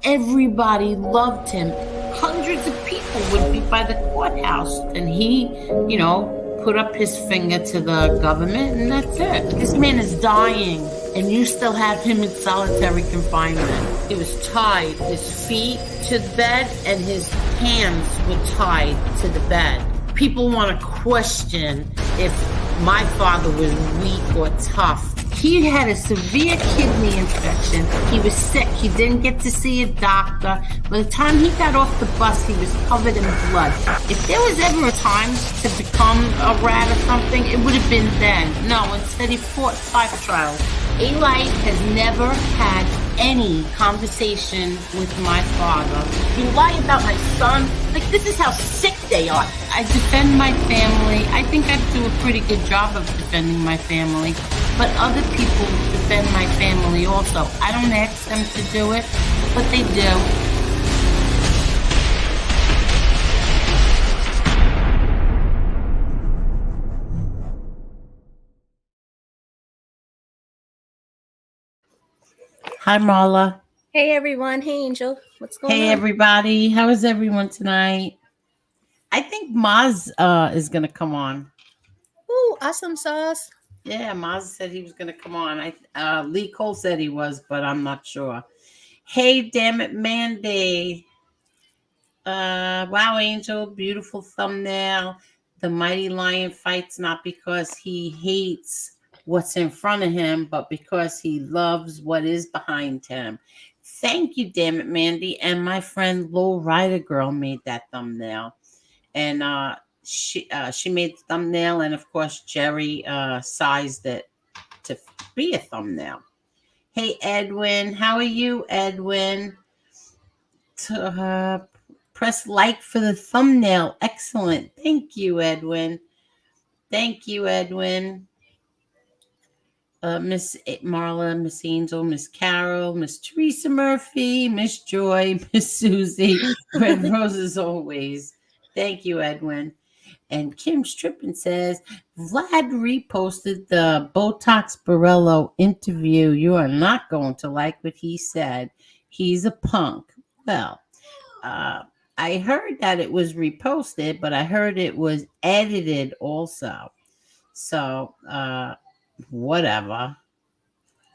Everybody loved him. Hundreds of people would be by the courthouse, and he, put up his finger to the government, and that's it. This man is dying, and you still have him in solitary confinement. He was tied, his feet to the bed, and his hands were tied to the bed. People want to question if my father was weak or tough. He had a severe kidney infection. He was sick. He didn't get to see a doctor. By the time he got off the bus, he was covered in blood. If there was ever a time to become a rat or something, it would have been then. No, instead he fought 5 trials. Eli has never had any conversation with my father. You lie about my son? Like, this is how sick they are. I defend my family. I think I do a pretty good job of defending my family. But other people defend my family also. I don't ask them to do it, but they do. Hi, Marla. Hey everyone. Hey Angel. What's going Hey, on? everybody. How is everyone tonight? I think Maz is going to come on. Ooh, awesome sauce. Yeah, Maz said he was going to come on. Lee Cole said he was, but I'm not sure. Hey, damn it, Mandy. Wow, Angel, beautiful thumbnail. The mighty lion fights not because he hates what's in front of him, but because he loves what is behind him. Thank you, damn it, Mandy. And my friend Low Rider Girl made that thumbnail. And she made the thumbnail, and of course Jerry sized it to be a thumbnail. Hey, Edwin, how are you, Edwin? Press like for the thumbnail. Excellent. Thank you, Edwin. Thank you, Edwin. Miss Marla, Miss Angel, Miss Carol, Miss Teresa Murphy, Miss Joy, Miss Susie. Red roses always. Thank you, Edwin. And Kim Strippin says, Vlad reposted the Botox Borello interview. You are not going to like what he said. He's a punk. Well, I heard that it was reposted, but I heard it was edited also. So, whatever.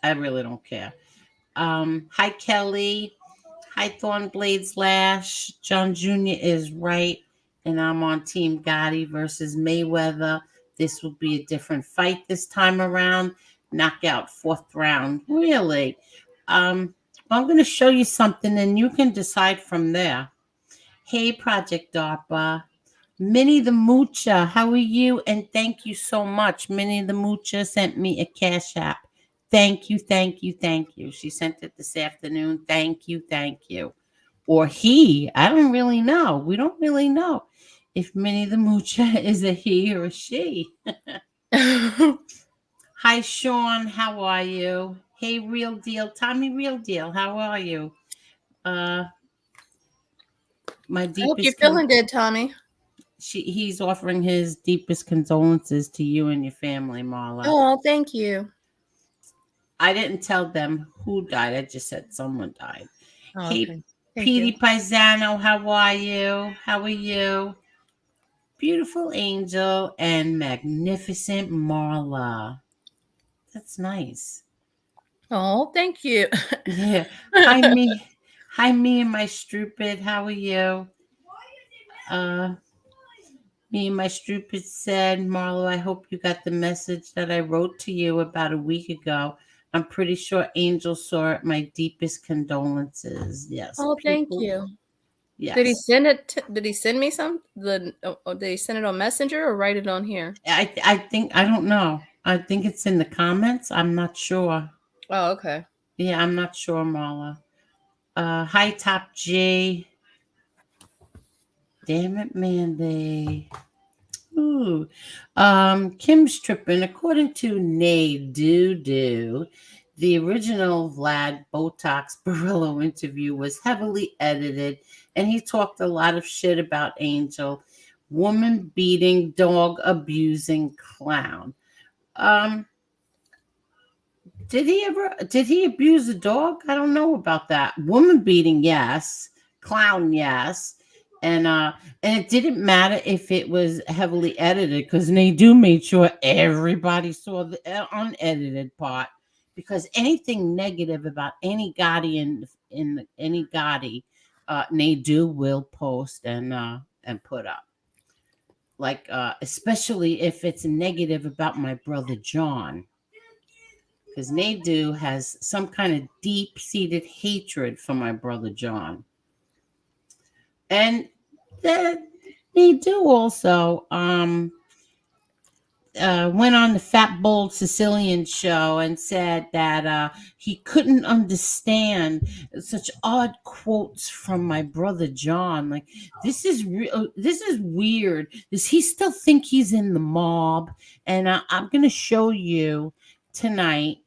I really don't care. Hi, Kelly. Hi, Thornblade Slash. John Jr. is right, and I'm on Team Gotti versus Mayweather. This will be a different fight this time around. Knockout 4th round. Really? I'm going to show you something, and you can decide from there. Hey, Project DARPA. Minnie the Moocher, how are you? And thank you so much. Minnie the Moocher sent me a cash app. Thank you, thank you, thank you. She sent it this afternoon. Thank you, thank you. Or he. I don't really know. We don't really know if Minnie the Moocher is a he or a she. Hi, Sean. How are you? Hey, Real Deal. Tommy Real Deal. How are you? My I hope you're deepest feeling good, Tommy. he's offering his deepest condolences to you and your family, Marla. Oh, thank you. I didn't tell them who died. I just said someone died. Oh, Hey, okay. Thank Petey you. Paisano, how are you? How are you? Beautiful Angel and magnificent Marla. That's nice. Oh, thank you. Yeah. Hi, me. Hi, me and my stupid. How are you? Me and my stupid said, Marlo, I hope you got the message that I wrote to you about a week ago. I'm pretty sure Angel saw it. My deepest condolences. Yes. Oh, thank People. you. Yes. Did he send it? Did he send me some? Did he send it on Messenger or write it on here? I think, I don't know. I think it's in the comments. I'm not sure. Oh, okay. Yeah, I'm not sure, Marla. Hi, Top G. Damn it, Mandy. Ooh. Kim's tripping. According to Nay Doo, the original Vlad Botox Barillo interview was heavily edited, and he talked a lot of shit about Angel, woman beating, dog abusing clown. Did he abuse a dog? I don't know about that. Woman beating, yes. Clown, yes. And uh and it didn't matter if it was heavily edited because they do made sure everybody saw the unedited part, because anything negative about any Gotti in any Gotti, they do will post and put up. Like especially if it's negative about my brother John, because Nadu has some kind of deep seated hatred for my brother John. And that Nadu also went on the Fat Bold Sicilian show and said that he couldn't understand such odd quotes from my brother John. Like, this is weird. Does he still think he's in the mob? And I'm going to show you tonight.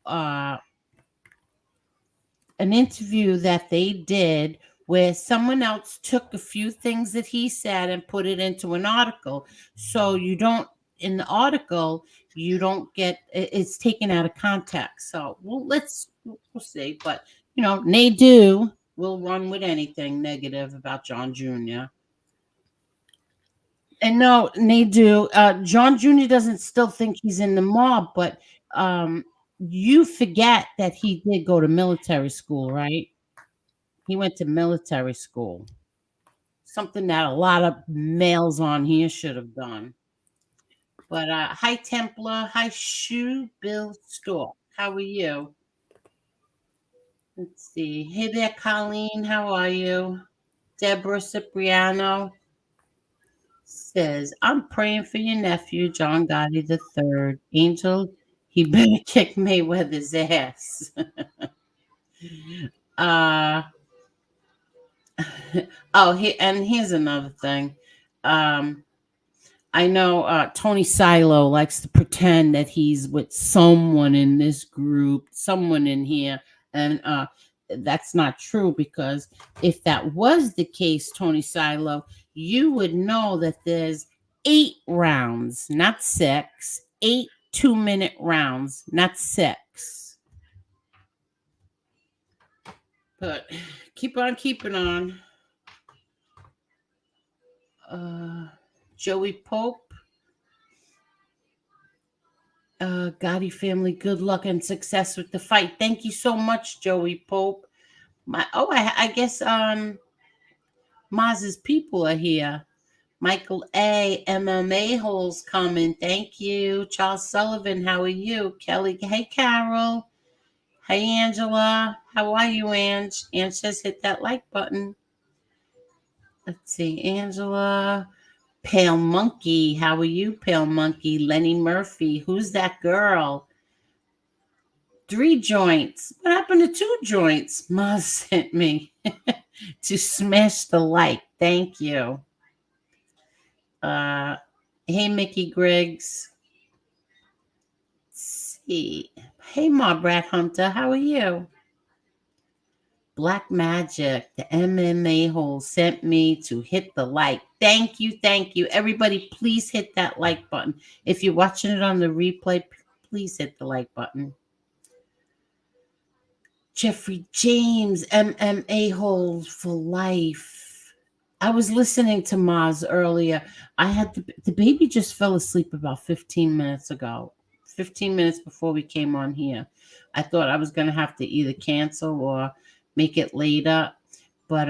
Uh, an interview that they did where someone else took a few things that he said and put it into an article. So you don't, in the article, you don't get it's taken out of context. So we'll see. But they do will run with anything negative about John Jr. And no, they do. John Jr. doesn't still think he's in the mob, but um, you forget that he did go to military school, right? He went to military school, something that a lot of males on here should have done. But hi Templar, hi Shoe Bill Stork. How are you? Let's see. Hey there, Colleen. How are you? Deborah Cipriano says, I'm praying for your nephew, John Gotti the third. Angel, he better kick Mayweather's ass. uh and here's another thing. Um I know Tony Silo likes to pretend that he's with someone in this group, someone in here, and that's not true, because if that was the case, Tony Silo, you would know that there's 8 rounds, not 6, 8 2-minute rounds, not 6. But keep on keeping on. Uh, Joey Pope. Gotti family, good luck and success with the fight. Thank you so much, Joey Pope. I guess Maz's people are here. Michael A. MMA-Holes coming. Thank you. Charles Sullivan, how are you? Kelly, hey Carol. Hey Angela. How are you, Ange? Ange says hit that like button. Let's see, Angela. Pale Monkey, how are you, Pale Monkey? Lenny Murphy, who's that girl? 3 joints. What happened to 2 joints? Ma sent me to smash the like. Thank you. Uh, hey, Mickey Griggs. Let's see. Hey, Ma Brat Hunter. How are you? Black Magic, the MMA hole sent me to hit the like. Thank you. Thank you. Everybody, please hit that like button. If you're watching it on the replay, please hit the like button. Jeffrey James, MMA-Hole for life. I was listening to Maz earlier. I had the baby just fell asleep about 15 minutes ago. 15 minutes before we came on here. I thought I was going to have to either cancel or make it later, but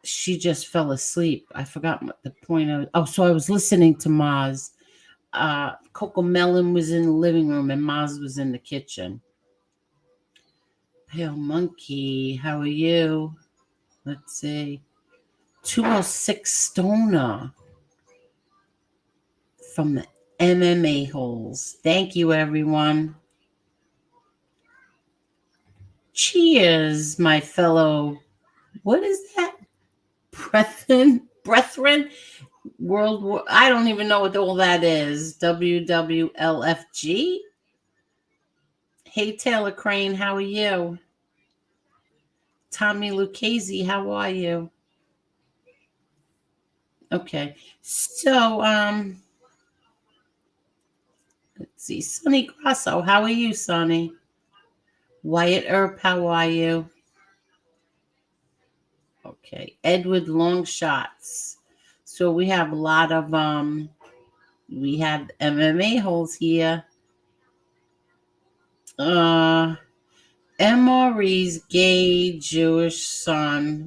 she just fell asleep. I forgot what the point of. Oh, so I was listening to Maz. Coco Melon was in the living room and Maz was in the kitchen. Pale Monkey, how are you? Let's see. 206 Stoner from the MMA-Holes. Thank you, everyone. Cheers, my fellow. What is that? Brethren? World War. I don't even know what all that is. WWLFG? Hey, Taylor Crane, how are you? Tommy Lucchese, how are you? Okay. So, let's See, Sonny Grasso, how are you, Sonny? Wyatt Earp, how are you? Okay, Edward Long Shots. So we have a lot of we have MMA-Holes here. Uh MRE's gay Jewish son.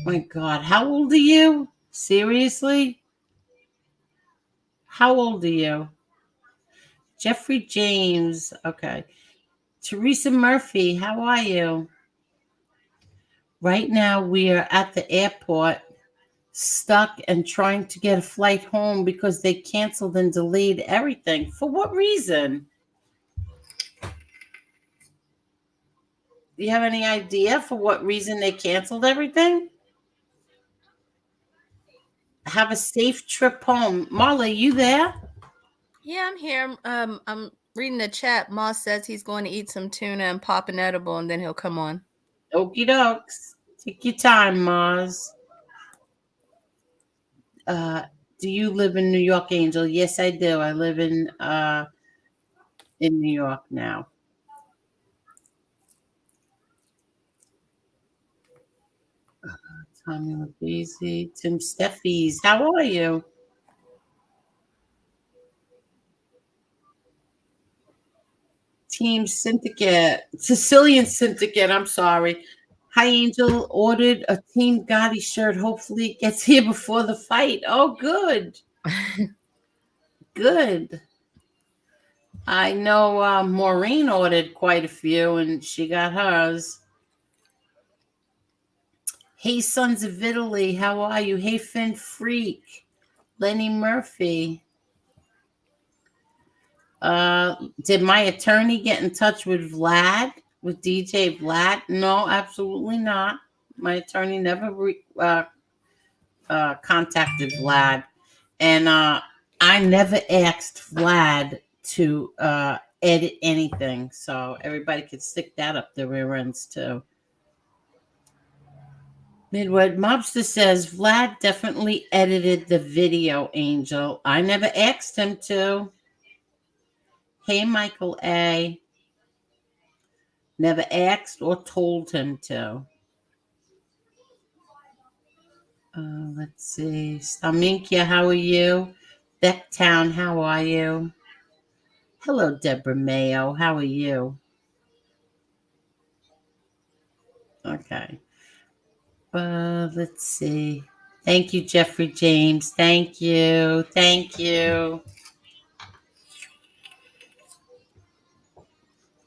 My God, how old are you? Seriously? How old are you? Jeffrey James. Okay. Teresa Murphy, how are you? Right now, we are at the airport, stuck and trying to get a flight home because they canceled and delayed everything. For what reason? Do you have any idea for what reason they canceled everything? Have a safe trip home. Marla, you there? Yeah, I'm here. I'm reading the chat. Moss says he's going to eat some tuna and pop an edible, and then he'll come on. Okie dokes. Take your time, Mars. Uh, do you live in New York, Angel? Yes, I do. I live in New York now. Tommy LaBeezy, Tim Steffies. How are you? Team Syndicate, Sicilian Syndicate. I'm sorry. Hi, Angel. Ordered a Team Gotti shirt. Hopefully, it gets here before the fight. Oh, good, good. I know Maureen ordered quite a few, and she got hers. Hey, Sons of Italy, how are you? Hey, Finn Freak, Lenny Murphy. Did my attorney get in touch with Vlad, with DJ Vlad? No, absolutely not. My attorney never contacted Vlad, and I never asked Vlad to edit anything, so everybody could stick that up their rear ends too. Midwood Mobster says Vlad definitely edited the video, Angel. I never asked him to. Hey, Michael A. Never asked or told him to. Let's see. Staminkia, how are you? Becktown, how are you? Hello, Deborah Mayo. How are you? Okay. Let's see. Thank you, Jeffrey James. Thank you. Thank you.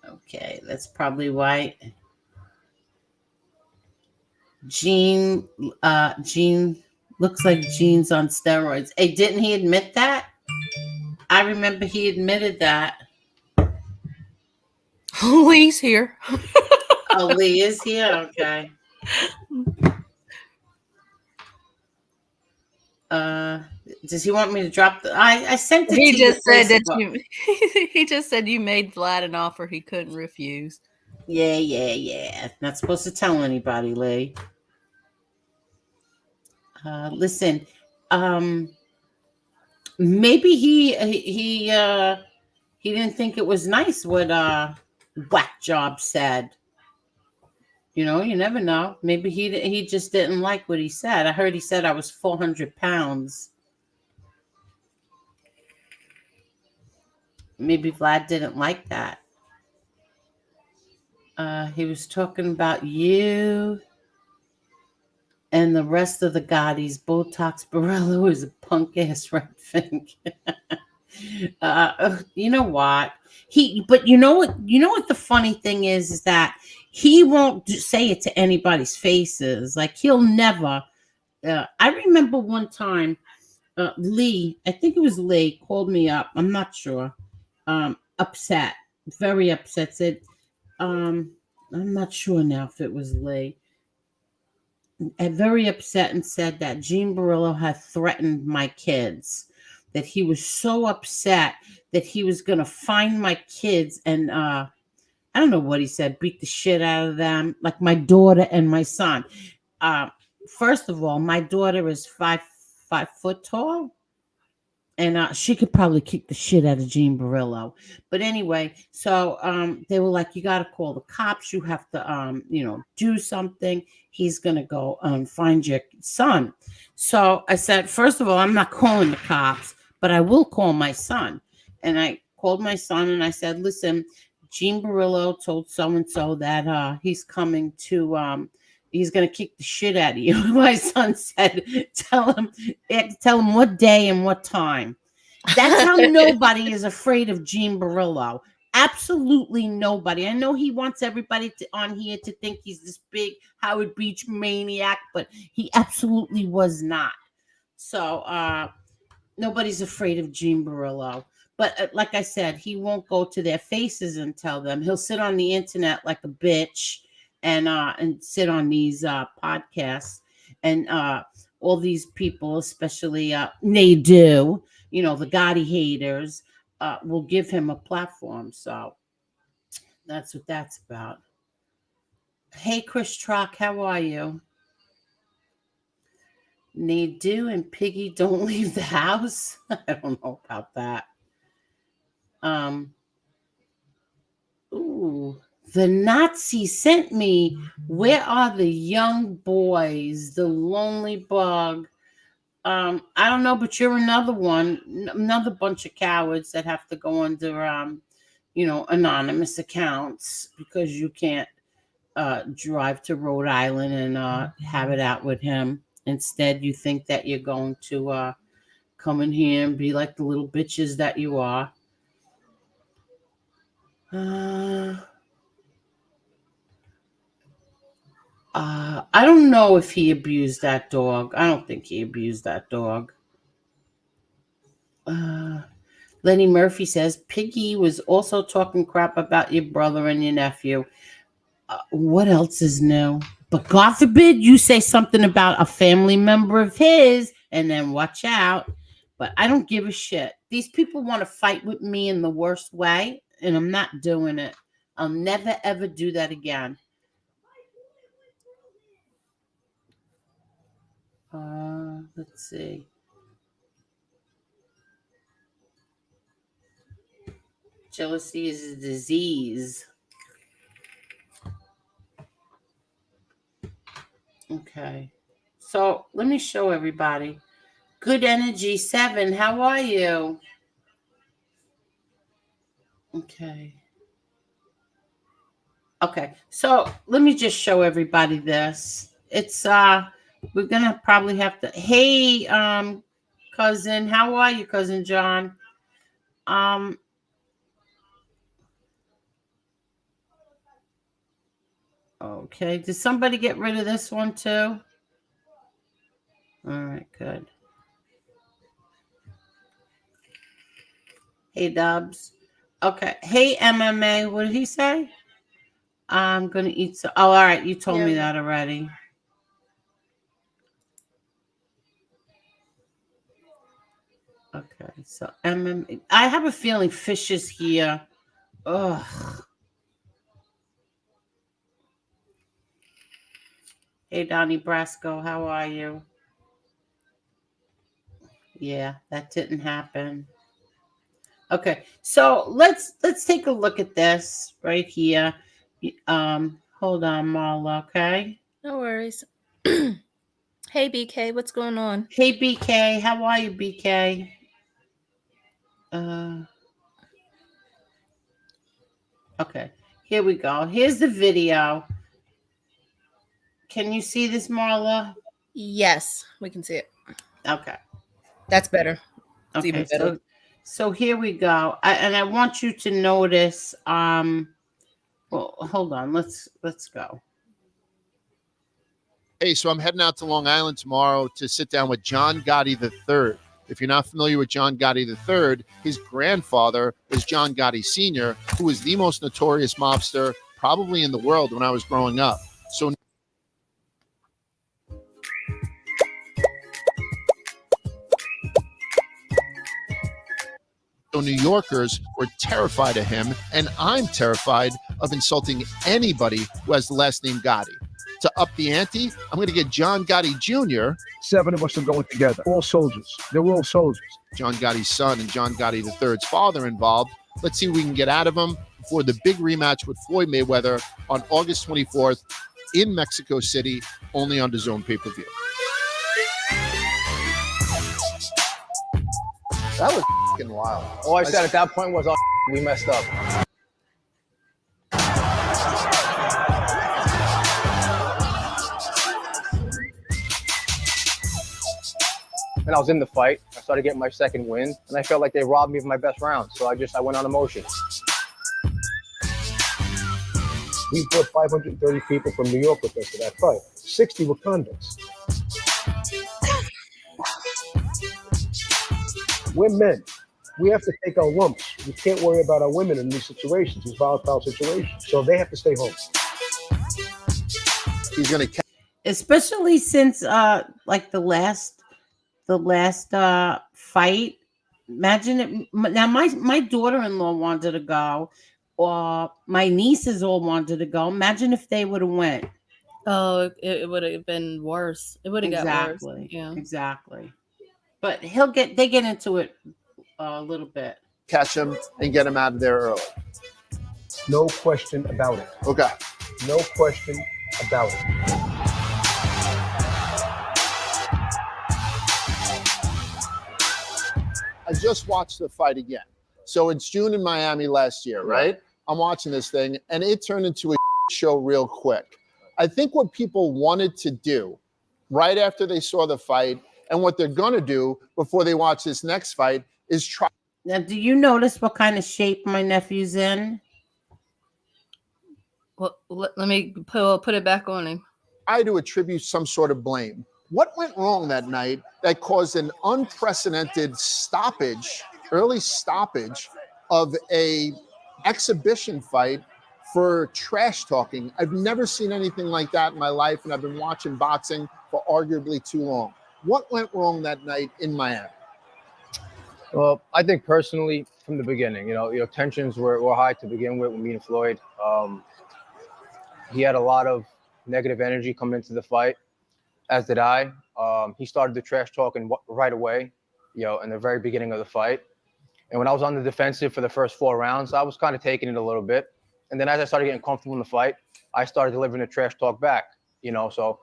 Okay, that's probably why Gene looks like Gene's on steroids. Hey, didn't he admit that? I remember he admitted that. Lee's here. Oh, Lee is here? Okay. Uh, does he want me to drop the? I sent it He to your just said that Facebook. you. He just said you made Vlad an offer he couldn't refuse. Yeah. Not supposed to tell anybody, Lee. Listen, um, maybe he didn't think it was nice what Whack Job said. You know, you never know. Maybe he just didn't like what he said. I heard he said I was 400 pounds. Maybe Vlad didn't like that. He was talking about you and the rest of the Gottis. Botox Barello is a punk ass right fink. You know what? But you know what? You know what the funny thing is that he won't say it to anybody's faces. Like he'll never. I remember one time, Lee. I think it was Lee called me up. I'm not sure. Upset, very upset. Said, I'm not sure now if it was Lee. Very upset and said that Gene Barillo had threatened my kids. That he was so upset that he was going to find my kids and I don't know what he said, beat the shit out of them, like my daughter and my son. Uh, First of all, my daughter is 5 foot tall. and she could probably kick the shit out of Jean Barillo. But anyway, so they were like, you got to call the cops. You have to, do something. He's gonna go find your son. So I said, first of all, I'm not calling the cops, but I will call my son. And I called my son and I said, listen, Jean Barillo told so and so that he's coming to. He's gonna kick the shit out of you. My son said, tell him what day and what time. That's how nobody is afraid of Jean Barillo. Absolutely nobody. I know he wants everybody on here to think he's this big Howard Beach maniac, but he absolutely was not. So nobody's afraid of Jean Barillo. But like I said, he won't go to their faces and tell them. He'll sit on the internet like a bitch and sit on these podcasts and all these people, especially they do, the Gotti haters, will give him a platform. So that's what that's about. Hey, Chris Trock, how are you? Nadu and Piggy don't leave the house. I don't know about that. Ooh, the Nazi sent me. Where are the young boys? The lonely bug. I don't know, but you're another one, another bunch of cowards that have to go under, anonymous accounts because you can't drive to Rhode Island and have it out with him. Instead, you think that you're going to come in here and be like the little bitches that you are. I don't know if he abused that dog. I don't think he abused that dog. Lenny Murphy says Piggy was also talking crap about your brother and your nephew. What else is new? But God forbid you say something about a family member of his, and then watch out. But I don't give a shit. These people want to fight with me in the worst way, and I'm not doing it. I'll never, ever do that again. Let's see. Jealousy is a disease. Okay. So let me show everybody. Good Energy 7, how are you? Okay. Okay. So let me just show everybody this. It's we're gonna probably have to. Hey, cousin, how are you, cousin John? Okay. Did somebody get rid of this one too? All right, good. Hey, Dubs. Okay. Hey, MMA. What did he say? I'm gonna eat some. Oh, all right. You told me that already. Okay. So MMA. I have a feeling Fish is here. Ugh. Hey, Donnie Brasco. How are you? Yeah, that didn't happen. Okay, so let's take a look at this right here. Hold on, Marla, okay? No worries. Hey, BK, what's going on? Hey, BK, how are you, BK? Okay, here we go. Here's the video. Can you see this, Marla? Yes, we can see it. Okay. That's better. It's Okay, even better. So here we go. I want you to notice. Well, hold on. Let's go. Hey, so I'm heading out to Long Island tomorrow to sit down with John Gotti III. If you're not familiar with John Gotti III, his grandfather was John Gotti Sr., who was the most notorious mobster probably in the world when I was growing up. So New Yorkers were terrified of him, and I'm terrified of insulting anybody who has the last name Gotti. To up the ante, I'm going to get John Gotti Jr. 7 of us are going together, all soldiers. They're all soldiers. John Gotti's son and John Gotti III's father involved. Let's see what we can get out of him before the big rematch with Floyd Mayweather on August 24th in Mexico City, only on DAZN pay-per-view. That was fucking wild. All I said at that point was, oh, we messed up. And I was in the fight. I started getting my second win, and I felt like they robbed me of my best round. So I went on emotion. We brought 530 people from New York with us to that fight. 60 were convicts. We're men. We have to take our lumps. We can't worry about our women in these situations, these volatile situations. So they have to stay home. He's going to, especially since like the last fight. Imagine it now. My daughter-in-law wanted to go, or my nieces all wanted to go. Imagine if they would have went. Oh, it would have been worse. It would have got worse. Yeah, exactly. But they get into it a little bit. catch him and get him out of there early. No question about it. Okay. No question about it. I just watched the fight again. So it's June in Miami last year, right? I'm watching this thing, and it turned into a show real quick. I think what people wanted to do right after they saw the fight and what they're going to do before they watch this next fight is try. Now, do you notice what kind of shape my nephew's in? Well, let me put it back on him. I to attribute some sort of blame. What went wrong that night that caused an unprecedented stoppage, early stoppage of a exhibition fight for trash talking? I've never seen anything like that in my life, and I've been watching boxing for arguably too long. What went wrong that night in Miami? Well, I think personally, from the beginning, tensions were high to begin with me and Floyd. He had a lot of negative energy coming into the fight, as did I. He started the trash talking right away, in the very beginning of the fight. And when I was on the defensive for the first 4 rounds, I was kind of taking it a little bit. And then as I started getting comfortable in the fight, I started delivering the trash talk back, So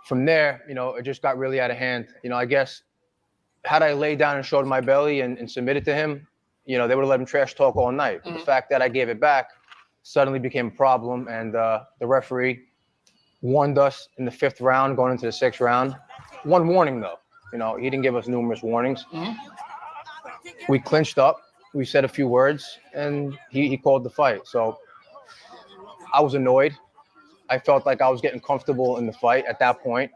from there, it just got really out of hand. I guess had I laid down and showed my belly and submitted to him, they would have let him trash talk all night. But the fact that I gave it back suddenly became a problem. And the referee warned us in the 5th round, going into the 6th round. One warning, though. He didn't give us numerous warnings. We clinched up. We said a few words, and he called the fight. So I was annoyed. I felt like I was getting comfortable in the fight at that point.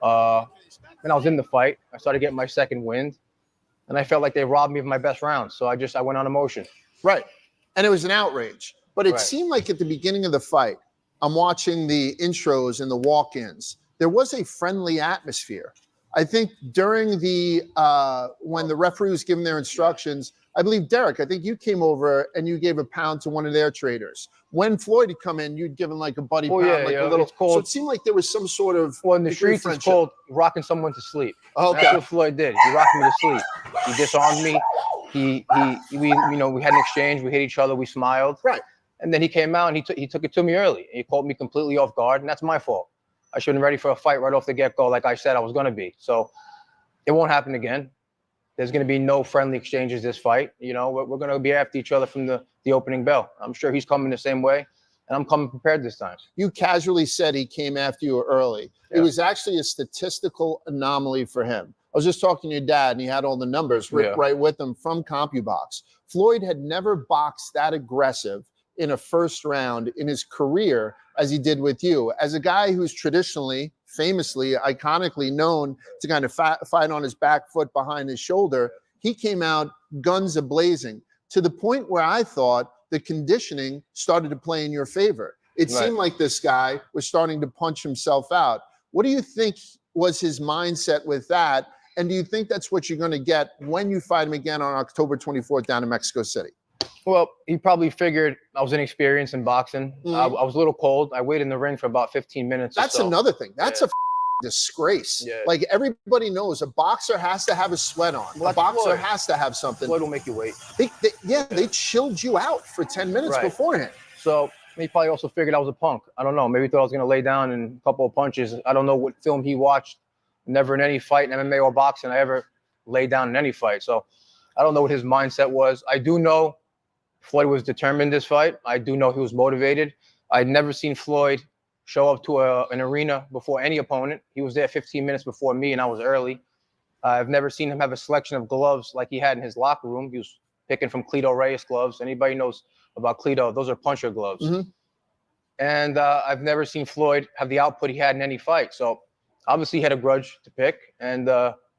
And I was in the fight. I started getting my second wind, and I felt like they robbed me of my best round. So I went on emotion. Right. And it was an outrage. But it Right. seemed like at the beginning of the fight, I'm watching the intros and the walk-ins, there was a friendly atmosphere. I think during the when the referee was giving their instructions, I believe, Derek, I think you came over and you gave a pound to one of their traders. When Floyd had come in, you'd given like a buddy pound, like a little. So it seemed like there was some sort of. Well, in the streets, it's called rocking someone to sleep. Okay. That's what Floyd did. He rocked me to sleep. He disarmed me. We had an exchange. We hit each other. We smiled. Right. And then he came out and he took it to me early. He caught me completely off guard, and that's my fault. I should have been ready for a fight right off the get-go, like I said I was going to be. So it won't happen again. There's going to be no friendly exchanges this fight. We're going to be after each other from the opening bell. I'm sure he's coming the same way, and I'm coming prepared this time. You casually said he came after you early. Yeah. It was actually a statistical anomaly for him. I was just talking to your dad, and he had all the numbers right with him from CompuBox. Floyd had never boxed that aggressive in a first round in his career as he did with you. As a guy who's traditionally, famously, iconically known to kind of fight on his back foot behind his shoulder, he came out guns a-blazing to the point where I thought the conditioning started to play in your favor. It seemed like this guy was starting to punch himself out. What do you think was his mindset with that? And do you think that's what you're going to get when you fight him again on October 24th down in Mexico City? Well, he probably figured I was inexperienced in boxing. I was a little cold. I waited in the ring for about 15 minutes. That's another thing. That's a disgrace. Yeah. Like everybody knows a boxer has to have a sweat on. Well, a boxer Floyd. has to have something. Floyd will make you wait. They chilled you out for 10 minutes beforehand. So he probably also figured I was a punk. I don't know. Maybe he thought I was going to lay down in a couple of punches. I don't know what film he watched. Never in any fight in MMA or boxing I ever laid down in any fight. So I don't know what his mindset was. I do know Floyd was determined this fight. I do know he was motivated. I'd never seen Floyd show up to an arena before any opponent. He was there 15 minutes before me, and I was early. I've never seen him have a selection of gloves like he had in his locker room. He was picking from Cleto Reyes gloves. Anybody knows about Cleto, those are puncher gloves. Mm-hmm. And I've never seen Floyd have the output he had in any fight. So obviously he had a grudge to pick, and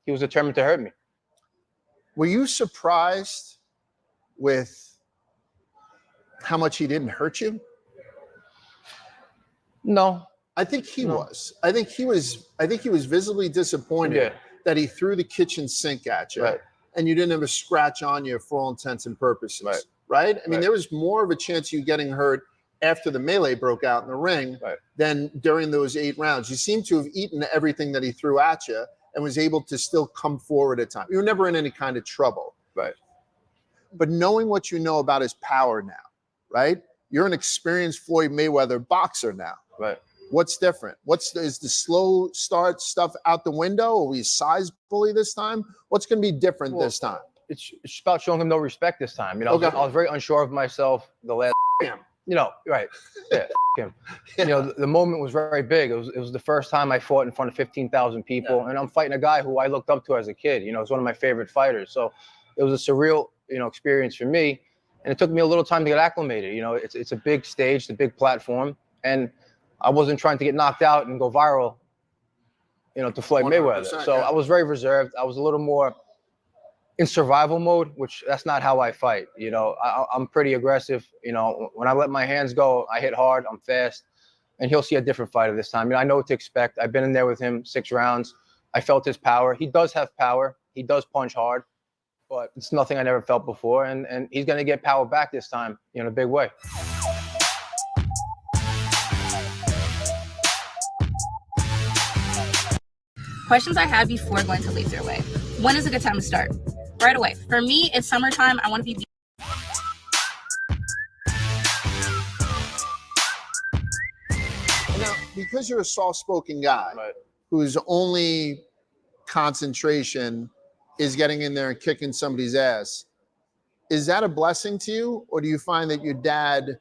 he was determined to hurt me. Were you surprised with how much he didn't hurt you? No. I think he was. I think he was visibly disappointed that he threw the kitchen sink at you, and you didn't have a scratch on you for all intents and purposes. Right? I mean, there was more of a chance of you getting hurt after the melee broke out in the ring than during those 8 rounds. You seem to have eaten everything that he threw at you and was able to still come forward at times. You were never in any kind of trouble. But knowing what you know about his power now, right? You're an experienced Floyd Mayweather boxer now. What's different? Is the slow start stuff out the window? Are we size bully this time? What's going to be different this time? It's about showing him no respect this time. You know, I was very unsure of myself the last. Him. You know, him. You know, the moment was very big. It was the first time I fought in front of 15,000 people, and I'm fighting a guy who I looked up to as a kid. You know, he's one of my favorite fighters. So it was a surreal, experience for me, and it took me a little time to get acclimated. You know, it's a big stage, it's a big platform, and I wasn't trying to get knocked out and go viral, to Floyd Mayweather. So I was very reserved. I was a little more in survival mode, which that's not how I fight. I'm pretty aggressive. When I let my hands go, I hit hard, I'm fast, and he'll see a different fighter this time. I know what to expect. I've been in there with him 6 rounds. I felt his power. He does have power. He does punch hard, but it's nothing I never felt before. And he's going to get power back this time in a big way. Questions I had before going to laser away. When is a good time to start? Right away. For me, it's summertime. I want to be. Now, because you're a soft-spoken guy whose only concentration is getting in there and kicking somebody's ass, is that a blessing to you, or do you find that your dad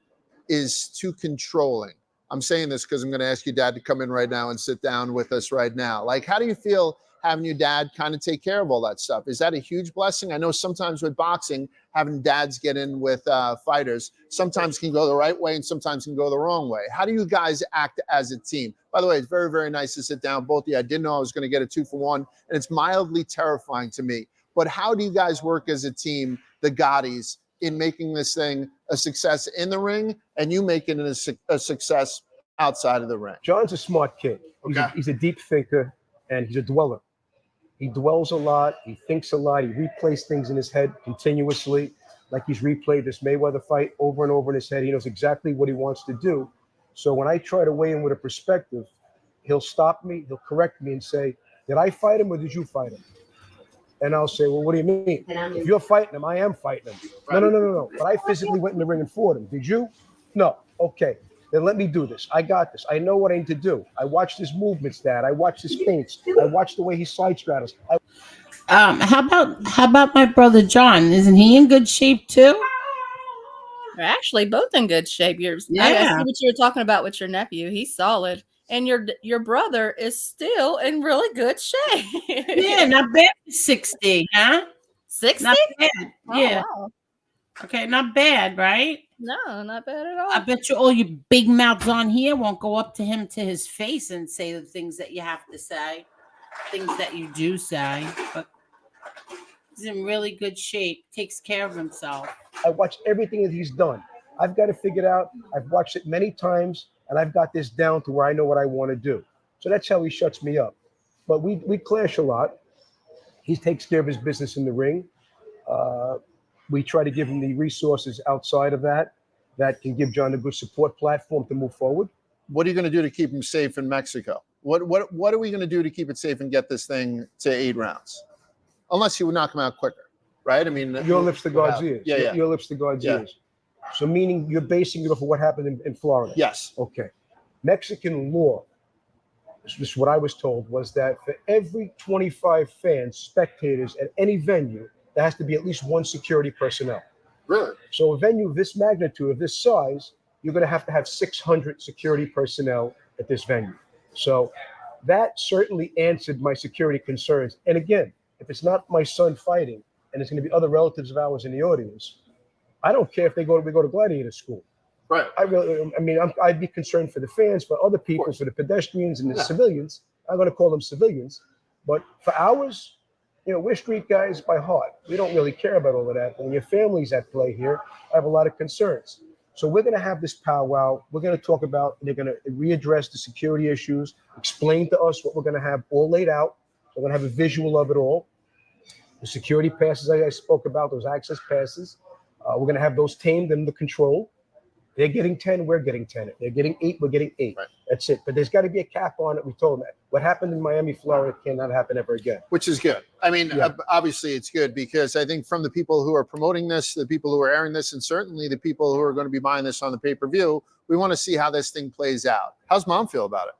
is too controlling? I'm saying this because I'm going to ask your dad to come in right now and sit down with us right now. Like, how do you feel having your dad kind of take care of all that stuff? Is that a huge blessing? I know sometimes with boxing, having dads get in with fighters sometimes can go the right way and sometimes can go the wrong way. How do you guys act as a team? By the way, it's very, very nice to sit down with both of you. I didn't know I was going to get a 2-for-1, and it's mildly terrifying to me. But how do you guys work as a team, the Gottis, in making this thing a success in the ring and you making it a success outside of the ring? John's a smart kid. He's a deep thinker, and he's a dweller. He dwells a lot. He thinks a lot. He replays things in his head continuously, like he's replayed this Mayweather fight over and over in his head. He knows exactly what he wants to do. So when I try to weigh in with a perspective, he'll stop me, he'll correct me and say, did I fight him or did you fight him? And I'll say, well, what do you mean? If you're fighting him, I am fighting him. No. But I physically went in the ring and fought him. Did you? No. Okay. Then let me do this. I got this. I know what I need to do. I watched his movements, Dad. I watched his feints. I watched the way he side straddles. How about my brother John? Isn't he in good shape too? They're actually both in good shape. I see what you were talking about with your nephew. He's solid. And your brother is still in really good shape. Yeah, not bad. 60, huh? 60? Not bad. Yeah. Oh, wow. Okay, not bad, right? No, not bad at all. I bet you all you big mouths on here won't go up to him to his face and say the things that you have to say, things that you do say. But he's in really good shape, takes care of himself. I watched everything that he's done. I've got it figured out. I've watched it many times, and I've got this down to where I know what I want to do. So that's how he shuts me up. But we clash a lot. He takes care of his business in the ring. We try to give him the resources outside of that can give John a good support platform to move forward. What are you going to do to keep him safe in Mexico? What are we going to do to keep it safe and get this thing to 8 rounds? Unless you would knock him out quicker, right? I mean, your lips to God's ears. Yeah. Your lips to God's ears. So meaning you're basing it off of what happened in Florida. Yes. Okay. Mexican law, this is what I was told, was that for every 25 fans, spectators at any venue, there has to be at least 1 security personnel. Really? So a venue of this magnitude, of this size, you're going to have 600 security personnel at this venue. So that certainly answered my security concerns. And again, if it's not my son fighting and it's going to be other relatives of ours in the audience, I don't care if we go to gladiator school. Right. I'd be concerned for the fans, for other people, for the pedestrians and the civilians. I'm going to call them civilians. But for ours, we're street guys by heart. We don't really care about all of that. When your family's at play here, I have a lot of concerns. So we're going to have this powwow. We're going to talk about, they're going to readdress the security issues, explain to us what we're going to have all laid out. We're going to have a visual of it all. The security passes I spoke about, those access passes. We're going to have those tamed and under control. They're getting 10, we're getting 10. They're getting 8, we're getting 8. Right. That's it. But there's got to be a cap on it. We told them that. What happened in Miami, Florida cannot happen ever again. Which is good. I mean, obviously it's good because I think from the people who are promoting this, the people who are airing this, and certainly the people who are going to be buying this on the pay-per-view, we want to see how this thing plays out. How's mom feel about it?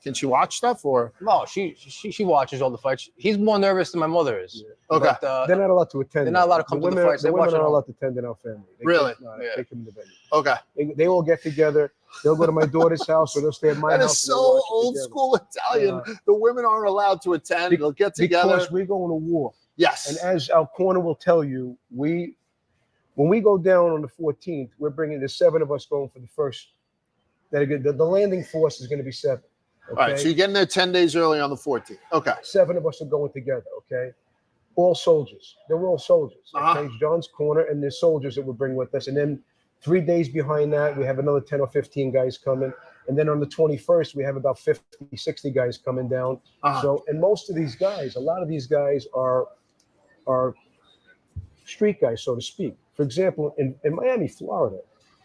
Can she watch stuff or? No, she watches all the fights. He's more nervous than my mother is. Okay. But, they're not allowed to attend. They're not allowed to come to the fights. The women are allowed to attend in our family. Really? Take them in the venue. Okay. They all get together. They'll go to my daughter's house or they'll stay at my house. That is so old school Italian. The women aren't allowed to attend. They'll get together. Because we're going to war. Yes. And as our corner will tell you, when we go down on the 14th, we're bringing the 7 of us going for the first. The landing force is going to be 7. Okay? All right, so you're getting there 10 days early on the 14th. Okay. 7 of us are going together, okay? All soldiers. They're all soldiers. Okay? It's John's corner, and there's soldiers that we'll bring with us. And then 3 days behind that, we have another 10 or 15 guys coming. And then on the 21st, we have about 50, 60 guys coming down. So, and most of these guys, a lot of these guys are street guys, so to speak. For example, in Miami, Florida,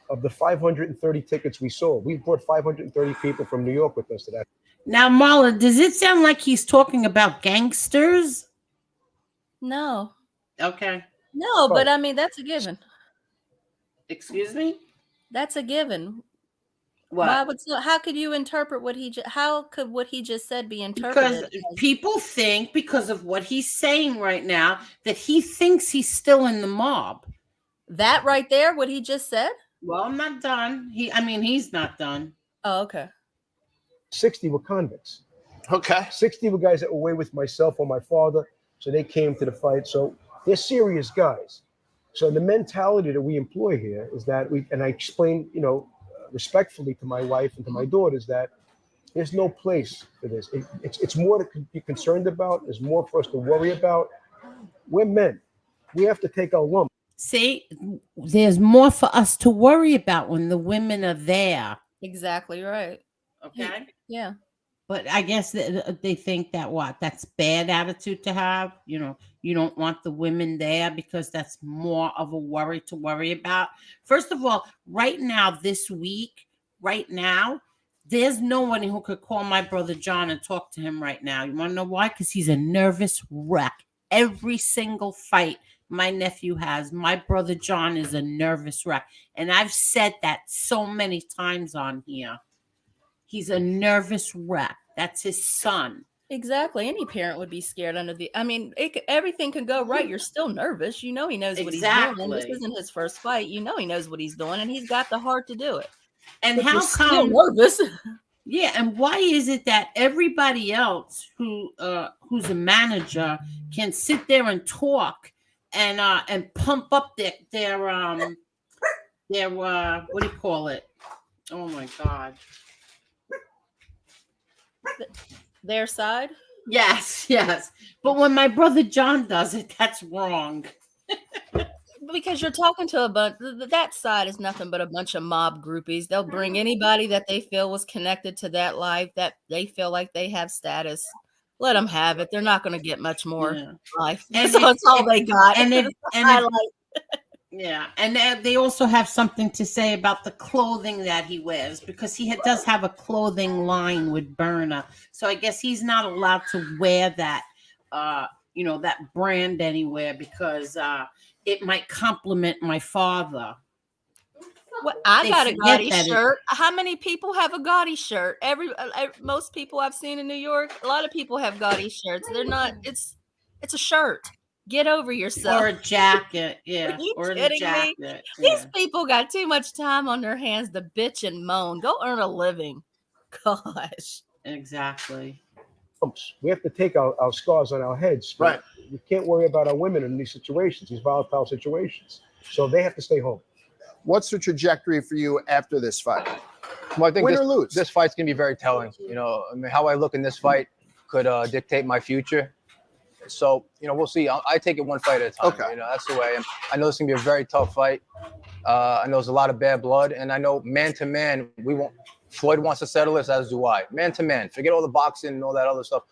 of the 530 tickets we sold, we brought 530 people from New York with us to that. Now, Marla, does it sound like he's talking about gangsters? No. Okay. No, but I mean, that's a given. Excuse me? That's a given. What? How could you interpret how could what he just said be interpreted? Because people think, because of what he's saying right now, that he thinks he's still in the mob. That right there, what he just said? Well, I'm not done. He's not done. Oh, okay. 60 were convicts. Okay. 60 were guys that were away with myself or my father, so they came to the fight. So they're serious guys. So the mentality that we employ here is that and I explained, respectfully to my wife and to my daughters that there's no place for this. It's more to be concerned about. There's more for us to worry about. We're men. We have to take our lump. See, there's more for us to worry about when the women are there. Exactly right. Okay. Yeah. But I guess they think that that's bad attitude to have. You don't want the women there because that's more of a worry to worry about. First of all, right now, this week, there's no one who could call my brother John and talk to him right now. You want to know why? Because he's a nervous wreck. Every single fight my nephew has, my brother John is a nervous wreck. And I've said that so many times on here. He's a nervous wreck. That's his son. Exactly. Any parent would be scared everything can go right. You're still nervous. He knows what he's doing. This isn't his first fight. He knows what he's doing, and he's got the heart to do it. And but how come? Still nervous. Yeah, and why is it that everybody else who's a manager can sit there and talk and pump up their what do you call it? Oh my God. Their side? Yes. But when my brother John does it, that's wrong. Because you're talking to a bunch, that side is nothing but a bunch of mob groupies. They'll bring anybody that they feel was connected to that life, that they feel like they have status. Let them have it. They're not going to get much more life. And so it's all they got. Yeah, and they also have something to say about the clothing that he wears because he does have a clothing line with Berna. So I guess he's not allowed to wear that, that brand anywhere because it might compliment my father. Well, I They got a forget Gotti that shirt. How many people have a Gotti shirt? Most people I've seen in New York, a lot of people have Gotti shirts. They're not. It's a shirt. Get over yourself. or a jacket, Are yeah, you or a kidding me? jacket, These yeah, people got too much time on their hands to bitch and moan. Go earn a living. Gosh. exactly. We have to take our scars on our heads. Right. We can't worry about our women in these situations, these volatile situations. So they have to stay home. What's the trajectory for you after this fight? Well, I think Win or lose? this fight's gonna be very telling. I mean, how I look in this fight could dictate my future. So, we'll see. I take it one fight at a time. Okay. That's the way I am. I know it's gonna be a very tough fight. I know there's a lot of bad blood, and I know man to man, Floyd wants to settle this, as do I. Man to man, forget all the boxing and all that other stuff.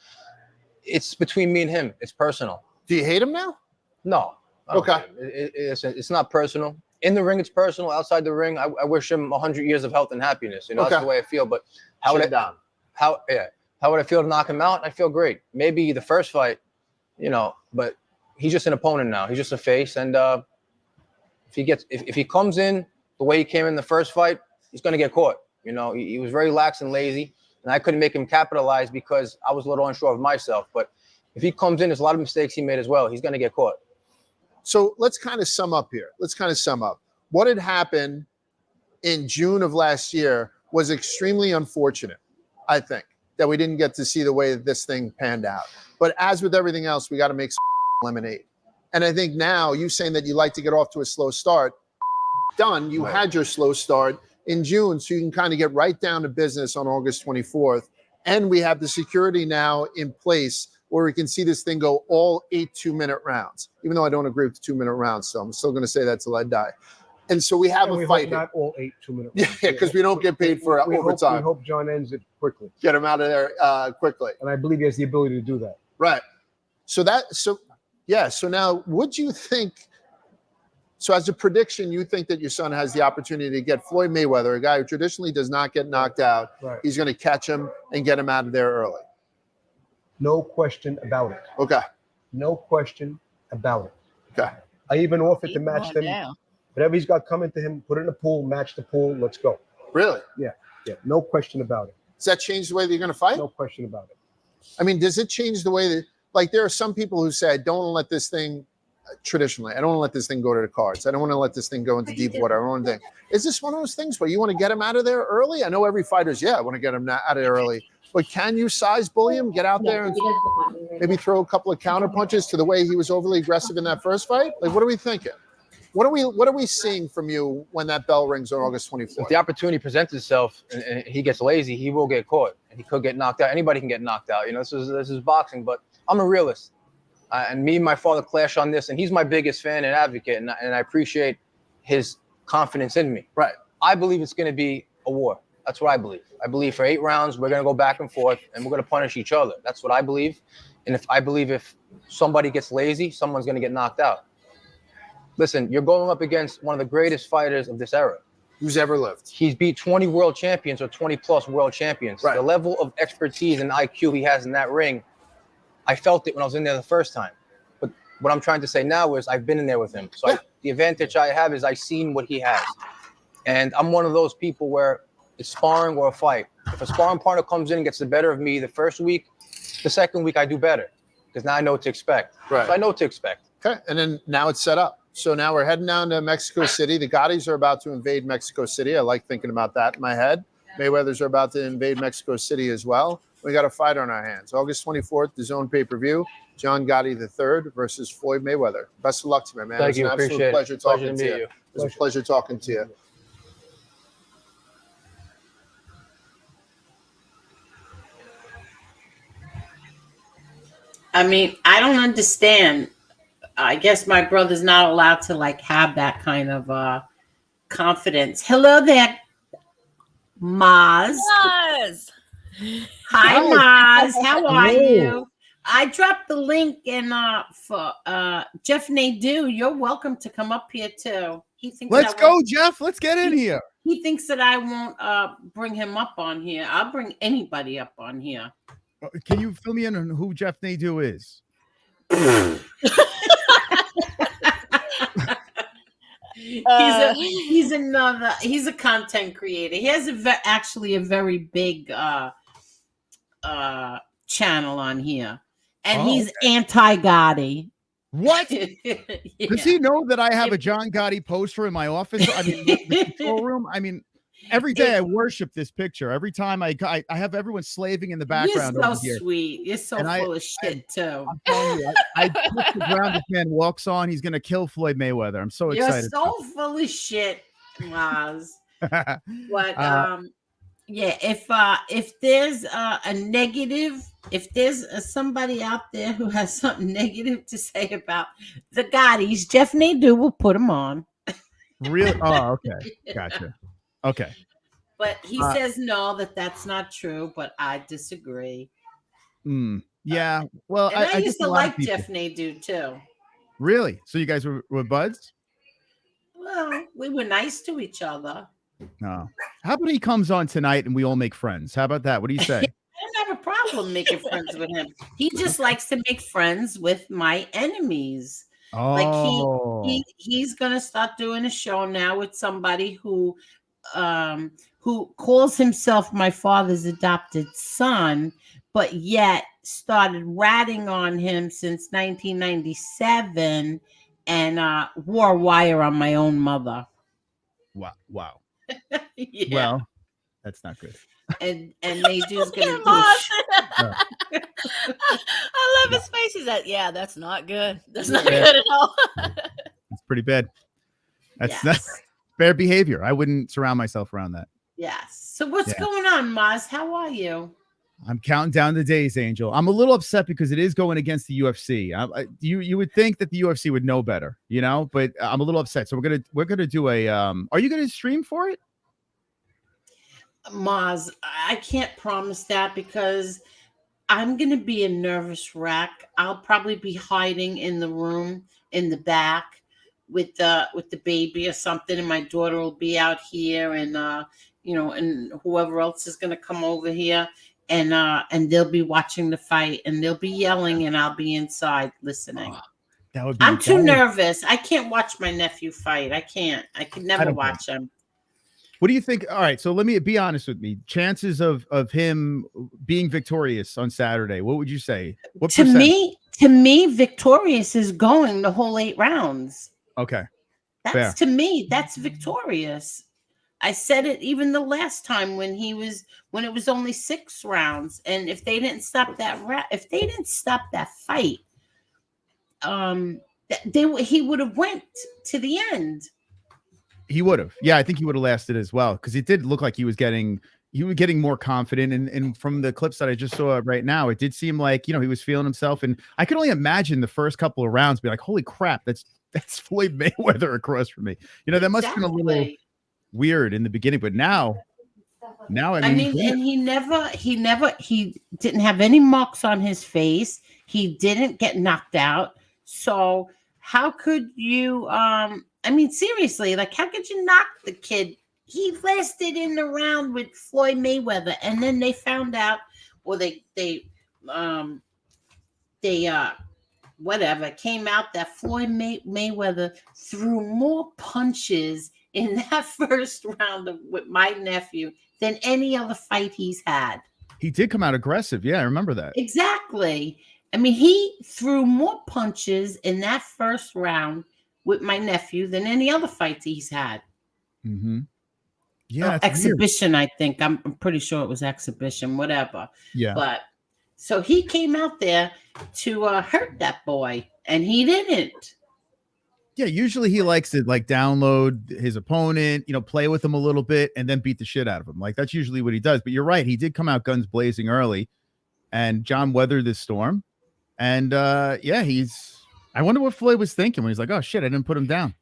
It's between me and him. It's personal. Do you hate him now? No. I don't Okay. hate him. It's not personal. In the ring, it's personal. Outside the ring, I wish him 100 years of health and happiness. Okay. That's the way I feel. But how would I feel to knock him out? I feel great. Maybe the first fight, but he's just an opponent now. He's just a face, and if he comes in the way he came in the first fight, he's going to get caught. He was very lax and lazy, and I couldn't make him capitalize because I was a little unsure of myself. But if he comes in, there's a lot of mistakes he made as well. He's going to get caught. So let's kind of sum up here. What had happened in June of last year was extremely unfortunate, I think, that we didn't get to see the way that this thing panned out. But as with everything else, we got to make some lemonade. And I think now you saying that you like to get off to a slow start, done. You had your slow start in June, so you can kind of get right down to business on August 24th. And we have the security now in place where we can see this thing go all 8 2-minute rounds, even though I don't agree with the 2-minute rounds. So I'm still going to say that till I die. And so we have a fight. Not all 8 2-minute rounds. Yeah, because we don't get paid for overtime. We hope John ends it quickly. Get him out of there quickly. And I believe he has the ability to do that. Right. So now would you think, so as a prediction, you think that your son has the opportunity to get Floyd Mayweather, a guy who traditionally does not get knocked out. Right. He's going to catch him and get him out of there early. No question about it. Okay. No question about it. Okay. I even offered to match them. Down. Whatever he's got coming to him, put it in the pool, match the pool, let's go. Really? Yeah. No question about it. Does that change the way that you're going to fight? No question about it. I mean, does it change the way that, like, there are some people who say, I don't want to let this thing, traditionally, I don't want to let this thing go to the cards. I don't want to let this thing go into deep water. I don't want to think. Is this one of those things where you want to get him out of there early? I know every fighter's, I want to get him out of there early. But can you size bully him, get out there and maybe throw a couple of counter punches to the way he was overly aggressive in that first fight? Like, what are we thinking? What are we seeing from you when that bell rings on August 24th? If the opportunity presents itself and he gets lazy, he will get caught and he could get knocked out. Anybody can get knocked out. This is boxing, but I'm a realist. And me and my father clash on this, and he's my biggest fan and advocate, and I appreciate his confidence in me. Right. I believe it's going to be a war. That's what I believe. I believe for 8 rounds, we're going to go back and forth, and we're going to punish each other. That's what I believe. And if somebody gets lazy, someone's going to get knocked out. Listen, you're going up against one of the greatest fighters of this era. Who's ever lived. He's beat 20 world champions or 20-plus world champions. Right. The level of expertise and IQ he has in that ring, I felt it when I was in there the first time. But what I'm trying to say now is I've been in there with him. So the advantage I have is I've seen what he has. And I'm one of those people where it's sparring or a fight. If a sparring partner comes in and gets the better of me the first week, the second week I do better because now I know what to expect. Right. So I know what to expect. Okay. And then now it's set up. So now we're heading down to Mexico City. The Gottis are about to invade Mexico City. I like thinking about that in my head. Mayweathers are about to invade Mexico City as well. We got a fight on our hands. August 24th, the Zone pay-per-view. John Gotti III versus Floyd Mayweather. Best of luck to you, man. Thank you. It was an Appreciate absolute pleasure it. talking to you. It was a pleasure talking to you. I mean, I don't understand. I guess my brother's not allowed to have that kind of confidence. Hello there, Maz. Maz. Hi, Maz. How are you? I dropped the link in for Jeff Nadeau. You're welcome to come up here too. He thinks Let's go, Jeff. Let's get in here. He thinks that I won't bring him up on here. I'll bring anybody up on here. Can you fill me in on who Jeff Nadeau is? He's a content creator. He has actually a very big channel on here, and he's anti-Gotti. What? Yeah. Does he know that I have a John Gotti poster in my office? I mean, the control room. I mean, every day I worship this picture. Every time I have everyone slaving in the background. You're so sweet. You're so full of shit too. I'm telling you, I touch the ground. This man walks on. He's gonna kill Floyd Mayweather. I'm so excited. You're so full of shit, Maz. But yeah, if there's a negative, if there's somebody out there who has something negative to say about the Gottis, Jeff Nadeau will put them on. Really? Oh, okay. Gotcha. Okay. But he says no, that's not true, but I disagree. Yeah. Well, and I used to like Jeff Nadeau too. Really? So you guys were buds? Well, we were nice to each other. No. How about he comes on tonight and we all make friends? How about that? What do you say? I don't have a problem making friends with him. He just likes to make friends with my enemies. Oh. Like he's gonna start doing a show now with somebody who calls himself my father's adopted son, but yet started ratting on him since 1997 and wore a wire on my own mother. Wow. Yeah. Well, that's not good. And Nadeau's gonna do I love his face. He's like, yeah, that's not good. That's not good at all. It's pretty bad. That's bad behavior. I wouldn't surround myself around that. Yes. So what's going on, Maz? How are you? I'm counting down the days, Angel. I'm a little upset because it is going against the UFC. You would think that the UFC would know better, you know, but I'm a little upset. So we're gonna do a. Are you gonna stream for it? Maz, I can't promise that because I'm gonna be a nervous wreck. I'll probably be hiding in the room in the back with the baby or something, and my daughter will be out here, and and whoever else is gonna come over here. And they'll be watching the fight and they'll be yelling and I'll be inside listening. That would be I'm too nervous. I can't watch my nephew fight. I can't. I could never watch him. What do you think? All right, so let me be honest with me. Chances of him being victorious on Saturday, what would you say? What to me, victorious is going the whole 8 rounds. Okay. That's fair. To me, that's victorious. I said it even the last time when it was only 6 rounds, and if they didn't stop that fight, he would have went to the end. He would have. Yeah, I think he would have lasted as well because it did look like he was getting more confident, and from the clips that I just saw right now, it did seem like he was feeling himself, and I could only imagine the first couple of rounds be like, holy crap, that's Floyd Mayweather across from me. That must have been a little weird in the beginning, but now I mean and he didn't have any marks on his face. He didn't get knocked out. So how could you seriously, like, how could you knock the kid? He lasted in the round with Floyd Mayweather, and then they found out, or they came out that Floyd Mayweather threw more punches in that first round with my nephew than any other fight he's had. He did come out aggressive. Yeah, I remember that. Exactly. I mean, he threw more punches in that first round with my nephew than any other fights he's had. Mm-hmm. Yeah, exhibition. Weird. I think I'm pretty sure it was exhibition, whatever. Yeah. But so he came out there to hurt that boy, and he didn't. Yeah, usually he likes to download his opponent, play with him a little bit, and then beat the shit out of him. Like that's usually what he does. But you're right, he did come out guns blazing early, and John weathered this storm. And I wonder what Floyd was thinking when he's like, "Oh shit, I didn't put him down."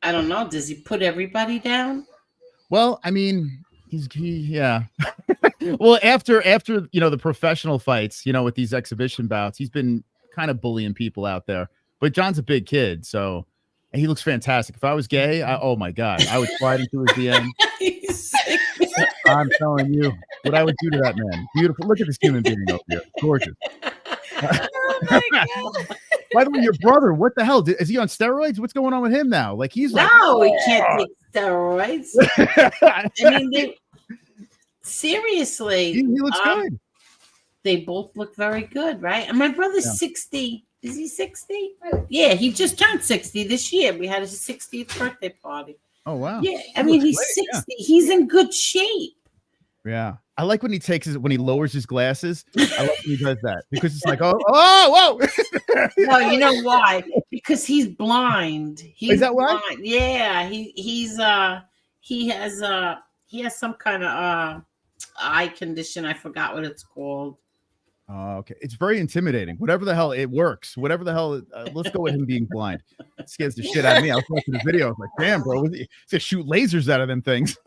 I don't know. Does he put everybody down? Well, I mean, Yeah. Well, after the professional fights, with these exhibition bouts, he's been kind of bullying people out there. But John's a big kid, so and he looks fantastic. If I was gay, oh my god, I would slide into his DM. I'm telling you what I would do to that man. Beautiful. Look at this human being over here. Gorgeous. Oh my God. By the way, your brother, what the hell? Is he on steroids? What's going on with him now? Like he's like, No, we can't take steroids. I mean, seriously. He looks good. They both look very good, right? And my brother's 60. Is he 60? Yeah, he just turned 60 this year. We had his 60th birthday party. Oh, wow. Yeah, I mean, he's 60. Yeah. He's in good shape. Yeah. I like when he lowers his glasses. I like when he does that because it's like, whoa. No, you know why? Because he's blind. Is that why? Blind. Yeah, he has some kind of eye condition. I forgot what it's called. Okay. It's very intimidating. Whatever the hell, it works. Whatever the hell, let's go with him being blind. It scares the shit out of me. I was watching the video. I was like, damn, bro, he's gonna shoot lasers out of them things.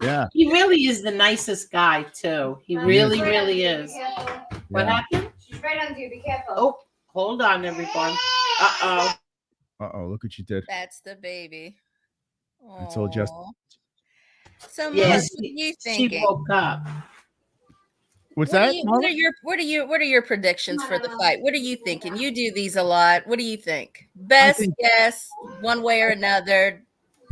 Yeah. He really is the nicest guy, too. He really is. What happened? She's right under you. Be careful. Oh, hold on, everyone. Uh-oh. Look what you did. That's the baby. I told Justin. So, yes, what are you thinking? She woke up. What's that? What are your predictions for the fight? What are you thinking? You do these a lot. What do you think? Best guess, one way or another.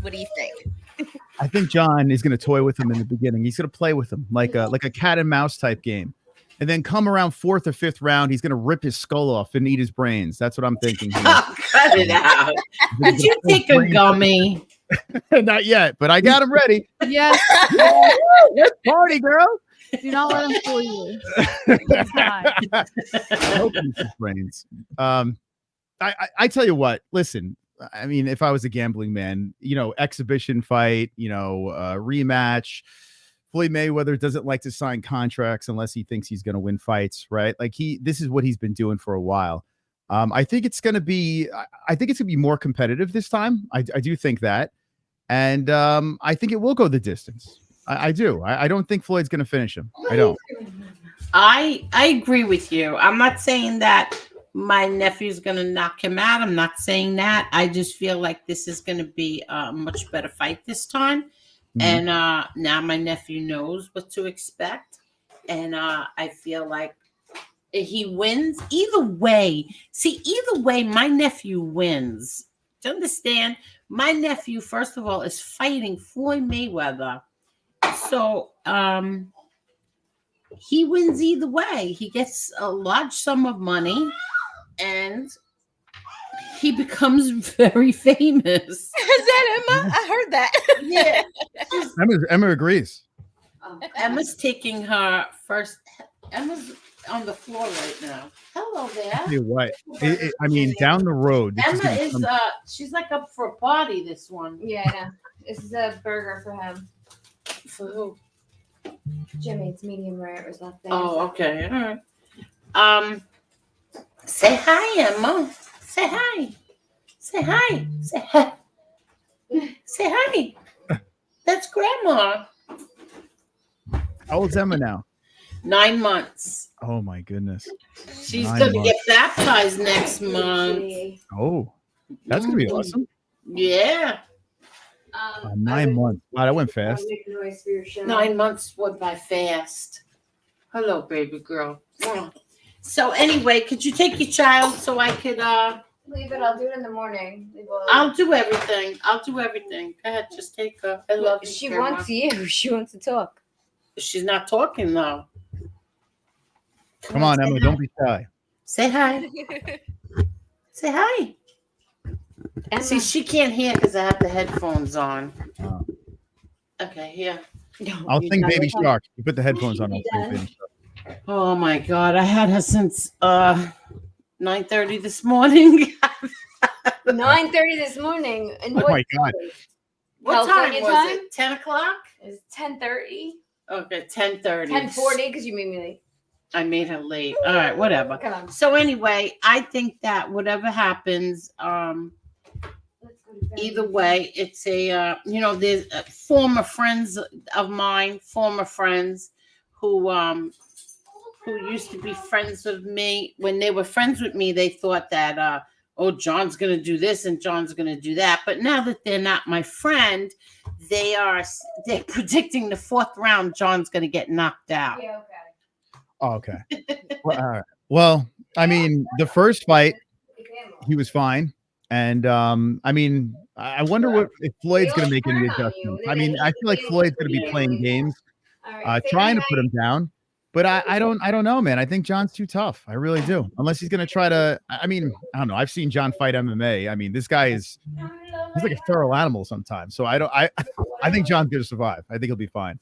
What do you think? I think John is going to toy with him in the beginning. He's going to play with him like a cat and mouse type game, and then come around 4th or 5th round, he's going to rip his skull off and eat his brains. That's what I'm thinking. Oh, cut it out! Did you take a gummy? Not yet, but I got him ready. Yes. Let's party, girl. Do not let him fool you. Brains. I tell you what, listen, I mean, if I was a gambling man, exhibition fight, rematch, Floyd Mayweather doesn't like to sign contracts unless he thinks he's going to win fights, right? Like this is what he's been doing for a while. I think it's going to be more competitive this time. I do think that. And I think it will go the distance. I do. I don't think Floyd's going to finish him. I don't. I agree with you. I'm not saying that my nephew's going to knock him out. I'm not saying that. I just feel like this is going to be a much better fight this time. Mm-hmm. And now my nephew knows what to expect. And I feel like he wins either way. See, either way, my nephew wins. Do you understand? My nephew, first of all, is fighting Floyd Mayweather. So he wins either way. He gets a large sum of money and he becomes very famous. Is that Emma? I heard that. Yeah. Emma agrees. Emma's taking her first. Emma's on the floor right now. Hello there. Tell you what, I mean, down the road. Emma is she's like up for a party, this one. Yeah. This is a burger for him. For who? Jimmy, it's medium rare. It was left there. Oh, okay. All right. Say hi, Emma. Say hi. Say hi. Say hi. Say hi. That's Grandma. How old's Emma now? 9 months. Oh my goodness. She's going to get baptized next month. Oh, that's going to be awesome. Yeah. 9 months. Wow, that went fast. 9 months went by fast. Hello, baby girl. So anyway, could you take your child so I could leave it? I'll do it in the morning. I'll do everything. Go ahead, just take her. I love you. She wants you. She wants to talk. She's not talking though. Come on, Emma, don't be shy. Say hi. Say hi. Emma. See, she can't hear because I have the headphones on. Oh. Okay, here. I'll sing Baby Shark. You put the headphones on. I'll sing Baby Shark. Oh my God, I had her since 9:30 this morning. 9:30 this morning. And oh my God. What time was it? 10 o'clock? It's 10:30. Okay, 10:30. 10:40 because you made me late. I made her late. All right, whatever. Come on. So anyway, I think that whatever happens, Either way, it's there's former friends of mine, former friends who used to be friends with me. When they were friends with me, they thought that John's gonna do this and John's gonna do that. But now that they're not my friend, they're predicting the 4th round John's gonna get knocked out. Yeah, Oh, okay. Well, all right. Well, I mean, the first fight, he was fine. And I mean, I wonder if Floyd's going to make any adjustments. I mean, I feel like Floyd's going to be playing games, trying to put him down. But I don't know, man. I think John's too tough. I really do. Unless he's going to try to. I mean, I don't know. I've seen John fight MMA. I mean, this guy he's like a feral animal sometimes. So I think John's going to survive. I think he'll be fine.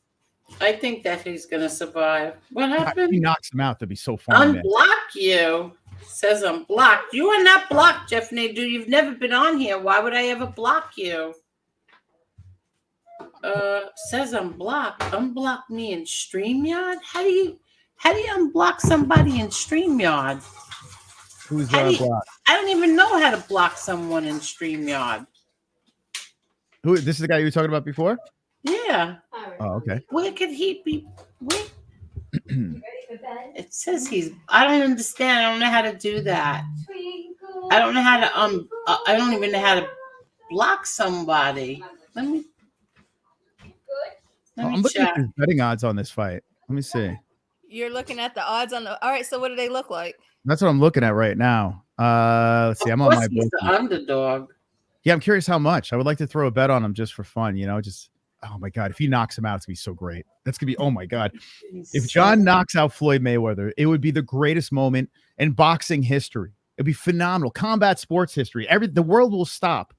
I think that he's gonna survive. What happened? If he knocks him out, that'd be so fun. Unblock you. Says I'm blocked. You are not blocked, Jeff Nadeau. You've never been on here. Why would I ever block you? Says I'm blocked. Unblock me in StreamYard? How do you unblock somebody in StreamYard? Who's blocked? I don't even know how to block someone in StreamYard. Who? This is the guy you were talking about before? Yeah. Oh, okay. Where could he be? Where? It says I don't understand. I don't know how to do that. I don't know how to I don't even know how to block somebody. I'm looking at the betting odds on this fight. Let me see. You're looking at the odds on the. All right, so what do they look like? That's what I'm looking at right now. Let's see. I'm on my he's the underdog. Yeah, I'm curious how much. I would like to throw a bet on him just for fun. Just. Oh my God! If he knocks him out, it's gonna be so great. That's gonna be. Oh my God! If John knocks out Floyd Mayweather, it would be the greatest moment in boxing history. It'd be phenomenal. Combat sports history. The world will stop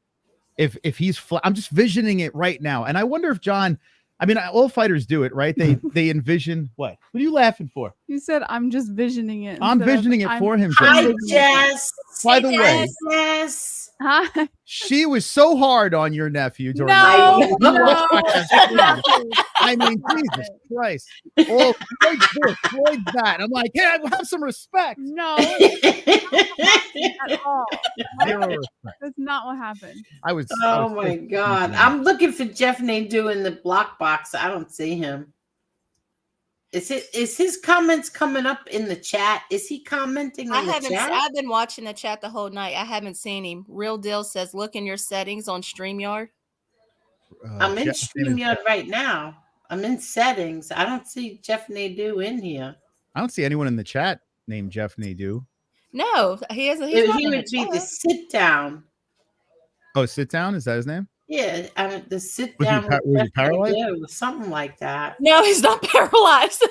if he's. I'm just visioning it right now, and I wonder if John. I mean, all fighters do it, right? They envision what? What are you laughing for? You said I'm just visioning it. I'm visioning it for him. Hi, Jess. By the way, Jess. Hi. She was so hard on your nephew during No. I mean, Jesus Christ. Oh, Floyd's that. I'm like, yeah, have some respect. No. At all. Zero respect. That's not what happened. Oh my God. I'm looking for Jeff Nadeau in the block box. I don't see him. Is his comments coming up in the chat? Is he commenting in the chat? I've been watching the chat the whole night. I haven't seen him. Real Deal says, look in your settings on StreamYard. I'm in StreamYard right now. I'm in settings. I don't see Jeff Nadeau in here. I don't see anyone in the chat named Jeff Nadeau. No, he isn't. He would be the sit down. Oh, sit down? Is that his name? Yeah, the sit Was down. he paralyzed? Nadeau, something like that. No, he's not paralyzed.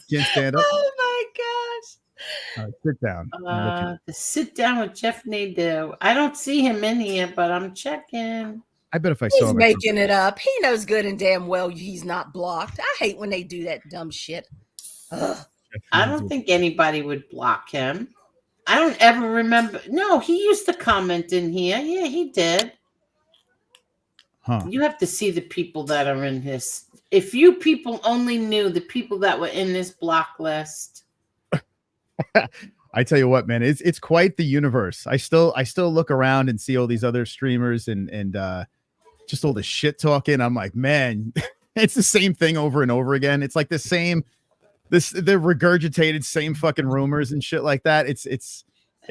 Can't stand up. Oh my gosh. Sit down. The sit down with Jeff Nadeau. I don't see him in here, but I'm checking. I bet if I saw He's him, making it up. He knows good and damn well he's not blocked. I hate when they do that dumb shit. Ugh. I don't think anybody would block him. I don't ever remember. No, he used to comment in here. Yeah, he did. Huh. You have to see the people that are in this. If you people only knew the people that were in this block list. I tell you what, man, it's quite the universe. I still look around and see all these other streamers and just all the shit talking. I'm like, man, it's the same thing over and over again. It's like the regurgitated same fucking rumors and shit like that. It's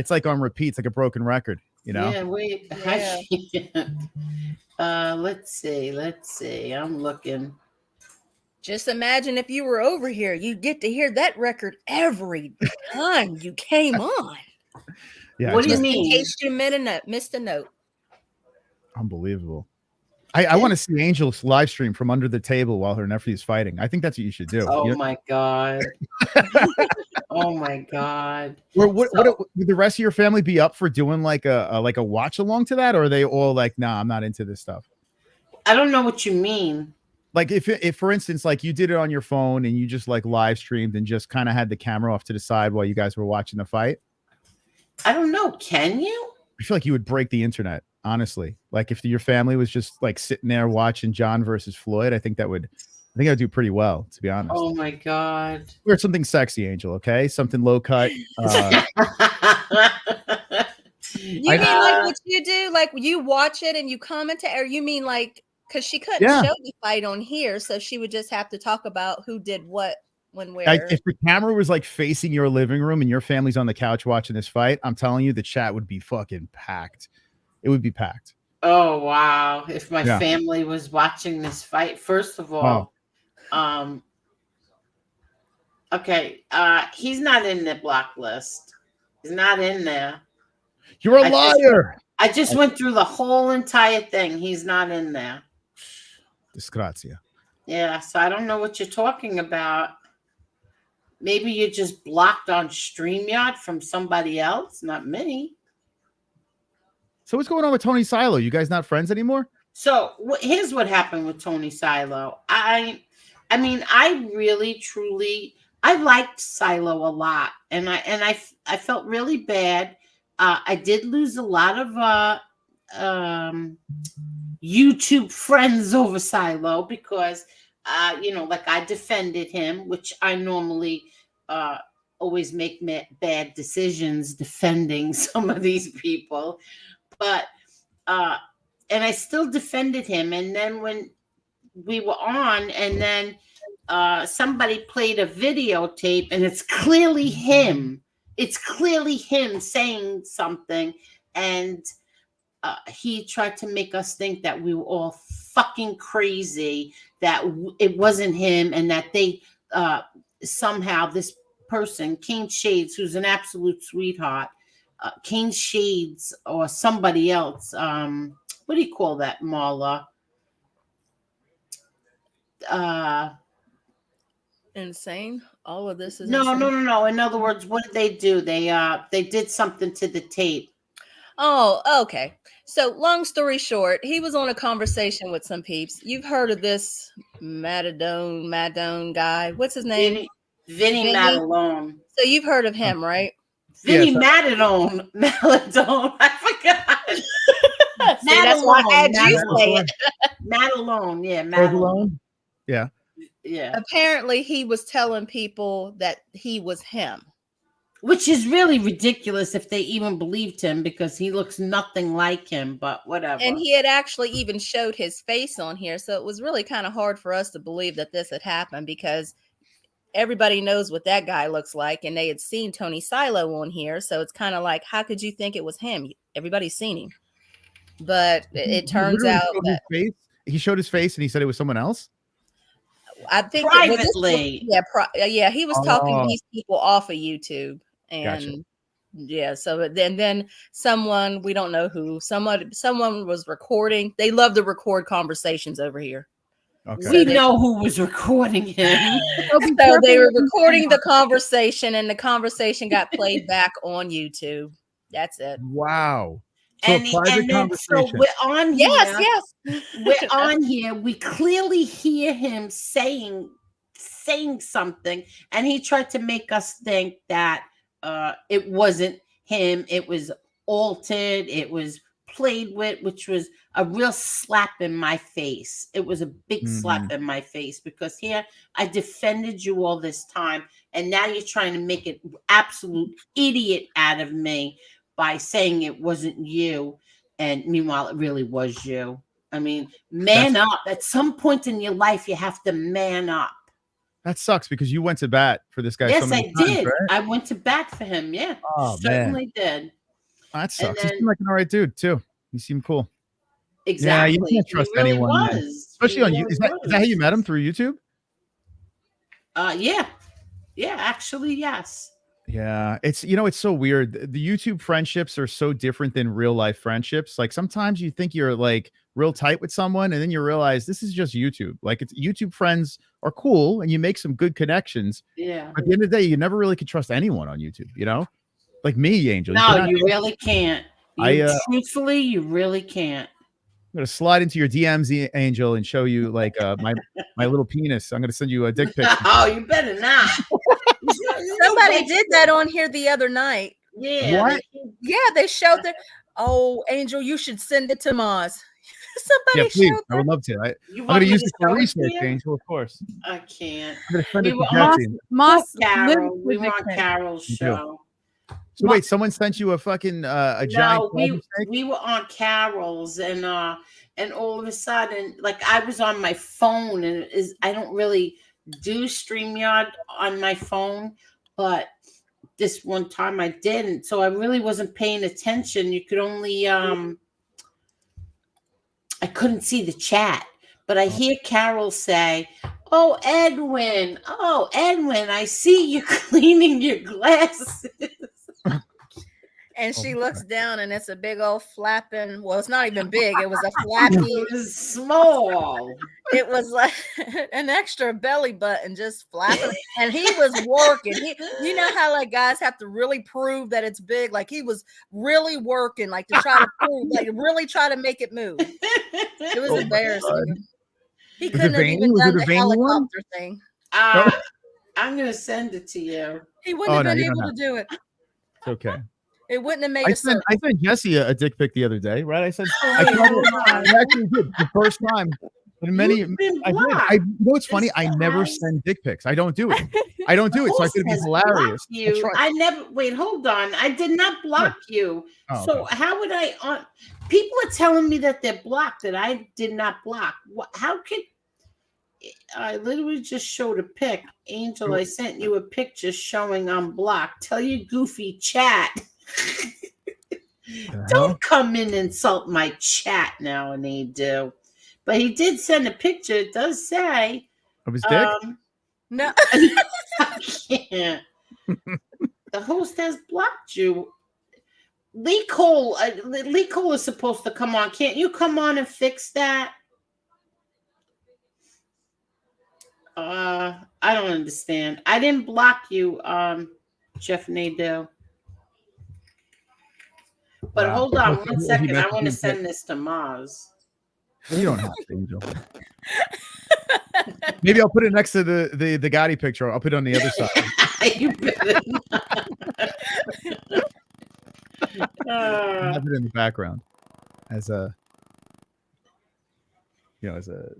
like on repeat. It's like a broken record, Yeah, wait. Yeah. Let's see. I'm looking. Just imagine if you were over here, you'd get to hear that record every time you came on. Yeah. What do you mean? In case you missed a note. Unbelievable. I want to see Angel's live stream from under the table while her nephew's fighting. I think that's what you should do. Oh my God. Oh my God. Would the rest of your family be up for doing like a watch along to that, or are they all like, nah, I'm not into this stuff? I don't know what you mean. Like if for instance, like you did it on your phone and you just like live streamed and just kind of had the camera off to the side while you guys were watching the fight. I don't know. Can you? I feel like you would break the internet, honestly. Like if your family was just like sitting there watching John versus Floyd, I think I would do pretty well, to be honest. Oh my God. Wear something sexy, Angel, okay? Something low cut. You mean like what you do? Like you watch it and you comment it, or you mean like because she couldn't show the fight on here, so she would just have to talk about who did what when where. If the camera was like facing your living room and your family's on the couch watching this fight, I'm telling you, the chat would be fucking packed. It would be packed. Oh wow! If my family was watching this fight, first of all, okay, he's not in the block list. He's not in there. You're a liar. I just went through the whole entire thing. He's not in there. Disgrazia. Yeah, so I don't know what you're talking about. Maybe you're just blocked on StreamYard from somebody else, not me. So what's going on with Tony Silo? You guys not friends anymore? So here's what happened with Tony Silo. I mean, I really, truly, I liked Silo a lot, and I felt really bad. I did lose a lot of YouTube friends over Silo because, like I defended him, which I normally always make bad decisions defending some of these people. But and I still defended him. And then when we were on, and then somebody played a videotape, and it's clearly him. It's clearly him saying something, and he tried to make us think that we were all fucking crazy, that it wasn't him, and that they somehow this person, King Shades, who's an absolute sweetheart, King Shades or somebody else. What do you call that, Marla? Insane. All of this is no. insane. In other words, what did they do? They did something to the tape. Oh, okay. So long story short, he was on a conversation with some peeps. You've heard of this Madone guy. What's his name? Vinny Matalone. So you've heard of him, right? Vinny Matalone. I forgot. See, that's why I had you say it. Matalone, yeah. Matalone. Yeah. Yeah. Apparently, he was telling people that he was him. Which is really ridiculous if they even believed him, because he looks nothing like him, but whatever. And he had actually even showed his face on here. So it was really kind of hard for us to believe that this had happened, because everybody knows what that guy looks like, and they had seen Tony Silo on here. So it's kind of like, how could you think it was him? Everybody's seen him. But it turns out that he showed his face and he said it was someone else. I think privately. He was talking to these people off of YouTube. And gotcha. So then someone, we don't know who, someone was recording. They love to record conversations over here. Okay. We know who was recording him. So they were recording the conversation, and the conversation got played back on YouTube. That's it. Wow. So we're on here. Yes. We're on here. We clearly hear him saying something, and he tried to make us think that it wasn't him. It was altered. It was played with, which was a real slap in my face. It was a big slap in my face, because here I defended you all this time, and now you're trying to make an absolute idiot out of me by saying it wasn't you, and meanwhile it really was you. I mean, man up. At some point in your life, you have to man up. That sucks, because you went to bat for this guy. Yes, so I did. Right? I went to bat for him. Yeah, certainly did. Oh, that sucks. He seemed like an all right dude too. He seemed cool. Exactly. Yeah, you can't trust anyone, especially on you. Is that how you met him, through YouTube? Yeah, actually, yes. Yeah, it's so weird. The YouTube friendships are so different than real life friendships. Like sometimes you think you're like real tight with someone, and then you realize this is just YouTube. Like it's YouTube friends are cool, and you make some good connections. Yeah. But at the end of the day, you never really can trust anyone on YouTube. Like me, Angel. No, you really can't. Truthfully, you really can't. I'm gonna slide into your DMs, Angel, and show you like my little penis. I'm gonna send you a dick pic. Oh, you better not. Somebody did that on here the other night. Yeah. What? Yeah, they showed that. Oh, Angel, you should send it to Maz. Somebody please. showed that. I would love to. I'm going to use it for research, Angel, of course. I can't. I'm going to send it to Jesse. We want Carol's show. So wait, someone sent you a fucking a giant. No, we were on Carol's and all of a sudden, like I was on my phone and I don't really do StreamYard on my phone, but this one time I didn't, so I really wasn't paying attention. You could only I couldn't see the chat, but I hear Carol say, "Oh, Edwin, I see you cleaning your glasses." And she looks down and it's a big old flapping. Well, it's not even big. It was a flappy. It was small. It was like an extra belly button just flapping. And he was working. You know how like guys have to really prove that it's big? Like he was really working, like to try to prove, like really try to make it move. It was embarrassing. He couldn't have even done the helicopter thing. I'm gonna send it to you. He wouldn't have been able to do it. It's okay. It wouldn't have made I sense. sent Jesse a dick pic the other day, right? I actually did the first time in many. I did. You know what's funny? I never send dick pics. I don't do it. I don't do it. So I could be hilarious. I never. Wait, hold on. I did not block you. Oh, so how would I? People are telling me that they're blocked. That I did not block. How could? I literally just showed a pic. Angel, I sent you a picture showing I'm blocked. Tell your goofy chat. Don't come in and insult my chat now, and they do. But he did send a picture. It does say of his dick. No, I can't. The host has blocked you. Lee Cole is supposed to come on. Can't you come on and fix that? I don't understand. I didn't block you, Jeff Nadeau. But hold on 1 second. I want to send this to Maz. You don't have to, Angel. Maybe I'll put it next to the Gotti picture. I'll put it on the other side. You better I'll have it in the background as a, as a.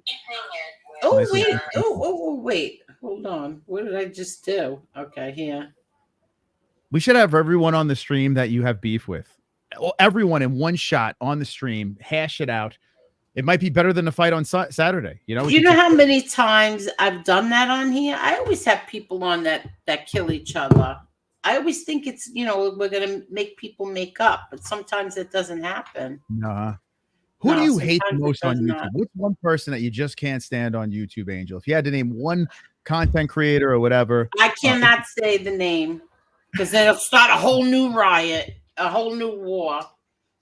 Oh wait! Oh wait! Hold on. What did I just do? Okay, here. We should have everyone on the stream that you have beef with. Everyone in one shot on the stream, hash it out. It might be better than the fight on Saturday. You know how many times I've done that on here? I always have people on that kill each other. I always think it's, we're going to make people make up, but sometimes it doesn't happen. Nah. Who do you hate the most on YouTube? What's one person that you just can't stand on YouTube, Angel? If you had to name one content creator or whatever. I cannot say the name because they'll start a whole new riot. A whole new war.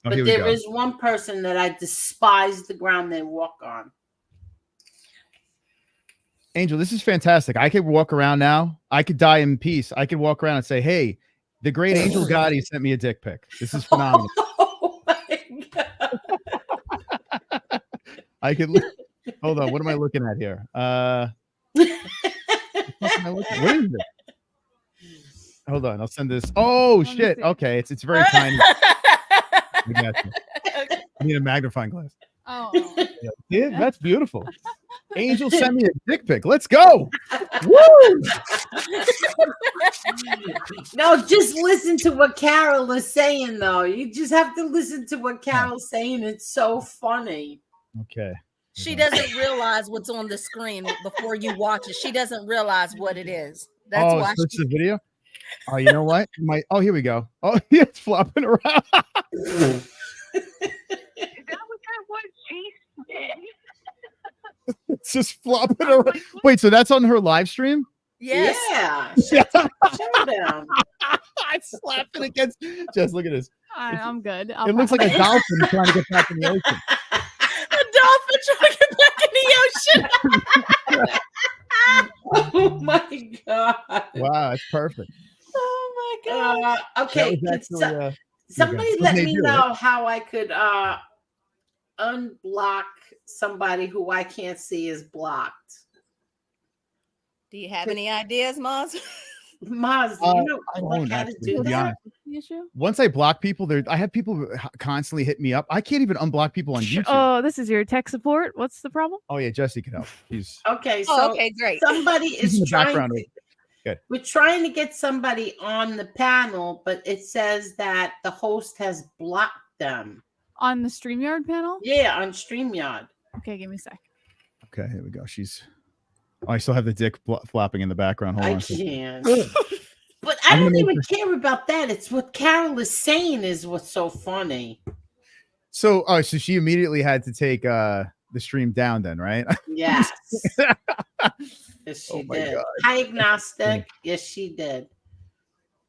But there is one person that I despise the ground they walk on. Angel, this is fantastic. I could walk around now. I could die in peace. I could walk around and say, hey, the great Angel Gotti sent me a dick pic. This is phenomenal. Oh my God. I could hold on. What am I looking at here? What is it? Hold on, I'll send this. Oh shit! Okay, it's very tiny. I got you. I need a magnifying glass. Oh, yeah, that's beautiful. Angel sent me a dick pic. Let's go! Woo! No, just listen to what Carol is saying, though. You just have to listen to what Carol's saying. It's so funny. Okay. She doesn't realize what's on the screen before you watch it. She doesn't realize what it is. That's why. So it's a video. Oh, you know what? Here we go. Oh, yeah, it's flopping around. Is that what that was? Jeez. It's just flopping around. Wait, so that's on her live stream? Yes. Yeah. Showdown. I slapped it against. Just look at this. I'm good. It looks like a dolphin trying to get back in the ocean. A dolphin trying to get back in the ocean. Oh my God. Wow, that's perfect. Oh my God. Okay. Actually, somebody let me know how I could unblock somebody who I can't see is blocked. Do you have any ideas, Maz? Maz, I don't how to do to be that? honest. Once I block people, I have people constantly hit me up. I can't even unblock people on YouTube. Oh, this is your tech support. What's the problem? Oh yeah, Jesse can help. He's okay. So okay, great. Somebody is trying. Good. We're trying to get somebody on the panel, but it says that the host has blocked them. On the StreamYard panel? Yeah, on StreamYard. Okay, give me a sec. Okay, here we go. I still have the dick flopping in the background. Hold I on. a second. can't. But I don't even care about that. It's what Carol is saying is what's so funny. So she immediately had to take the stream down then, right? Yes. Yes, she did. God. Hi, Agnostic. Yes, she did.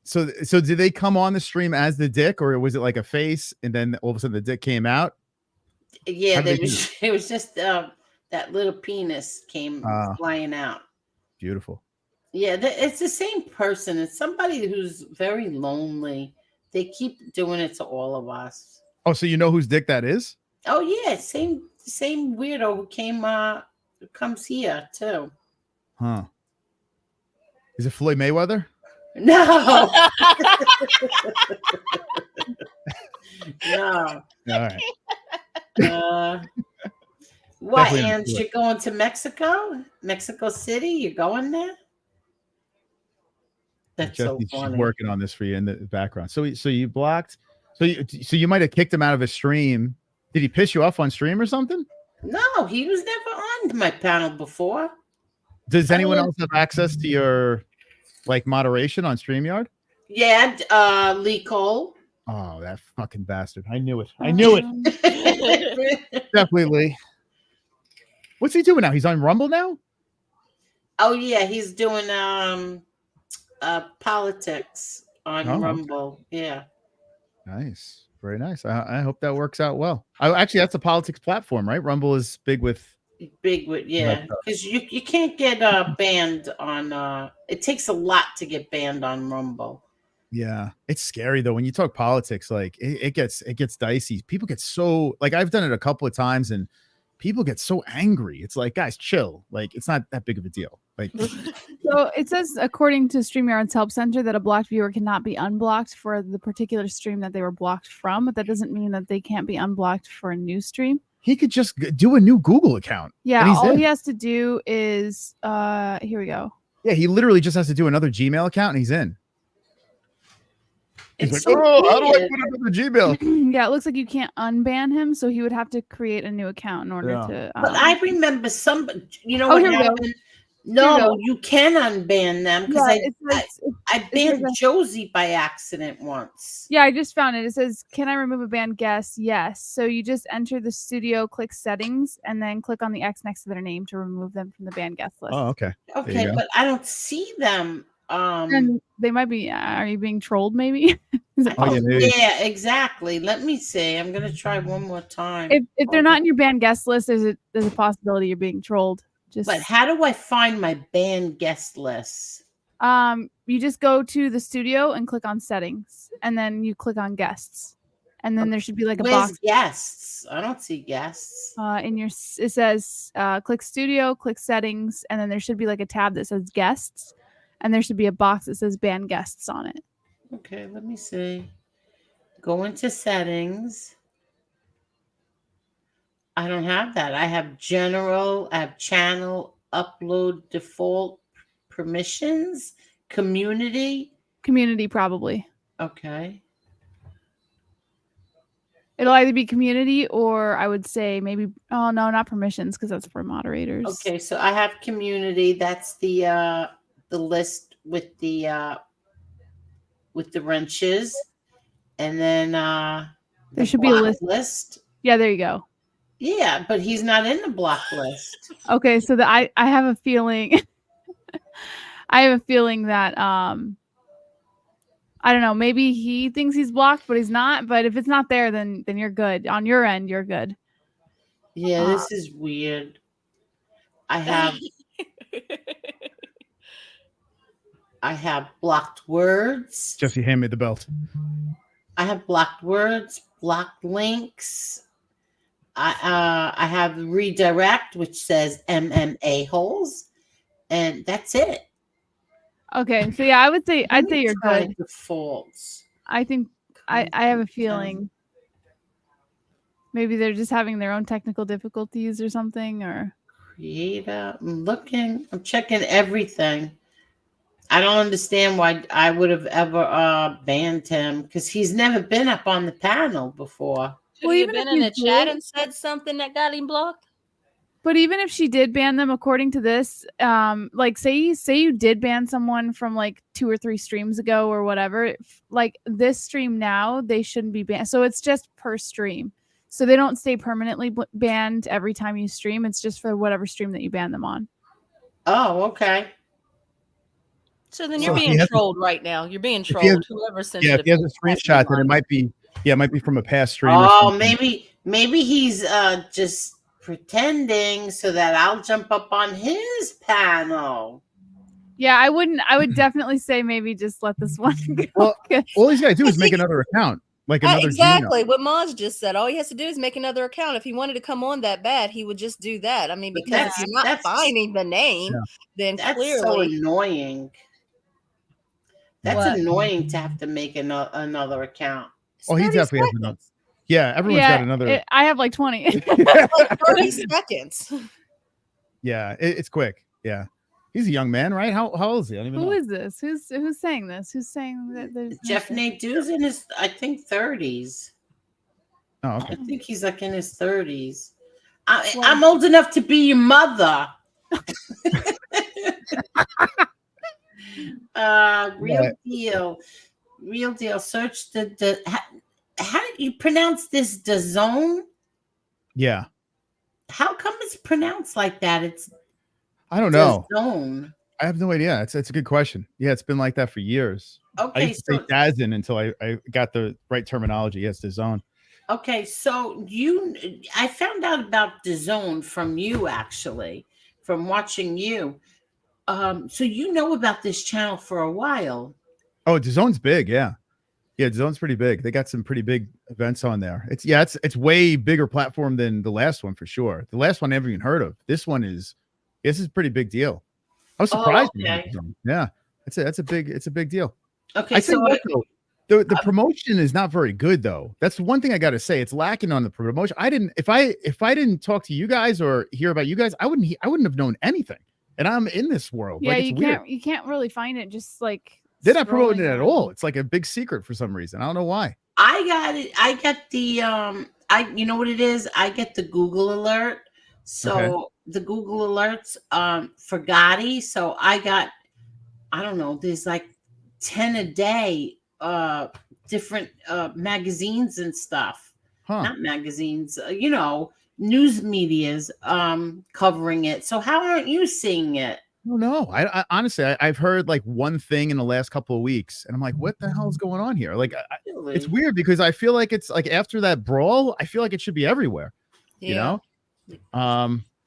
So did they come on the stream as the dick, or was it like a face and then all of a sudden the dick came out? Yeah, it was just that little penis came flying out. Beautiful. Yeah, it's the same person. It's somebody who's very lonely. They keep doing it to all of us. Oh, so you know whose dick that is? Oh yeah, same weirdo who comes here too. Huh. Is it Floyd Mayweather? No. No. All right. What, Definitely and you're going to Mexico City? You're going there? That's so She's funny. working on this for you in the background. So you blocked. So you might have kicked him out of his stream. Did he piss you off on stream or something? No, he was never on my panel before. Does anyone else have access to your moderation on StreamYard? Yeah, Lee Cole. Oh, that fucking bastard. I knew it. Definitely Lee. What's he doing now? He's on Rumble now? Oh yeah, he's doing politics on Rumble. Okay. Yeah. Nice. Very nice. I hope that works out well. Actually, that's a politics platform, right? Rumble is big with yeah, because you can't get banned on it takes a lot to get banned on Rumble. Yeah, it's scary though when you talk politics. Like it gets dicey. People get so I've done it a couple of times and people get so angry. It's like, guys, chill. Like it's not that big of a deal. Like So it says, according to StreamYard's help center, that a blocked viewer cannot be unblocked for the particular stream that they were blocked from, but that doesn't mean that they can't be unblocked for a new stream. He could just do a new Google account. Yeah, all he has to do is here we go. Yeah, he literally just has to do another Gmail account and he's in. He's It's like, so how do I weird. put another Gmail? Yeah, it looks like you can't unban him, so he would have to create a new account in order to. But I remember somebody. You know Oh, what here we go. happened? No, you can unban them because I banned Josie by accident once. Yeah, I just found it. It says, "Can I remove a banned guest?" Yes. So you just enter the studio, click settings, and then click on the X next to their name to remove them from the banned guest list. Oh, okay. Okay, but I don't see them. And they might be. Are you being trolled? Maybe. Yeah, exactly. Let me see. I'm gonna try one more time. If they're not in your banned guest list, there's a possibility you're being trolled. But how do I find my banned guest list? You just go to the studio and click on settings, and then you click on guests, and then there should be like a box. Guests? I don't see guests. It says click studio, click settings, and then there should be like a tab that says guests, and there should be a box that says ban guests on it. Okay, let me see. Go into settings. I don't have that. I have general, I have channel, upload, default, permissions, community. Community, probably. Okay. It'll either be community or I would say maybe, oh no, not permissions because that's for moderators. Okay, so I have community. That's the list with the wrenches. And then there should be a list. Yeah, there you go. Yeah, but he's not in the block list. Okay, so I have a feeling I have a feeling that I don't know, maybe he thinks he's blocked, but he's not. But if it's not there, then you're good. On your end, you're good. Yeah, this is weird. I have blocked words. Jesse, hand me the belt. I have blocked words, blocked links. I have redirect, which says MMA-Holes, and that's it. Okay, so yeah, I'd say you're good. Defaults. I think I have a feeling maybe they're just having their own technical difficulties or something. Or create I'm looking. I'm checking everything. I don't understand why I would have ever banned him because he's never been up on the panel before. Could Well, he have even if been in you the chat did- and said something that got him blocked? But even if she did ban them, according to this, like say you did ban someone from like 2 or 3 streams ago or whatever, like this stream now, they shouldn't be banned. So it's just per stream. So they don't stay permanently banned every time you stream. It's just for whatever stream that you ban them on. Oh, okay. So then So you're if he being has a- trolled right now. You're being if he has- trolled. Whoever sent Yeah, it. if he has a screenshot, then it might be from a past stream. or Oh, something. maybe he's just pretending so that I'll jump up on his panel. Yeah, I would definitely say maybe just let this one go. Well, 'cause- all he's got to do is Because make he- another account, like another Gmail. Exactly what Maz just said. All he has to do is make another account. If he wanted to come on that bad, he would just do that. I mean, But because if you're not finding the name, then That's clearly so annoying. That's What? annoying to have to make another account. Oh, he 30 definitely has another. Yeah, everyone's yeah, got another. I have like 20. like 30 seconds. Yeah, it's quick. Yeah, he's a young man, right? How old is he? I don't even Who know. is this? Who's saying this? Who's saying that? There's Jeff Nadeau's in his, I think, 30s. Oh, I okay. think he's like in his 30s. I'm old enough to be your mother. Real deal. Search the how did you pronounce this? DAZN? Yeah, How come it's pronounced like that? It's I don't know. DAZN. I have no idea. It's a good question. Yeah, it's been like that for years. I Okay, used to say DAZN until I got the right terminology. Yes, DAZN. okay, so I found out about DAZN from you actually, from watching you. So you know about this channel for a while. Oh, DAZN's big. Yeah, DAZN's pretty big. They got some pretty big events on there. It's way bigger platform than the last one for sure. The last one I never even heard of. This is a pretty big deal. I was surprised. Okay. Yeah, it's a big deal. Okay, I think so the promotion is not very good though. That's one thing I got to say. It's lacking on the promotion. If I didn't talk to you guys or hear about you guys, I wouldn't have known anything. And I'm in this world. Yeah, like, it's weird. you can't really find it. Just like They're not promoting it scrolling at all. It's like a big secret for some reason. I don't know why. I got it. I got the you know what it is? I get the Google alert. So the Google alerts for Gotti. So I don't know, there's like 10 a day different magazines and stuff. Not magazines, news media's covering it. So how aren't you seeing it? No. I honestly, I've heard like one thing in the last couple of weeks, and I'm like, what the hell is going on here? Like, it's weird because I feel like it's like after that brawl, I feel like it should be everywhere, you know?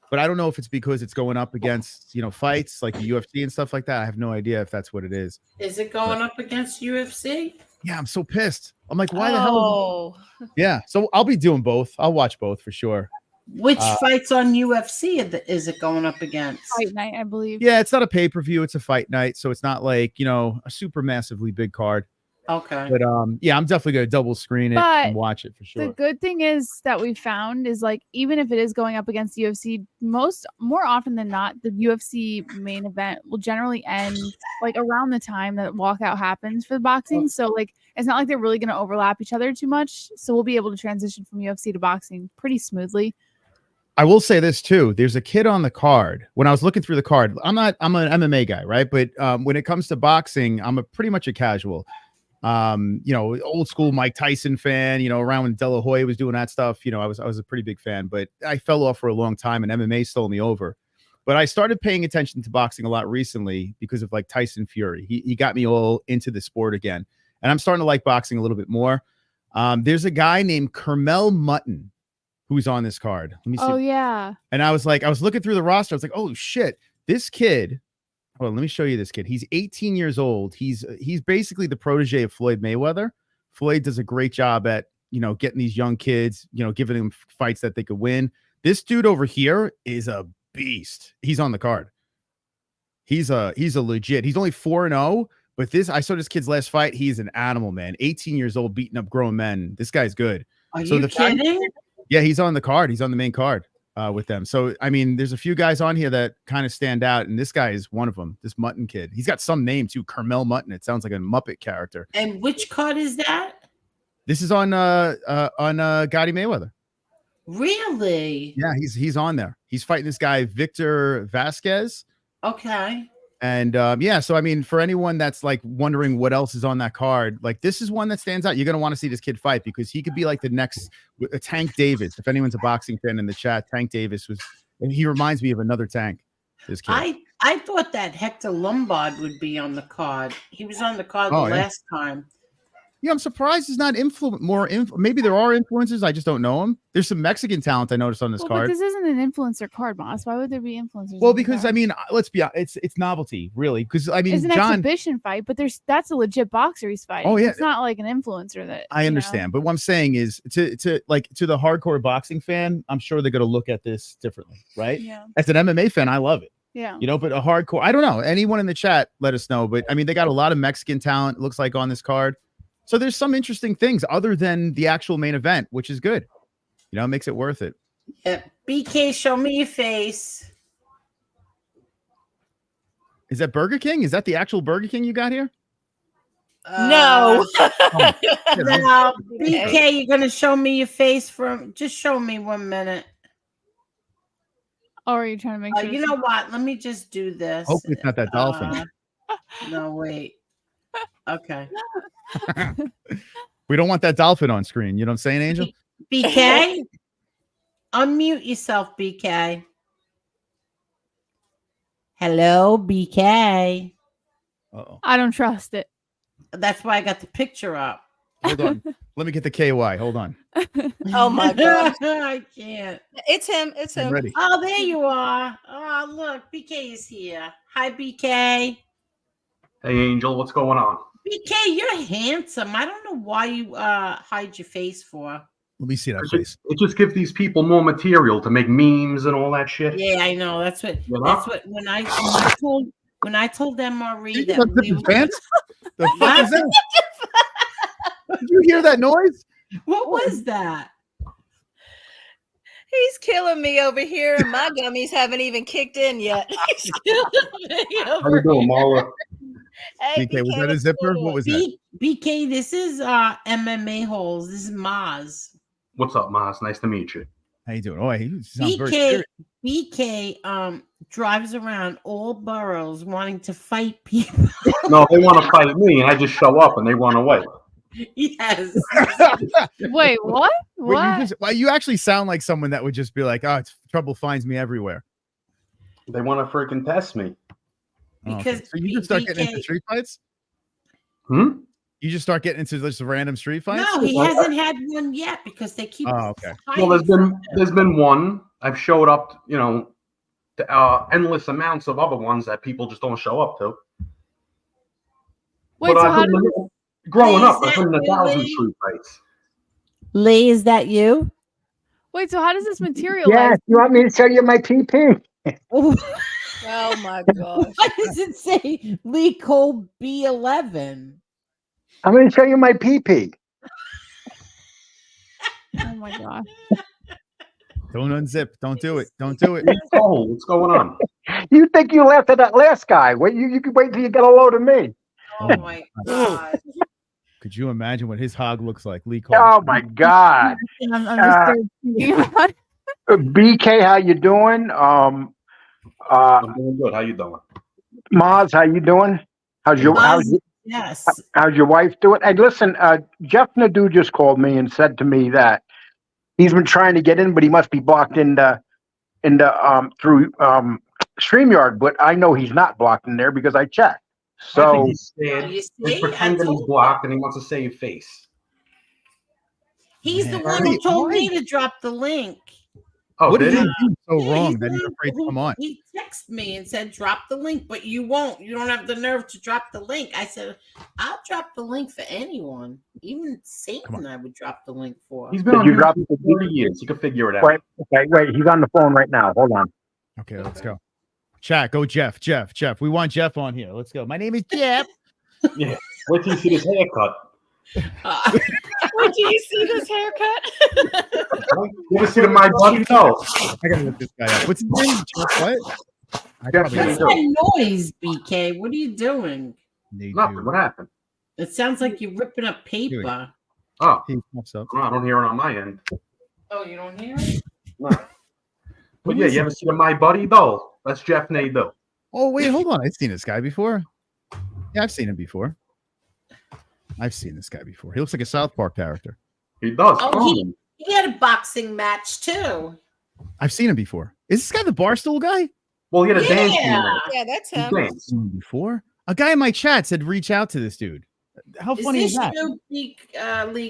But I don't know if it's because it's going up against, fights like the UFC and stuff like that. I have no idea if that's what it is. Is it going up against UFC? Yeah, I'm so pissed. I'm like, why the hell? Yeah, so I'll be doing both. I'll watch both for sure. Which fights on UFC is it going up against? Fight night, I believe. Yeah, it's not a pay-per-view, it's a fight night, so it's not like, a super massively big card. Okay. But yeah, I'm definitely gonna double screen it and watch it for sure. The good thing is that we found is like even if it is going up against UFC, more often than not, the UFC main event will generally end like around the time that walkout happens for the boxing. So like it's not like they're really gonna overlap each other too much. So we'll be able to transition from UFC to boxing pretty smoothly. I will say this too. There's a kid on the card. When I was looking through the card, I'm an MMA guy, right? But when it comes to boxing, I'm pretty much a casual. Old school Mike Tyson fan, around when De La Hoya was doing that stuff, I was a pretty big fan, but I fell off for a long time and MMA stole me over. But I started paying attention to boxing a lot recently because of like Tyson Fury. He got me all into the sport again. And I'm starting to like boxing a little bit more. There's a guy named Kermel Mutton who's on this card. Let me see. Oh yeah. And I was looking through the roster. I was like, oh shit, this kid. Well, let me show you this kid. He's 18 years old. He's basically the protege of Floyd Mayweather. Floyd does a great job at, getting these young kids, giving them fights that they could win. This dude over here is a beast. He's on the card. He's a legit. He's only 4-0, but I saw this kid's last fight. He's an animal, man. 18 years old, beating up grown men. This guy's good. Are you kidding? Yeah, he's on the card. He's on the main card. with them. So, I mean, there's a few guys on here that kind of stand out, and this guy is one of them. This Mutton kid. He's got some name too, Carmel Mutton. It sounds like a Muppet character. And which card is that? This is on Gotti Mayweather. Really? Yeah, he's on there. He's fighting this guy Victor Vasquez. Okay. And yeah, so I mean, for anyone that's like wondering what else is on that card, like this is one that stands out. You're gonna want to see this kid fight because he could be like the next Tank Davis. If anyone's a boxing fan in the chat, Tank Davis was, and he reminds me of another Tank. This kid. I thought that Hector Lombard would be on the card. He was on the card last time. Yeah, I'm surprised he's not maybe there are influencers. I just don't know him. There's some Mexican talent I noticed on this card. But this isn't an influencer card, boss. Why would there be influencers? Well, because I mean, let's be honest, it's novelty, really. Because I mean, it's an exhibition fight, but that's a legit boxer he's fighting. Oh yeah, it's not like an influencer that I understand. But what I'm saying is, to the hardcore boxing fan, I'm sure they're gonna look at this differently, right? Yeah. As an MMA fan, I love it. Yeah. But a hardcore, I don't know. Anyone in the chat, let us know. But I mean, they got a lot of Mexican talent. It looks like on this card. So there's some interesting things other than the actual main event, which is good. It makes it worth it. Yeah. BK, show me your face. Is that Burger King? Is that the actual Burger King you got here? No. No, BK, you're gonna show me your face just show me 1 minute. Or are you trying to make sure? You know what? Let me just do this. Hopefully it's not that dolphin. No, wait. Okay. We don't want that dolphin on screen. You know what I'm saying, Angel? BK, unmute yourself, BK. Hello, BK. Uh-oh. I don't trust it. That's why I got the picture up. Hold on. Let me get the KY. Hold on. Oh my god. I can't. It's him. It's him. Ready. Oh, there you are. Oh, look, BK is here. Hi, BK. Hey, Angel, what's going on? BK, you're handsome. I don't know why you hide your face for. Let me see that face. It just gives these people more material to make memes and all that shit. Yeah, I know. That's what. You know? That's what. When I told them Marie that we were, pants? The fuck is that? Did you hear that noise? What was that? He's killing me over here, and my gummies haven't even kicked in yet. He's killing me How over you doing, Marla? Hey, BK, was that a zipper? What was that? BK, this is MMA-Holes. This is Maz. What's up, Maz? Nice to meet you. How you doing? Oh, he sounds very serious. BK drives around all boroughs wanting to fight people. No, they want to fight me, and I just show up, and they run away. Yes. Wait, what? What? You actually sound like someone that would just be like, "Oh, trouble finds me everywhere." They want to freaking test me. Because so you just start getting into street fights? Hmm? You just start getting into just random street fights? No, he hasn't had one yet because they keep. Oh, okay. Well, there's been one. I've showed up, to endless amounts of other ones that people just don't show up to. Wait, but so how did growing up, Is I've been in that 1,000 really? street fights. Lee, is that you? Wait, so how does this materialize? Yes, you want me to show you my PP? Oh my gosh. Why does it say Lee Cole B11? I'm going to show you my PP. Oh my god. Don't unzip. Don't do it. Don't do it. Oh, what's going on? You think you laughed at that last guy? Wait, you can wait till you get a load of me. Oh my god. Could you imagine what his hog looks like? Lee Cole. Oh my God. I'm just thinking about it. BK, how you doing? I'm doing good. How you doing? Maz, how you doing? How's your Yes. how's your wife doing? Hey, listen, Jeff Nadeau just called me and said to me that he's been trying to get in, but he must be blocked in the through StreamYard. But I know he's not blocked in there because I checked. I So think he's scared. You see? He's pretending he's blocked and he wants to save face. He's the Man. one who told me to drop the link. Oh, What did did he he? do so Yeah, wrong he's that he's the afraid one to come on? He texted me and said, drop the link, but you won't. You don't have the nerve to drop the link. I said, I'll drop the link for anyone. Even Satan, I would drop the link for. He's been Did on you drop YouTube for 30 years. He can figure it out. wait, he's on the phone right now. Hold on. Okay, let's go. Chat, go Jeff. We want Jeff on here. Let's go. My name is Jeff. Yeah. Wait till you see this haircut. Wait, do you see this haircut? You ever see the My Buddy? No. I gotta look this guy up. What's his name? Jeff what? I probably What's don't know. that noise, BK? What are you doing? Nothing. What happened? It sounds like you're ripping up paper. Oh, He pops up. I don't hear it on my end. Oh, you don't hear it? No. But yeah, you ever see the My Buddy though? That's Jeff Nadeau. Oh wait, hold on. I've seen this guy before. Yeah, I've seen him before. I've seen this guy before. He looks like a South Park character. He does. Oh, he had a boxing match too. I've seen him before. Is this guy the Barstool guy? Well, he had a dance. Yeah, that's him. I've seen him before. A guy in my chat said reach out to this dude. How funny is that? Lee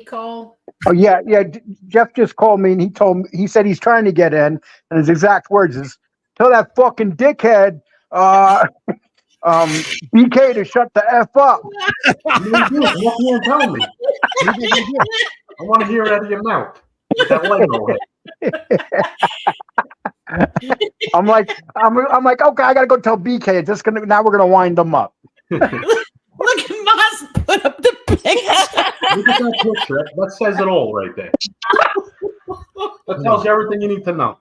Cole? Oh yeah. Jeff just called me and he said he's trying to get in, and his exact words is, "Tell that fucking dickhead, BK to shut the f up." What can tell me? I want to hear it out of your mouth. That Lego head. I'm like, okay, I gotta go tell BK. Now we're gonna wind them up. Look at Moss put up the picture. Look at that picture. That says it all right there. That tells you everything you need to know.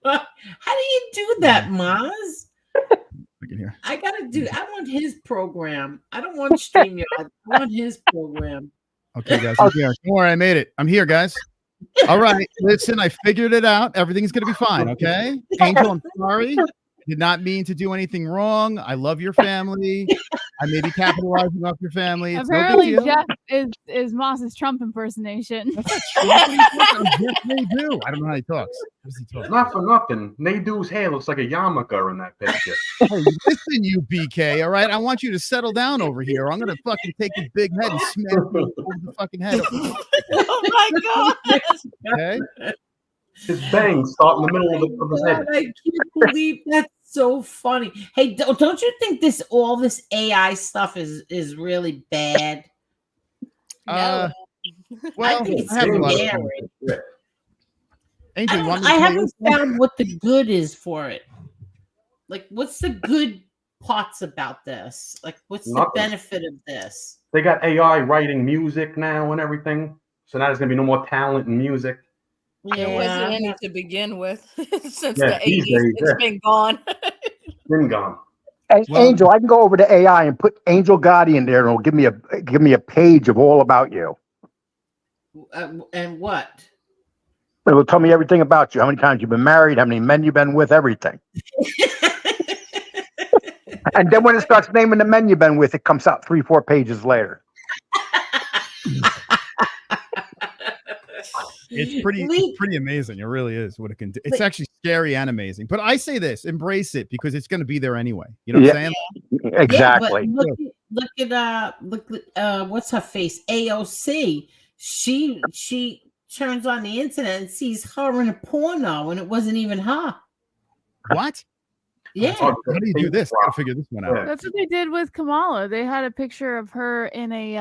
How do you do that, Moz? I want his program. I don't want StreamYard. I want his program. Okay, guys. I'm here. Don't worry, I made it. I'm here, guys. All right. Listen, I figured it out. Everything's gonna be fine, okay? Angel, I'm sorry. I did not mean to do anything wrong. I love your family. I may be capitalizing off your family. It's Apparently, no big deal. Jeff is Moss's Trump impersonation. That's not true. Yes, they do. I don't know how he talks. How does he talk? Not for nothing. Nadeau's hair looks like a yarmulke in that picture. Hey, listen, you BK. All right, I want you to settle down over here. I'm gonna fucking take your big head and smash you over the fucking head. Oh my god! Okay. His bangs start in the middle of his head. I can't believe that's so funny. Hey, don't you think all this AI stuff is really bad? Well, I think it's I have a lot of scary. fun. Angel, you want me I to play haven't this? found what the good is for it. Like, what's the good parts about this? Like, what's Nothing. the benefit of this? They got AI writing music now and everything. So now there's gonna be no more talent in music. There wasn't any to begin with since Yeah, the these 80s. days, It's been gone. Been gone. Hey, Angel, I can go over to AI and put Angel Gotti in there, and it'll give me a page of all about you. And what? It will tell me everything about you. How many times you've been married, how many men you've been with, everything. And then when it starts naming the men you've been with, it comes out 3-4 pages later. It's pretty amazing. It really is what it can do. It's actually scary and amazing. But I say this, embrace it because it's going to be there anyway. You know what I'm saying? Exactly. Yeah, look at what's her face? AOC. She turns on the internet and sees her in a porno, and it wasn't even her. What? Yeah. How do you do this? I gotta figure this one out. That's what they did with Kamala. They had a picture of her in a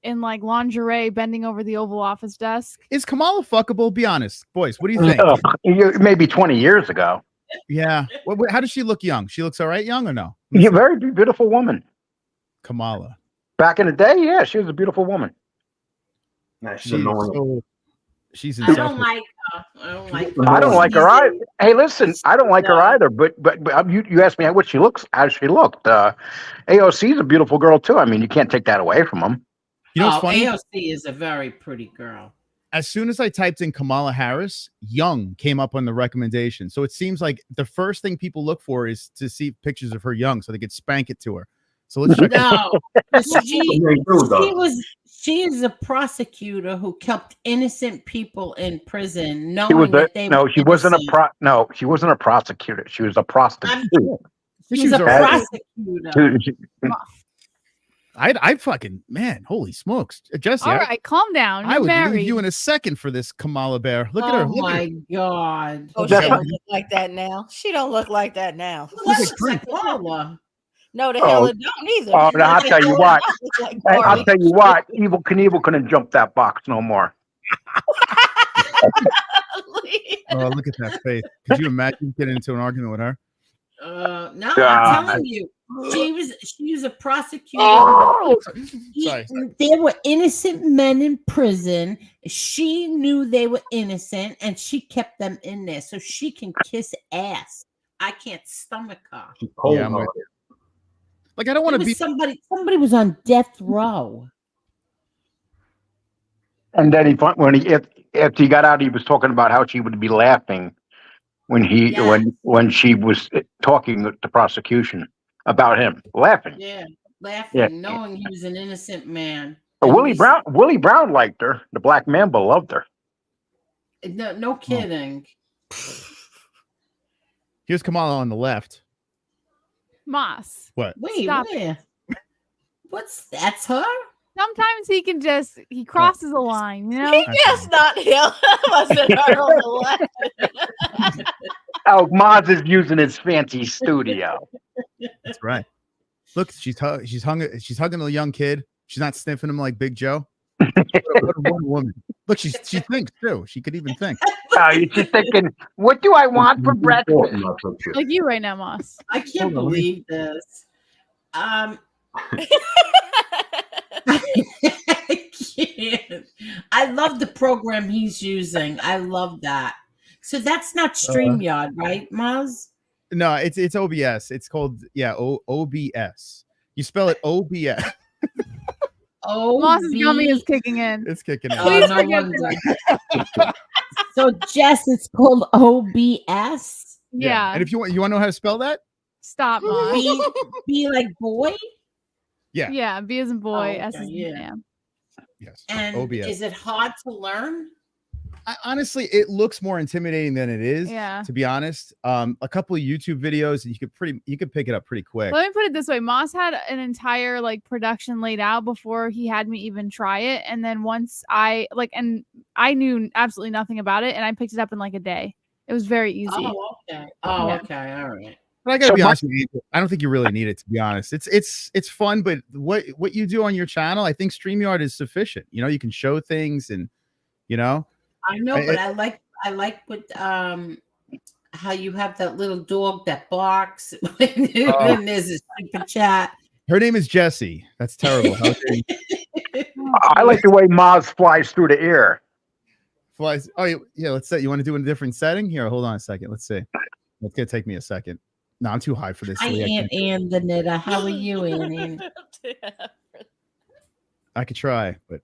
in like lingerie bending over the Oval Office desk. Is Kamala fuckable? Be honest, boys. What do you think? Maybe 20 years ago. Yeah. How does she look young? She looks all right young or no? Yeah, very beautiful woman. Kamala. Back in the day, yeah, she was a beautiful woman. Nah, she's I don't like her. I don't like her. I don't like her either. Hey, listen, I don't like her either. But you asked me how she looks. AOC is a beautiful girl too. I mean, you can't take that away from them. You know what's funny? AOC is a very pretty girl. As soon as I typed in Kamala Harris, young came up on the recommendation. So it seems like the first thing people look for is to see pictures of her young so they could spank it to her. So let's check she is a prosecutor who kept innocent people in prison knowing she wasn't a prosecutor. She was a prostitute. She's a prosecutor. I fucking, man, holy smokes. Jesse. All right, calm down. I would married. leave you in a second for this Kamala Bear. Look at her. Oh my God. Oh, she don't look like that now. She don't look like that now. No, the hell it don't either. Oh, I'll tell you what. I'll tell you what. Evil Knievel couldn't jump that box no more. Oh, look at that face. Could you imagine getting into an argument with her? No, I'm telling you. She was a prosecutor. Oh! Sorry. There were innocent men in prison. She knew they were innocent, and she kept them in there so she can kiss ass. I can't stomach her. Yeah, like I don't want to be. Somebody was on death row. And then after he got out, he was talking about how she would be laughing when when she was talking to the prosecution about him, laughing. Yeah, laughing, knowing he was an innocent man. But Willie Brown liked her. The Black Mamba loved her. No kidding. Here's Kamala on the left. Moss. What? Wait, Stop where? That's her? Sometimes he crosses a line, you know? He guessed not him. Wasn't her on the left. Oh, Maz is using his fancy studio. That's right. Look, she's hugging a young kid. She's not sniffing him like Big Joe. What a Wonder Woman. Look, she thinks too. She could even think. She's thinking, what do I want for breakfast? Like you right now, Moss. I can't believe this. I can't. I love the program he's using. I love that. So that's not StreamYard, right, Maz? No, it's OBS. It's called OBS. You spell it OBS. Moss's gummy is kicking in. It's kicking in. Please no forgive wonder. me. So Jess, it's called OBS. Yeah. And if you want to know how to spell that? Stop, Moss. B like boy? Yeah. Yeah, B as in boy, S as in man. Yes. And OBS. is it hard to learn? Honestly, it looks more intimidating than it is. Yeah. To be honest, a couple of YouTube videos, and you could pick it up pretty quick. Let me put it this way: Moss had an entire production laid out before he had me even try it, and then once I knew absolutely nothing about it, and I picked it up in a day. It was very easy. Oh, okay. Oh, Yeah. okay. All right. But I gotta be honest with you, I don't think you really need it, to be honest. It's fun, but what you do on your channel, I think StreamYard is sufficient. You can show things, and I know, but I like what how you have that little dog that barks when there's a super chat. Her name is Jessie. That's terrible. How dare you? I like the way Maz flies through the air. Flies. Oh yeah. Let's say you want to do a different setting here. Hold on a second. Let's see. It's gonna take me a second. No, I'm too high for this. Hi, Aunt Ann the knitter. How are you, Aunt Ann? I could try, but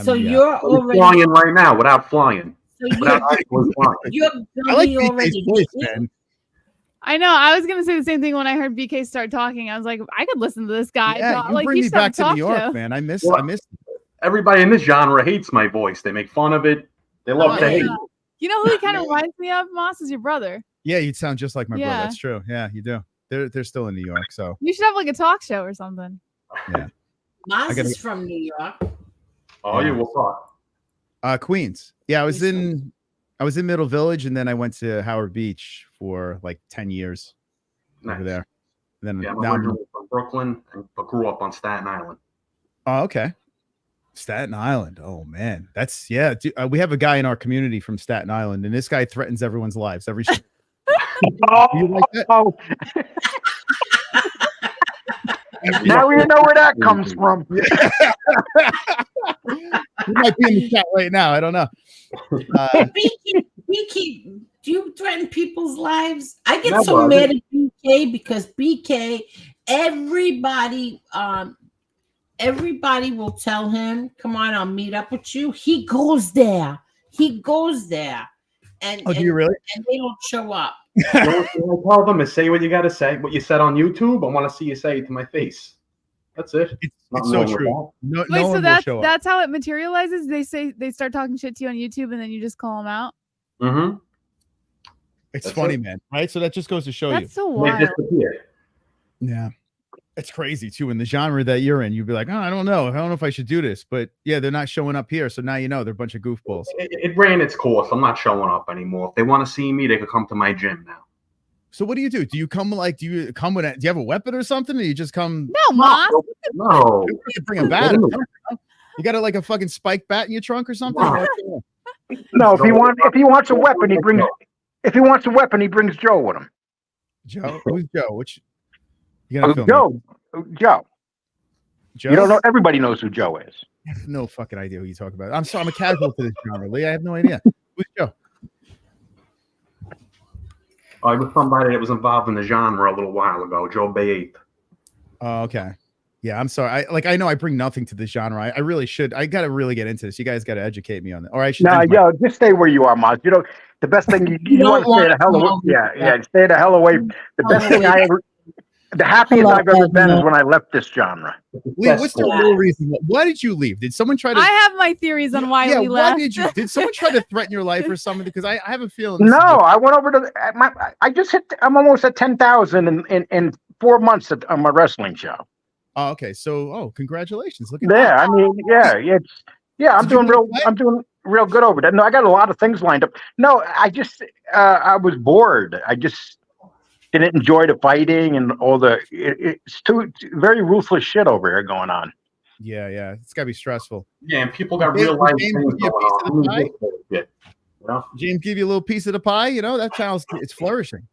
so you're already flying right now without flying. So you're I like BK's voice, man. I know. I was gonna say the same thing when I heard BK start talking. I was like, I could listen to this guy. Yeah, you bring me back to New York, man. I miss. Everybody in this genre hates my voice. They make fun of it. They love to hate. You know who he kind of reminds me of? Moss is your brother. Yeah, you'd sound just like my brother. That's true. Yeah, you do. They're still in New York, so you should have a talk show or something. Yeah. Moss is from New York. Oh, you will talk. Queens. Yeah, I was in Middle Village, and then I went to Howard Beach for 10 years over there. And then I'm originally from Brooklyn, but grew up on Staten Island. Oh, okay. Staten Island. Oh man, that's we have a guy in our community from Staten Island, and this guy threatens everyone's lives every. You like that? Now we know where that comes from. He might be in the chat right now. I don't know. BK, do you threaten people's lives? I get so mad at BK because BK, everybody will tell him, "Come on, I'll meet up with you." He goes there. And do you really? And they don't show up. I tell them to say what you got to say, what you said on YouTube. I want to see you say it to my face. That's it. It's so true. No, Wait, no so one that's how it materializes? They start talking shit to you on YouTube, and then you just call them out? Mm-hmm. It's funny, man. Right? So that just goes to show you. That's so wild. Yeah. It's crazy too. In the genre that you're in, you'd be like, "Oh, I don't know if I should do this." But yeah, they're not showing up here, so now they're a bunch of goofballs. It ran its course. I'm not showing up anymore. If they want to see me, they could come to my gym now. So what do you do? Do you come do you have a weapon or something, or you just come? No, Moss. No. You bring a bat. You got a fucking spike bat in your trunk or something? No, if he wants a weapon, he brings Joe with him. Joe? Who's Joe? Which? You gotta film Joe. Joe. Joe. You don't know. Everybody knows who Joe is. I have no fucking idea who you talk about. I'm sorry. I'm a casual to this genre, Lee. I have no idea. Who's Joe? I was somebody that was involved in the genre a little while ago, Joe Bay. Oh, okay. Yeah, I'm sorry. I know I bring nothing to this genre. I really should. I got to really get into this. You guys got to educate me on that. Or I should. No, yo, just stay where you are, Maz. You know, the best thing you want to stay the hell away. Yeah, stay the hell away. The best thing the happiest I've ever been is when I left this genre. Lee, what's the real reason? Why did you leave? Did someone try to? I have my theories on why we left. Why did you? Did someone try to threaten your life or something? Because I have a feeling. No, I went over to. I just hit. I'm almost at 10,000 in 4 months on my wrestling show. Oh, okay. So, congratulations! Look at that. that. I mean, I'm doing real good over there. No, I got a lot of things lined up. No, I just I was bored. I just didn't enjoy the fighting and all the. It's too very ruthless shit over here going on. Yeah, it's got to be stressful. Yeah, and people got real life things going on. James give you a little piece of the pie. You know that child's it's flourishing.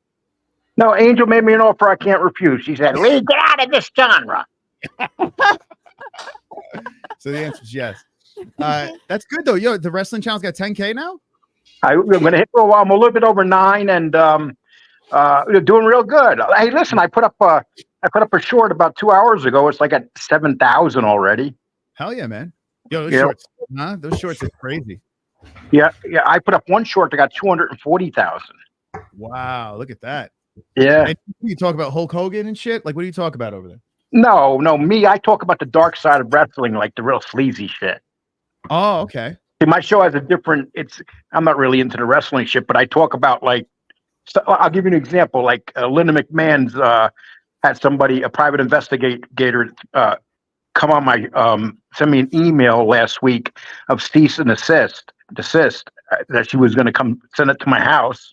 No, Angel made me an offer I can't refuse. She said, "Lee, get out of this genre." So the answer is yes. That's good though. Yo, the wrestling channel's got 10K now. I'm gonna hit for a while. I'm a little bit over 9, and doing real good. Hey, listen, I put up a short about 2 hours ago. It's like at 7,000 already. Hell yeah, man. Yo, those shorts, huh? Those shorts are crazy. Yeah. I put up one short that got 240,000. Wow, look at that. Yeah. And you talk about Hulk Hogan and shit. Like, what do you talk about over there? No, me. I talk about the dark side of wrestling, like the real sleazy shit. Oh, okay. See, my show has a different. I'm not really into the wrestling shit, but I talk about like. So I'll give you an example. Like Linda McMahon's had somebody, a private investigator, come on my send me an email last week of cease and desist that she was going to come send it to my house.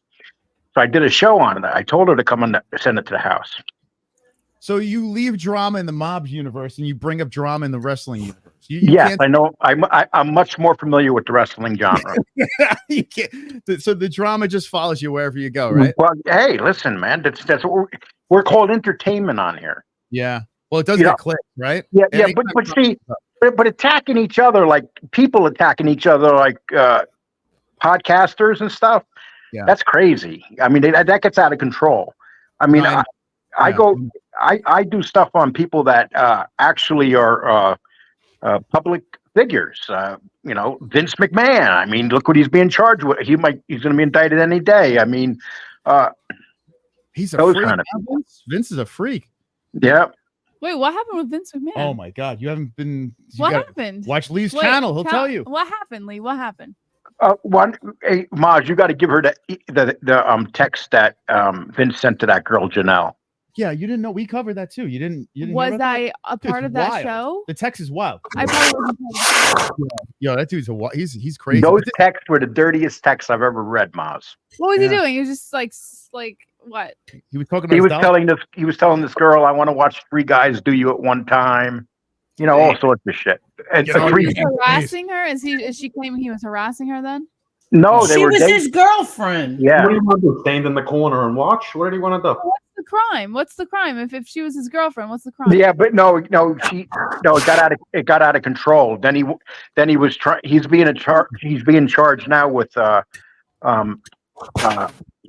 So I did a show on it. I told her to come and send it to the house. So you leave drama in the mob universe and you bring up drama in the wrestling universe. Yes, I know. I'm much more familiar with the wrestling genre. You can't, so the drama just follows you wherever you go, right? Well, hey, listen, man. That's what we're called entertainment on here. Yeah. Well, it does get clicked, right? Yeah, but see, but attacking each other, like people attacking each other, like podcasters and stuff. Yeah, that's crazy. I mean, that gets out of control. I mean, I do stuff on people that actually are public figures. Vince McMahon. I mean, look what he's being charged with. He's going to be indicted any day. I mean, he's a freak. Vince is a freak. Yeah. Wait, what happened with Vince McMahon? Oh my God, you haven't been. What happened? Watch Lee's channel. He'll tell you. What happened, Lee? What happened? Hey, Maj, you got to give her the text that Vince sent to that girl Janelle. Yeah, you didn't know we covered that too. You didn't. Was I a part of that show? The text is wild. I probably wasn't. Yo, that dude's he's crazy. Those texts were the dirtiest texts I've ever read, Maz. What was he doing? He was just like what? He was talking. He was telling this girl, "I want to watch 3 guys do you at one time." You know, all sorts of shit. And was he harassing her? Is she claiming he was harassing her then? No, she was his girlfriend. Yeah. What do you want to do? Stand in the corner and watch? What do you want to do? What's the crime? What's the crime? If she was his girlfriend, what's the crime? Yeah, but it got out of control. Then he was he's being charged now with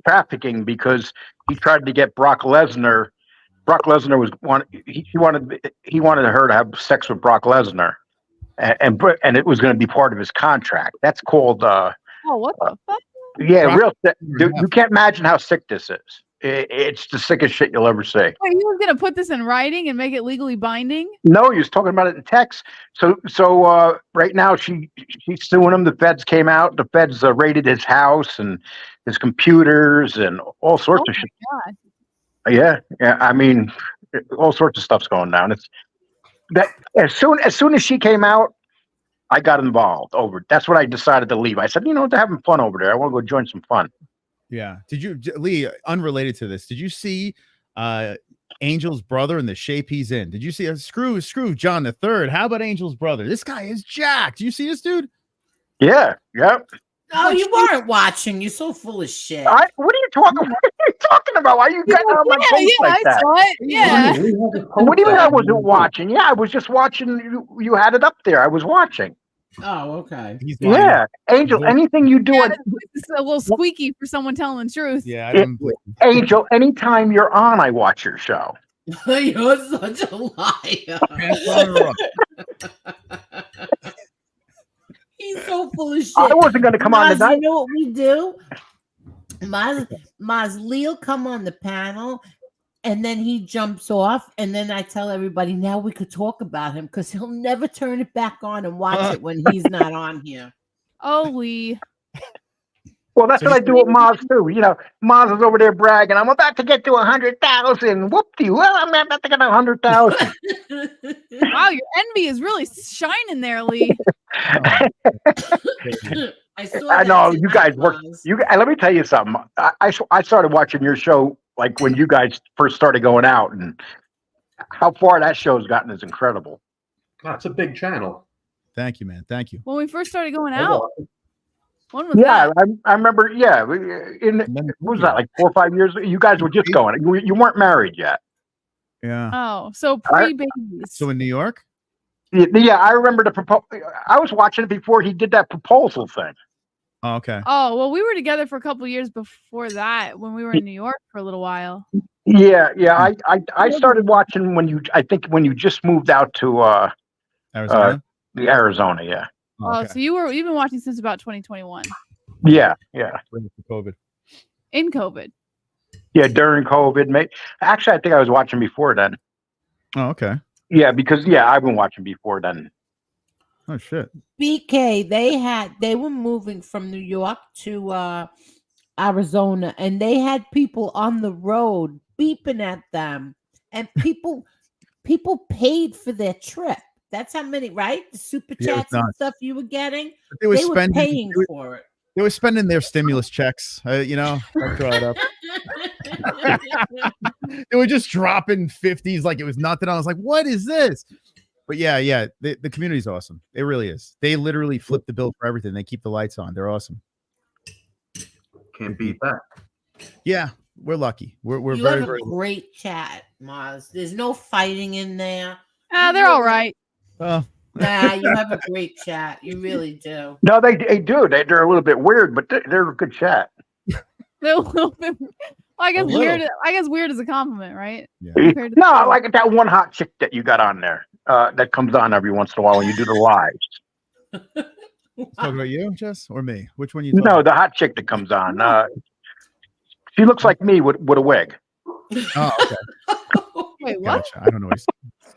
trafficking because he tried to get Brock Lesnar. Brock Lesnar he wanted her to have sex with Brock Lesnar, and it was going to be part of his contract. That's called what the fuck? Yeah, Brock, real sick. You can't imagine how sick this is. It's the sickest shit you'll ever see. Wait, he was gonna put this in writing and make it legally binding? No, he was talking about it in text. So right now she's suing him. The feds came out. The feds raided his house and his computers and all sorts of shit. God. Yeah. I mean, all sorts of stuff's going down. It's that as soon as she came out, I got involved that's when I decided to leave. I said, they're having fun over there. I want to go join some fun. Yeah. Did you, Lee, unrelated to this, did you see Angel's brother in the shape he's in? Did you see screw John the Third? How about Angel's brother? This guy is jacked. Do you see this dude? Yeah. Yep. Oh, you weren't watching. You're so full of shit. What are you talking? What are you talking about? Why are you getting on my case like that? Yeah. What do you mean I wasn't watching? Yeah, I was just watching. You had it up there. I was watching. Oh, okay. He's lying. Yeah, Angel. Anything you do, It's a little squeaky for someone telling the truth. Yeah, I don't believe Angel. Anytime you're on, I watch your show. You're such a liar. He's so full of shit. I wasn't going to come on Maz, tonight. you know what we do? Maz Lee'll come on the panel, and then he jumps off, and then I tell everybody, now we could talk about him, because he'll never turn it back on and watch it when he's not on here. Oh, Lee. Well, that's what I do with Maz too. You know, Maz is over there bragging. I'm about to get to 100,000. Whoop-de. Well, I'm about to get 100,000. Wow, your envy is really shining there, Lee. I know you guys work. Let me tell you something. I started watching your show like when you guys first started going out, and how far that show's gotten is incredible. That's a big channel. Thank you, man. Thank you. When we first started going out. When was Yeah, that? I remember. Yeah, what was that, like 4 or 5 years? You guys were just going. You weren't married yet. Yeah. Oh, so pre-babies. So in New York? Yeah, I remember the proposal. I was watching it before he did that proposal thing. Oh, okay. Oh, well, we were together for a couple years before that when we were in New York for a little while. Yeah. I started watching when you just moved out to Arizona. Arizona, yeah. Oh, so you've been watching since about 2021. Yeah. COVID. In COVID. Yeah, during COVID. Actually, I think I was watching before then. Oh, okay. Yeah, because I've been watching before then. Oh shit. BK, they were moving from New York to Arizona, and they had people on the road beeping at them, and people paid for their trip. That's how many, right? The super chats and stuff you were getting. They were paying for it. They were spending their stimulus checks. You know, I throw it up. They were just dropping 50s like it was nothing. I was like, what is this? But yeah, the community's awesome. It really is. They literally flip the bill for everything. They keep the lights on. They're awesome. Can't beat that. Yeah, we're lucky. We're you very, have a very great chat, Mars. There's no fighting in there. They're all right. Nah, you have a great chat. You really do. No, they do. They're a little bit weird, but they're a good chat. They're a little bit. Well, I guess weird. I guess weird is a compliment, right? Yeah. No, I like that one hot chick that you got on there. That comes on every once in a while when you do the lives. Talking about you, Jess, or me? Which one you? No, the hot chick that comes on. She looks like me with a wig. Oh, okay. Wait, what? Gotcha. I don't know.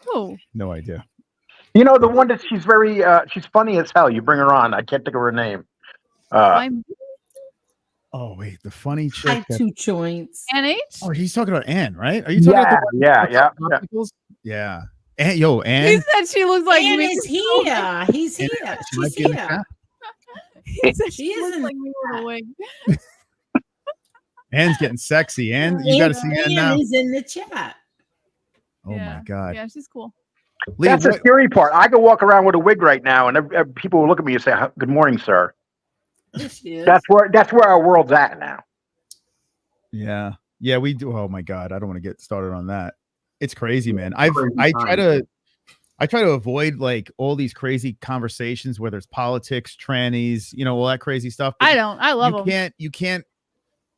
Oh, no idea. You know, the one that she's very she's funny as hell. You bring her on. I can't think of her name. Oh wait, the funny chick. Hi, 2 joints. Ann H? Oh, he's talking about Ann, right? Are you talking about the Yeah. Ann, Ann. He said she looks like Ann me. is here. He's here. She's here. He said she looks isn't like me with a wig. Ann's getting sexy. Ann, you got to see Ann now. Is in the chat. Oh my god. Yeah, she's cool. Lee, That's the scary part. I could walk around with a wig right now, and people will look at me and say, "Good morning, sir." That's where our world's at now. Yeah, we do. Oh my god, I don't want to get started on that. It's crazy, man. I try to avoid like all these crazy conversations, whether it's politics, trannies, all that crazy stuff. I don't. I love them. You can't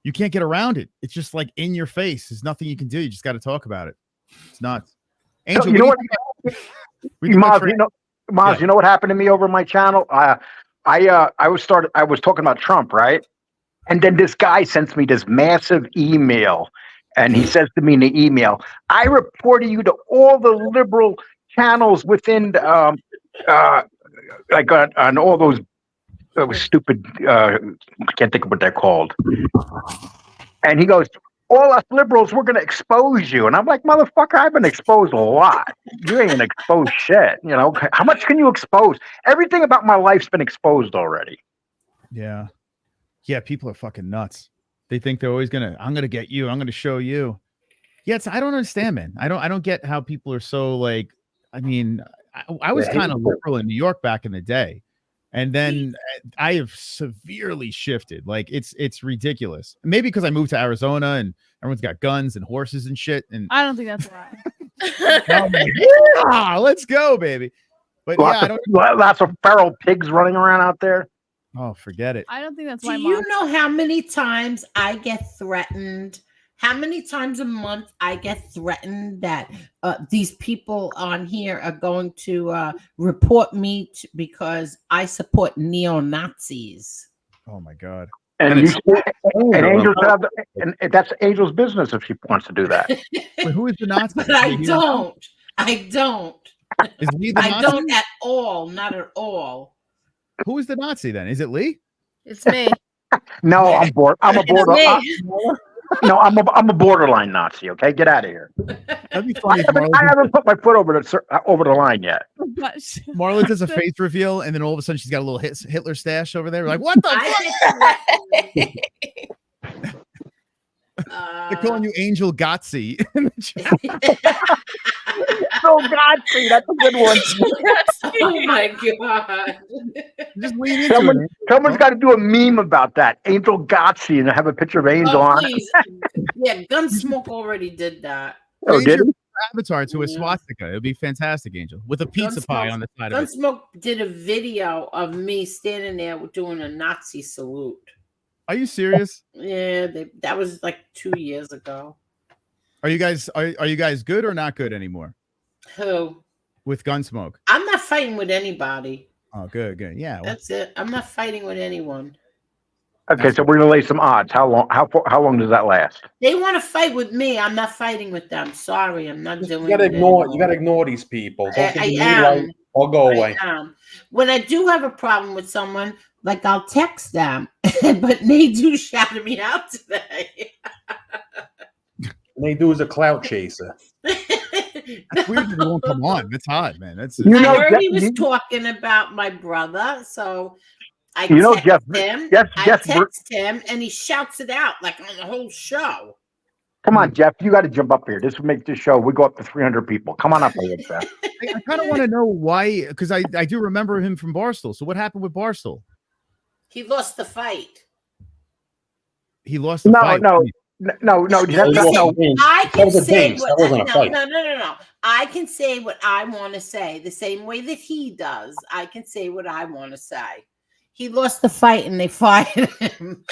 get around it. It's just like in your face. There's nothing you can do. You just got to talk about it. It's nuts. Angel, So, you know what happened to me over my channel? I was talking about Trump, right? And then this guy sends me this massive email, and he says to me in the email, "I reported you to all the liberal channels within, like on all those stupid. I can't think of what they're called." And he goes, "All us liberals, we're going to expose you." And I'm like, "Motherfucker, I've been exposed a lot. You ain't exposed shit. How much can you expose? Everything about my life's been exposed already." Yeah. People are fucking nuts. They think they're always I'm going to get you. I'm going to show you. Yeah. I don't understand, man. I don't get how people are so like, I mean, I was kind of liberal in New York back in the day. And then I have severely shifted. Like it's ridiculous. Maybe because I moved to Arizona and everyone's got guns and horses and shit. And I don't think that's why. I'm like, yeah, let's go, baby. But yeah, I don't. Lots of feral pigs running around out there. Oh, forget it. I don't think that's Do why. you know how many times I get threatened? How many times a month I get threatened that these people on here are going to report me because I support neo-Nazis? Oh my God. And Angel's and that's Angel's business if she wants to do that. Wait, who is the Nazi? But I don't. I don't. Is Lee the I Nazi? don't at all. Not at all. Who is the Nazi then? Is it Lee? It's me. No, I'm bored. I'm a border. No, I'm a borderline Nazi. Okay, get out of here. That'd be funny. I haven't put my foot over the line yet. Marla does a face reveal, and then all of a sudden she's got a little Hitler stash over there. We're like, what the fuck? They're calling you Angel Gotti. Oh, Gotti, that's a good one. Oh my God. Just lean into it. Someone's got to do a meme about that. Angel Gotti and have a picture of Angel on it. Please. Yeah, Gunsmoke already did that. Oh, did he? Avatar to a swastika. It would be fantastic, Angel, with a pizza pie on the side of it. Gunsmoke did a video of me standing there doing a Nazi salute. Are you serious? Yeah, that was like 2 years ago. Are you guys good or not good anymore? Who? With Gunsmoke. I'm not fighting with anybody. Oh, good. Yeah. Well, that's it. I'm not fighting with anyone. Okay, so we're gonna lay some odds. How long does that last? They want to fight with me. I'm not fighting with them. Sorry, I'm not doing. You gotta ignore these people. Don't I give them am. light or go away. When I do have a problem with someone, like I'll text them, but they do shout me out today. And they do is a clout chaser. That's weird. They won't come on. That's hot, man. That's. I heard he was talking about my brother, so I text him, and he shouts it out like on the whole show. Come on, Jeff, you got to jump up here. This will make this show. We go up to 300 people. Come on up here, Jeff. I kind of want to know why, because I do remember him from Barstool. So what happened with Barstool? He lost the fight. He lost the fight. No. I can say no. I can say what I want to say the same way that he does. I can say what I want to say. He lost the fight and they fired him.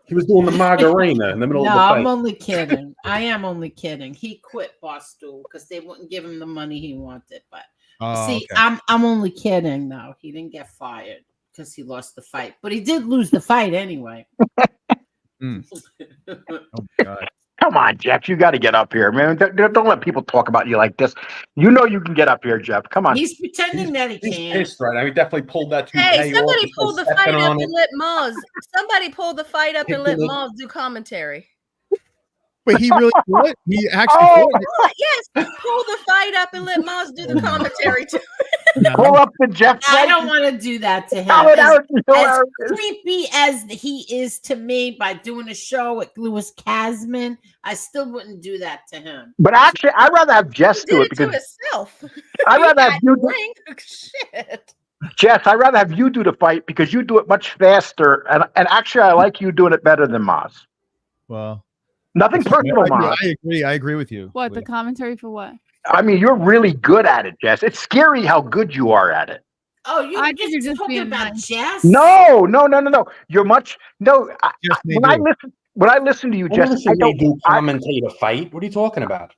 He was doing the margarina in the middle of the No, fight. I'm only kidding. I am only kidding. He quit Barstool because they wouldn't give him the money he wanted. But okay. I'm only kidding. though. He didn't get fired because he lost the fight, but he did lose the fight anyway. Oh God. Come on, Jeff. You got to get up here, man. Don't let people talk about you like this. You know you can get up here, Jeff. Come on. He's pretending that he He's can. pissed, right? I mean, definitely pulled that. Hey, somebody pulled the fight up and let Maz. Somebody pulled the fight up and let Maz do commentary. Wait, he really did? He actually yes, pull the fight up and let Maz do the commentary too. Pull up the Jeff. I don't want to do that to him. As creepy as he is to me by doing a show with Louis Casman, I still wouldn't do that to him. But actually, I'd rather have Jess do it because himself. I'd rather have you do Shit. Jess, I'd rather have you do the fight because you do it much faster, and actually, I like you doing it better than Maz. Well, nothing personal, Maz. I agree with you. What, the commentary for what? I mean, you're really good at it, Jess. It's scary how good you are at it. Oh, you're just talking about Jess? No. You're much when I listen to you, Jess, I don't commentate a fight. What are you talking about?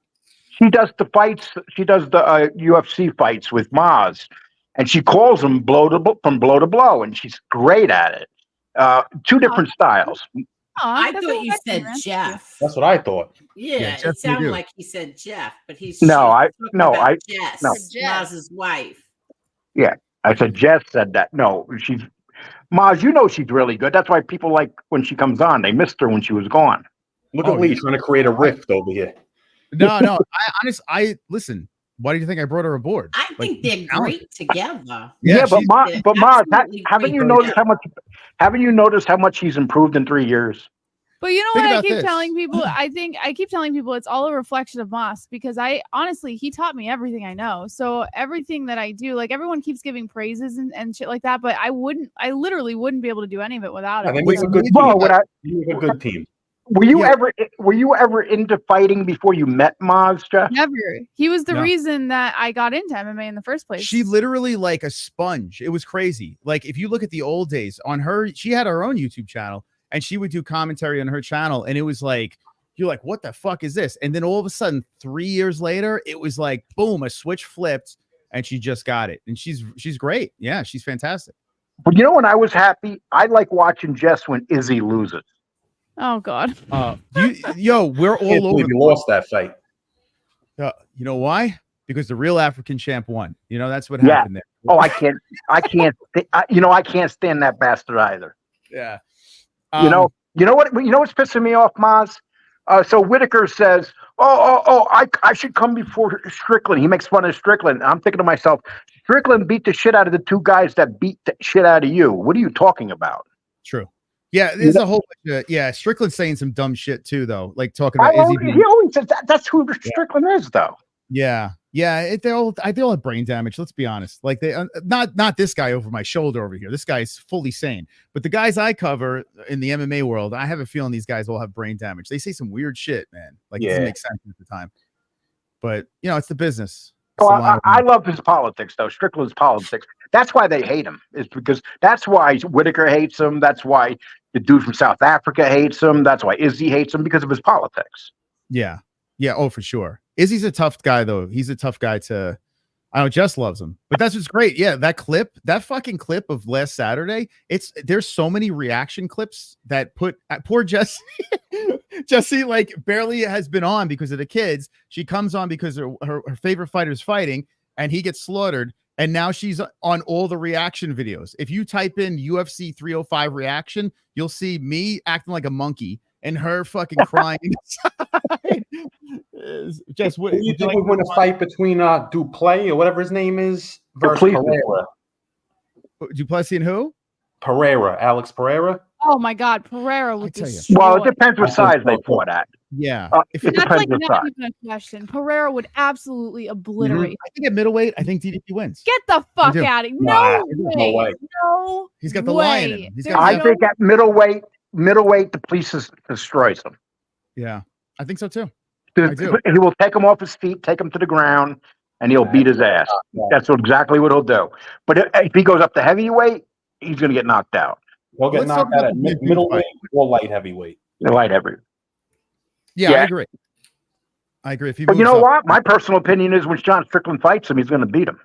She does the fights. She does the UFC fights with Maz, and she calls them from blow to blow, and she's great at it. Two different styles. I thought you said Jeff. That's what I thought. Yeah, it sounded like he said Jeff, but he's Jess, Maz's wife. Yeah, I said Jess said that. No, she's Maz. You know she's really good. That's why people like when she comes on. They missed her when she was gone. Look at Lee trying to create a rift over here. No. I listen. Why do you think I brought her aboard? I think they're great together. Yeah, but Maz, haven't you noticed how much? Haven't you noticed how much she's improved in 3 years? But you know Think what I about keep this. telling people? I keep telling people it's all a reflection of Moss, because honestly, he taught me everything I know. So everything that I do, like, everyone keeps giving praises and shit like that, but I literally wouldn't be able to do any of it without I him. think we have a good team. Well, We have a good team. were you ever into fighting before you met Maz, Jeff? Never. He was the No. reason that I got into MMA in the first place. She literally like a sponge. It was crazy. Like if you look at the old days on her, she had her own YouTube channel and she would do commentary on her channel. And it was like, you're like, what the fuck is this? And then all of a sudden, 3 years later, it was like, boom, a switch flipped and she just got it. And she's great. Yeah, she's fantastic. But you know when I was happy? I like watching Jess when Izzy loses. Oh God. We're all over. We lost that fight. You know why? Because the real African champ won. You know, that's what Yeah. happened there. Oh, I can't stand that bastard either. Yeah. You know what's pissing me off, Maz? So Whitaker says, I should come before Strickland. He makes fun of Strickland. I'm thinking to myself, Strickland beat the shit out of the two guys that beat the shit out of you. What are you talking about? True. Yeah, there's a whole bunch of, Strickland's saying some dumb shit too, though. Like talking about Izzy. He always says that's who Strickland is, though. Yeah. They all have brain damage. Let's be honest. Like they not this guy over my shoulder over here. This guy's fully sane. But the guys I cover in the MMA world, I have a feeling these guys all have brain damage. They say some weird shit, man. Like it doesn't make sense at the time. But it's the business. I love his politics, though. Strickland's politics. That's why they hate him. Is because that's why Whitaker hates him. That's why the dude from South Africa hates him. That's why Izzy hates him, because of his politics. Yeah. Yeah. Oh, for sure. Izzy's a tough guy, though. He's a tough guy to. I know Jess loves him, but that's what's great. Yeah, that fucking clip of last Saturday. There's so many reaction clips that put poor Jesse. Jesse like barely has been on because of the kids. She comes on because her favorite fighter is fighting, and he gets slaughtered. And now she's on all the reaction videos. If you type in UFC 305 reaction, you'll see me acting like a monkey and her fucking crying. Just what you think would win a fight between Duplay or whatever his name is versus Pereira? Duplessis and who? Pereira, Alex Pereira. Oh my God, Pereira would just. Well, it depends what size they fought at. Yeah, that's like not even a question. Pereira would absolutely obliterate. I think at middleweight, I think DDP wins. Get the fuck out of here! No way! No, he's got the lion in him. I think at middleweight, the police destroys him. Yeah, I think so too. He will take him off his feet, take him to the ground, and he'll beat his ass. That's exactly what he'll do. But if he goes up to heavyweight, he's going to get knocked out. He'll get knocked out at middleweight or light heavyweight. Light heavyweight. Yeah, I agree. If he but you know what? My personal opinion is when John Strickland fights him, he's going to beat him.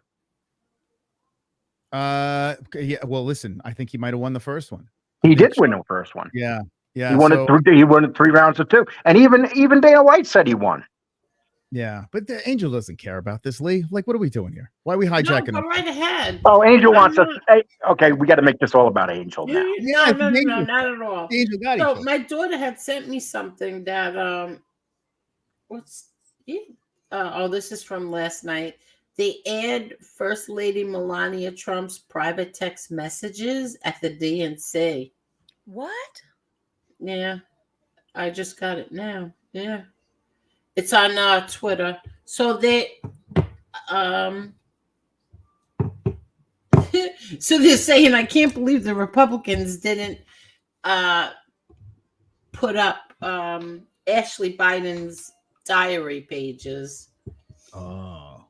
Yeah. Well, listen, I think he might have won the first one. He did win the first one. Yeah. Yeah. He won it. He won it 3 rounds to 2, and even Dana White said he won. Yeah, but the Angel doesn't care about this, Lee. Like, what are we doing here? Why are we hijacking? No, go right ahead. Oh, Angel wants us. Hey, okay, we got to make this all about Angel now. No, not at all. Angel got so my daughter had sent me something that this is from last night. They add First Lady Melania Trump's private text messages at the DNC. What? Yeah, I just got it now. Yeah. It's on Twitter. So they, so they're saying, I can't believe the Republicans didn't put up Ashley Biden's diary pages. Oh.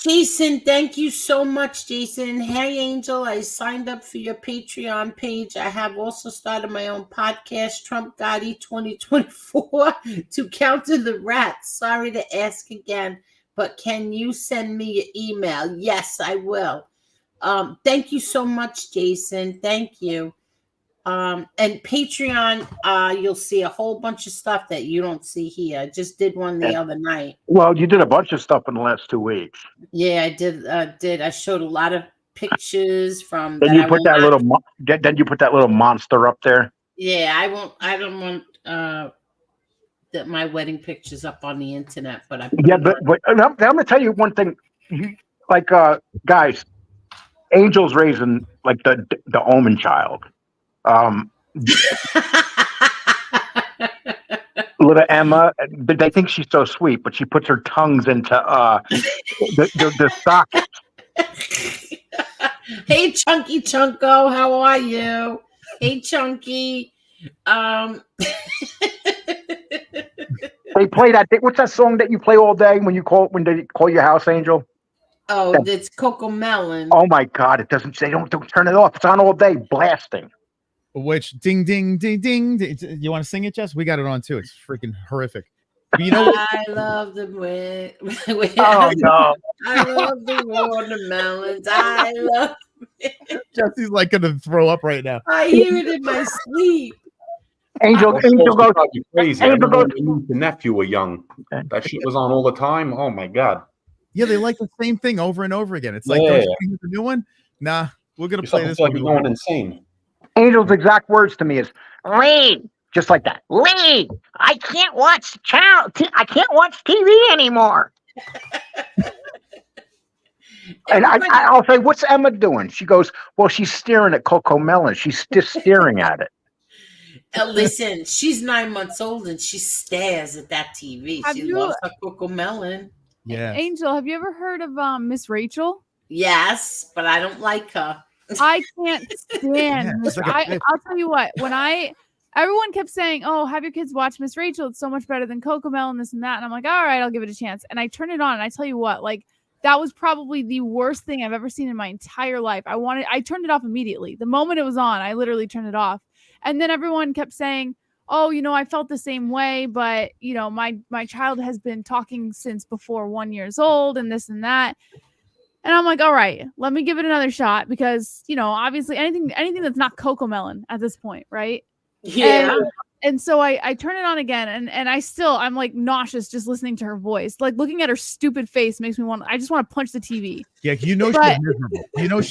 Jason, thank you so much, Jason. Hey, Angel, I signed up for your Patreon page. I have also started my own podcast, Trump Gotti 2024, to counter the rats. Sorry to ask again, but can you send me your email? Yes, I will. Thank you so much, Jason. Thank you. And Patreon, you'll see a whole bunch of stuff that you don't see here. I just did one the other night. Well, you did a bunch of stuff in the last 2 weeks. Yeah, I did. I showed a lot of pictures from. Then you put that little. Then you put that little monster up there. Yeah, I don't want that my wedding pictures up on the internet, but I. But I'm going to tell you one thing. Like, guys, Angel's raising like the Omen child. Little Emma, but they think she's so sweet, but she puts her tongues into the socket. Hey, Chunky Chunko, how are you? Hey, Chunky. They play that. What's that song that you play all day when they call your house, Angel? Oh, it's Coco Melon. Oh my God! It doesn't say don't turn it off. It's on all day, blasting. Which ding ding ding ding. You want to sing it, Jess? We got it on too. It's freaking horrific. But you know what? I love the wind. Oh no! I love the watermelons. I love. Jesse's like gonna throw up right now. I hear it in my sleep. Angel goes crazy. Angel goes. The nephew were young. That shit was on all the time. Oh my God. Yeah, they like the same thing over and over again. It's like, don't you hear the new one? Nah, we're gonna play this. Like you're going insane. Angel's exact words to me is Lee, just like that. Lee, I can't watch the channel. I can't watch TV anymore. And I'll say, what's Emma doing? She goes, well, she's staring at Coco Melon. She's just staring at it. Listen, she's 9 months old and she stares at that TV. She loves her Coco Melon. Yeah. Angel, have you ever heard of Miss Rachel? Yes, but I don't like her. I can't stand Miss. I'll tell you what. Everyone kept saying, "Oh, have your kids watch Miss Rachel. It's so much better than Coco Melon, this and that." And I'm like, "All right, I'll give it a chance." And I turned it on, and I tell you what, like that was probably the worst thing I've ever seen in my entire life. I turned it off immediately. The moment it was on, I literally turned it off. And then everyone kept saying, "Oh, I felt the same way, but my child has been talking since before 1 year old, and this and that." And I'm like, all right, let me give it another shot because, obviously anything that's not Coco Melon at this point, right? Yeah. And so I turn it on again and I'm like nauseous just listening to her voice. Like looking at her stupid face makes me I just want to punch the TV. Yeah, she's miserable.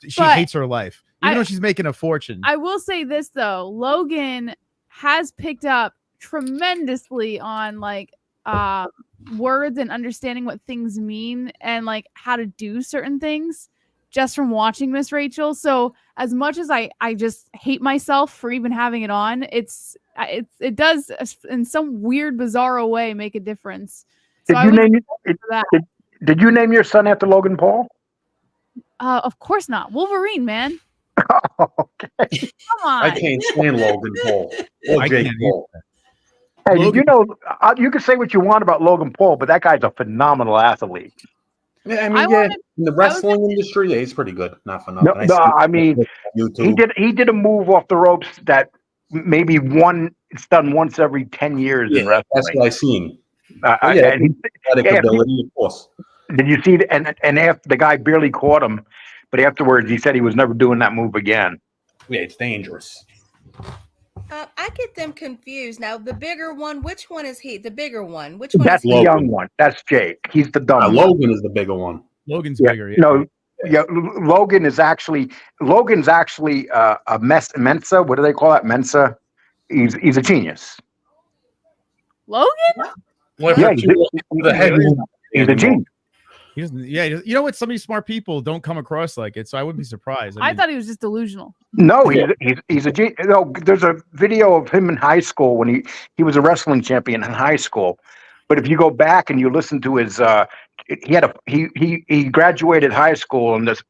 She hates her life. Even though she's making a fortune. I will say this though, Logan has picked up tremendously on like words and understanding what things mean and like how to do certain things just from watching Miss Rachel. So as much as I just hate myself for even having it on, it does in some weird bizarro way make a difference. So did you name your son after Logan Paul? Of course not. Wolverine, man. Okay. Come on. I can't stand Logan Paul or Jake Paul. Hey, you can say what you want about Logan Paul, but that guy's a phenomenal athlete. Yeah, I mean, in the wrestling industry, he's pretty good. Not for nothing. He did a move off the ropes that maybe it's done once every 10 years in wrestling. That's what I've seen. Ability, of course. Did you see? And after the guy barely caught him, but afterwards he said he was never doing that move again. Yeah, it's dangerous. I get them confused. Now, the bigger one, which one is he? The bigger one. Which one That's is the he? young one. That's Jake. He's the dumb one. Logan is the bigger one. Logan's bigger. Yeah. No, yeah. Logan's actually a Mensa. What do they call that? Mensa. He's a genius. Logan? Yeah, he's a genius. He doesn't. Yeah, you know what? Some of these smart people don't come across like it, so I wouldn't be surprised. I thought he was just delusional. No, he's a genius. No, there's a video of him in high school when he was a wrestling champion in high school. But if you go back and you listen to his, he graduated high school in this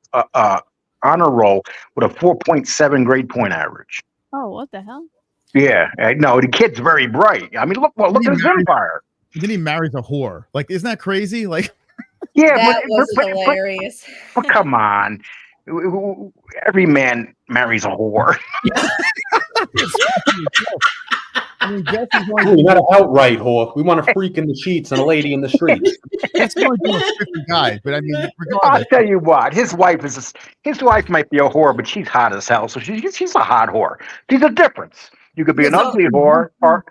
honor roll with a 4.7 grade point average. Oh, what the hell? Yeah, no, the kid's very bright. I mean, look at his empire. Then he marries a whore. Like, isn't that crazy? Like. Yeah, that was hilarious. But come on, every man marries a whore. We not an outright whore. We want a freak in the sheets and a lady in the street. That's going to a different guy, but I mean, regardless. I'll tell you what, his wife might be a whore, but she's hot as hell. So she's a hot whore. There's a difference. You could be an ugly whore, or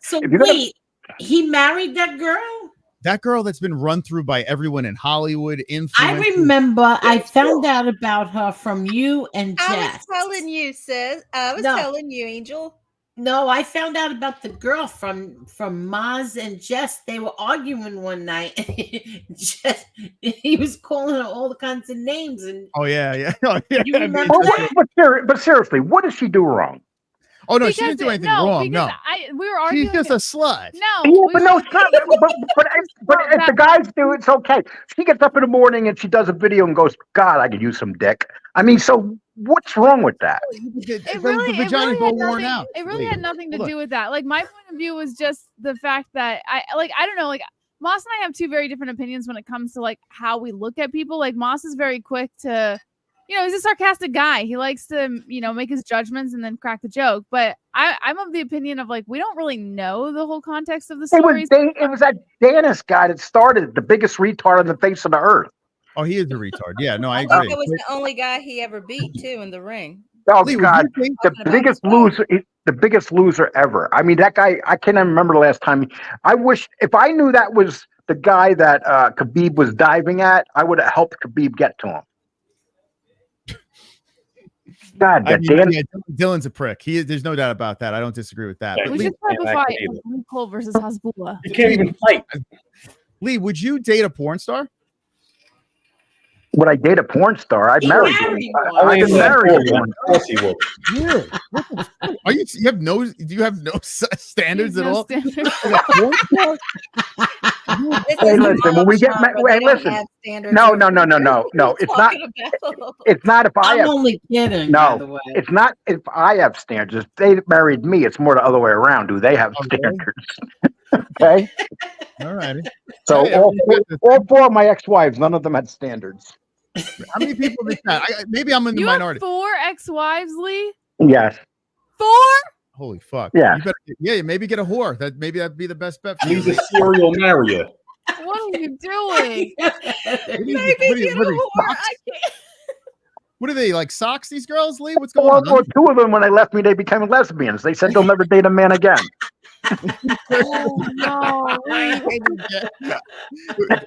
he married that girl. That girl that's been run through by everyone in Hollywood. I remember I found out about her from you and Jess. I was telling you, sis. I was telling you, Angel. No, I found out about the girl from Maz and Jess. They were arguing one night. He was calling her all kinds of names. And oh yeah. Oh, yeah. You remember that? But seriously, what did she do wrong? Oh no, she didn't do anything wrong. No, we were arguing. She's just a slut. No, Yeah, but no, it's not. But if the guys do, it's okay. She gets up in the morning and she does a video and goes, "God, I could use some dick." I mean, so what's wrong with that? It really had nothing to do with that. Like my point of view was just the fact that I don't know, like Moss and I have two very different opinions when it comes to like how we look at people. Like Moss is very quick to, he's a sarcastic guy. He likes to, make his judgments and then crack the joke. But I'm of the opinion of like, we don't really know the whole context of the stories. It was that Dennis guy that started, the biggest retard on the face of the earth. Oh, he is a retard. Yeah, no, I I agree. think it was the only guy he ever beat too in the ring. Oh God, the biggest loser ever. I mean, that guy, I can't even remember the last time. I wish, if I knew that was the guy that Khabib was diving at, I would have helped Khabib get to him. God, Dylan's a prick. There's no doubt about that. I don't disagree with that. Yeah, we just had a fight. Cole versus Hasbulla. You can't even fight. Lee, would you date a porn star? Would I date a porn star? I'd marry one. I'd marry one. Of course he would. Really? Are you? Do you have no standards at all? Hey, listen. When we get listen. No. It's not. It's not if I have. I'm only kidding. By the way. It's not if I have standards. If they married me, it's more the other way around. Do they have standards? Okay. All righty. So all four of my ex-wives, none of them had standards. How many people did that? Maybe I'm in the minority. You have 4 ex-wives, Lee? Yes. 4? Holy fuck. Yeah. Maybe get a whore. That'd be the best bet for He's a serial marrier. What are you doing? What are they, like socks, these girls, Lee? What's going on? Well, 2 of them, when they left me, they became lesbians. They said they'll never date a man again. Oh, no.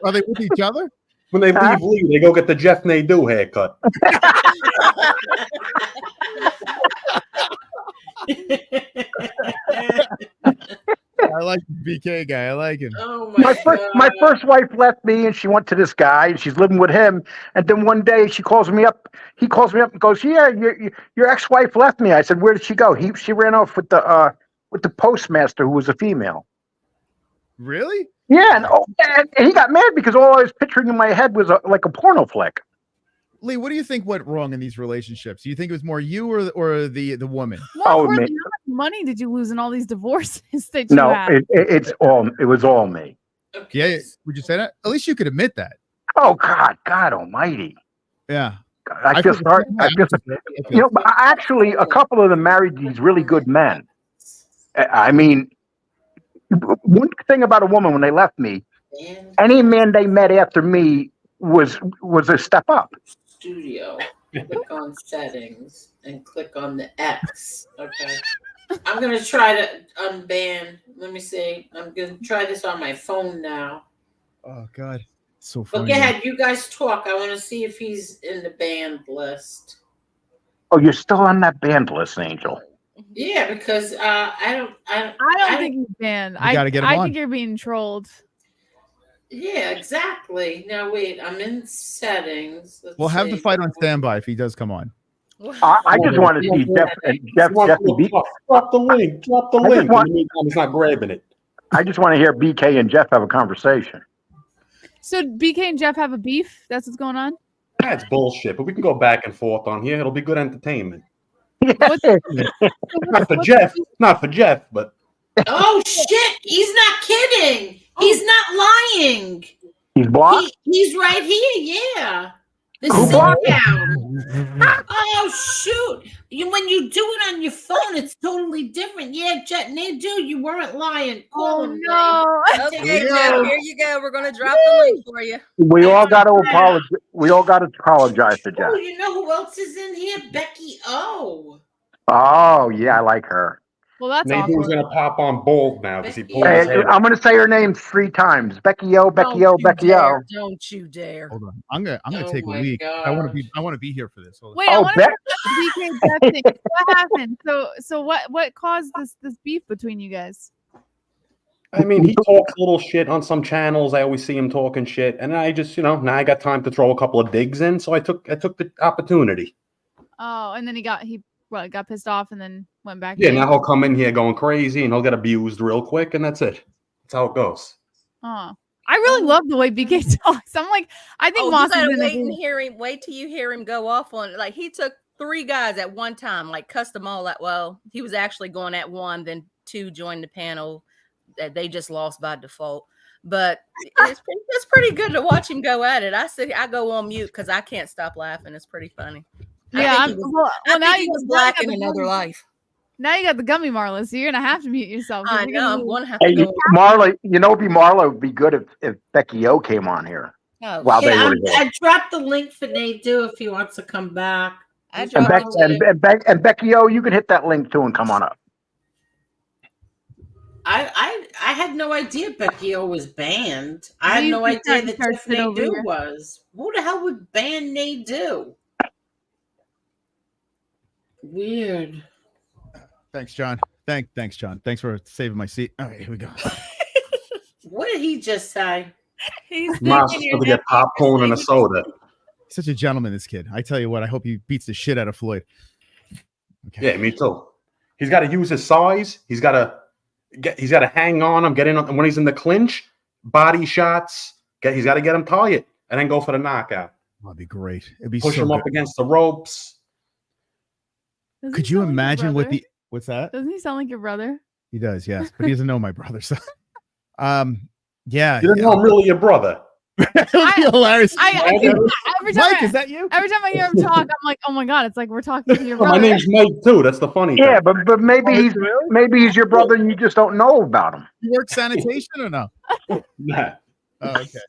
Are they with each other? When they leave Lee, they go get the Jeff Nadeau haircut. I like the BK guy. I like him. Oh my first wife left me, and she went to this guy, and she's living with him. And then one day, she calls me up. He calls me up and goes, "Yeah, your ex-wife left me." I said, "Where did she go?" She ran off with the postmaster, who was a female. Really? Yeah, and he got mad because all I was picturing in my head was like a porno flick. Lee, what do you think went wrong in these relationships? Do you think it was more you or the woman? How much money did you lose in all these divorces that you had? It was all me. Okay. Yeah, would you say that? At least you could admit that. Oh God Almighty! Yeah, I feel sorry. Actually, a couple of them married these really good men. I mean, one thing about a woman when they left me, any man they met after me was a step up. Studio. Click on settings and click on the X. Okay. I'm gonna try to unban. Let me see. I'm gonna try this on my phone now. Oh God, so funny. But go ahead, you guys talk. I want to see if he's in the banned list. Oh, you're still on that banned list, Angel. Yeah, because I don't think he's banned. I think you're being trolled. Yeah, exactly. Now wait, I'm in settings. We'll have the fight on standby if he does come on. I just want to see Jeff beat. Drop the link. Drop the link. In the meantime, he's not grabbing it. I just want to hear BK and Jeff have a conversation. So BK and Jeff have a beef? That's what's going on? That's bullshit, but we can go back and forth on here. It'll be good entertainment. Not for Jeff, but oh shit! He's not kidding. He's not lying. He's blocked. He's right here. Yeah. The Who blocked down. Oh shoot! When you do it on your phone, it's totally different. Yeah, Jet Nadeau, you weren't lying. Oh no! Okay, Jeff, here you go. We're gonna drop the link for you. We all got to apologize. We all got to apologize to Jeff. Oh, you know who else is in here? Becky O. Oh yeah, I like her. Well, that's Nadeau's gonna pop on bold now because he pulled Hey, his head. I'm gonna say her name 3 times. Becky O, Becky O, Becky O. Don't you dare! Hold on, I'm gonna take a week. I want to be here for this. Hold on. Wait, I want to talk about the BK Jeff thing. What happened? So what caused this beef between you guys? I mean, he talks a little shit on some channels. I always see him talking shit, and I just, now I got time to throw a couple of digs in, so I took the opportunity. Oh, and then he what, got pissed off and then went back. Yeah, in? now he'll come in here going crazy and he'll get abused real quick, and that's it. That's how it goes. Oh, I really love the way BK talks. I'm like, I think Oh, Moss you gotta is in wait a and group. hear him. Wait till you hear him go off on it. Like he took 3 guys at one time, like cussed them all out. Well, he was actually going at 1, then 2 joined the panel. That they just lost by default. But it's pretty good to watch him go at it. I go on mute because I can't stop laughing. It's pretty funny. Yeah, I think he was black in another life. Now you got the gummy Marla, so you're gonna have to mute yourself. I know. I'm going to have Hey, to go. Marla, Marla would be good if Becky O came on here. Oh, while they were here. I dropped the link for Nadu if he wants to come back. And Becky O, you can hit that link too and come on up. I had no idea Becky O was banned. I had no idea that Tiff Nadu was. Who the hell would ban Nadu? Weird. Thanks, John. Thanks, John. Thanks for saving my seat. All right, here we go. What did he just say? He's Moss is going to get popcorn and a soda. Such a gentleman, this kid. I tell you what, I hope he beats the shit out of Floyd. Okay. Yeah, me too. He's got to use his size. He's got to hang on him, and when he's in the clinch, body shots. He's got to get him tired and then go for the knockout. That'd be great. It'd be push so him good. up against the ropes. Could you imagine what the what's that? Doesn't he sound like your brother? He does, yes, but he doesn't know my brother. So, yeah, you didn't know I'm really your brother. That would be hilarious. Every time Mike, is that you? Every time I hear him talk, I'm like, oh my god, it's like we're talking to your Well, brother. my name's Mike too. That's the funny thing. Yeah, but maybe he's your brother and you just don't know about him. You work sanitation or no? Nah. Oh, okay.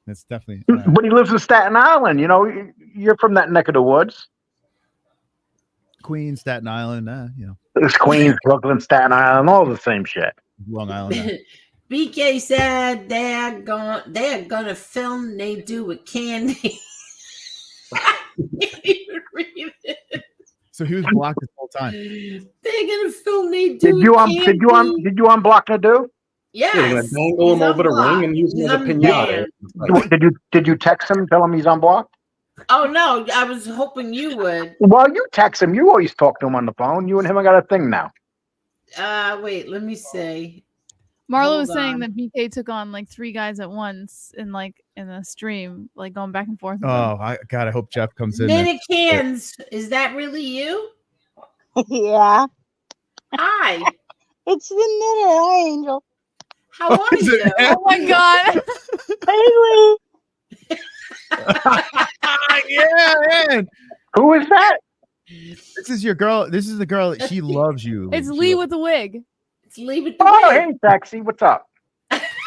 That's definitely. But he lives in Staten Island. You know, you're from that neck of the woods. Queens, Staten Island, you know. It's Queens, Brooklyn, Staten Island, all the same shit. Long Island. BK said they're gonna film Nadu with candy. I can't even read it. So he was blocked this whole time. They're gonna film Nadu. Did you unblock Nadu? Yes. They're gonna dangle him over the ring and use him as a pinata. Did you text him, tell him he's unblocked? Oh no, I was hoping you would. Well, you text him. You always talk to him on the phone. You and him got a thing now. Wait, let me see. Marlo was saying that BK took on like 3 guys at once in the stream, like going back and forth. Oh, I hope Jeff comes in. Minikins, is that really you? Yeah. Hi. It's the knitter. Hi, Angel. How are you? Oh my god. Hey, Lee. Yeah, man. Who is that? This is your girl. This is the girl. She loves you. It's Lee with the wig. It's Lee with the Oh, wig. hey, sexy. What's up?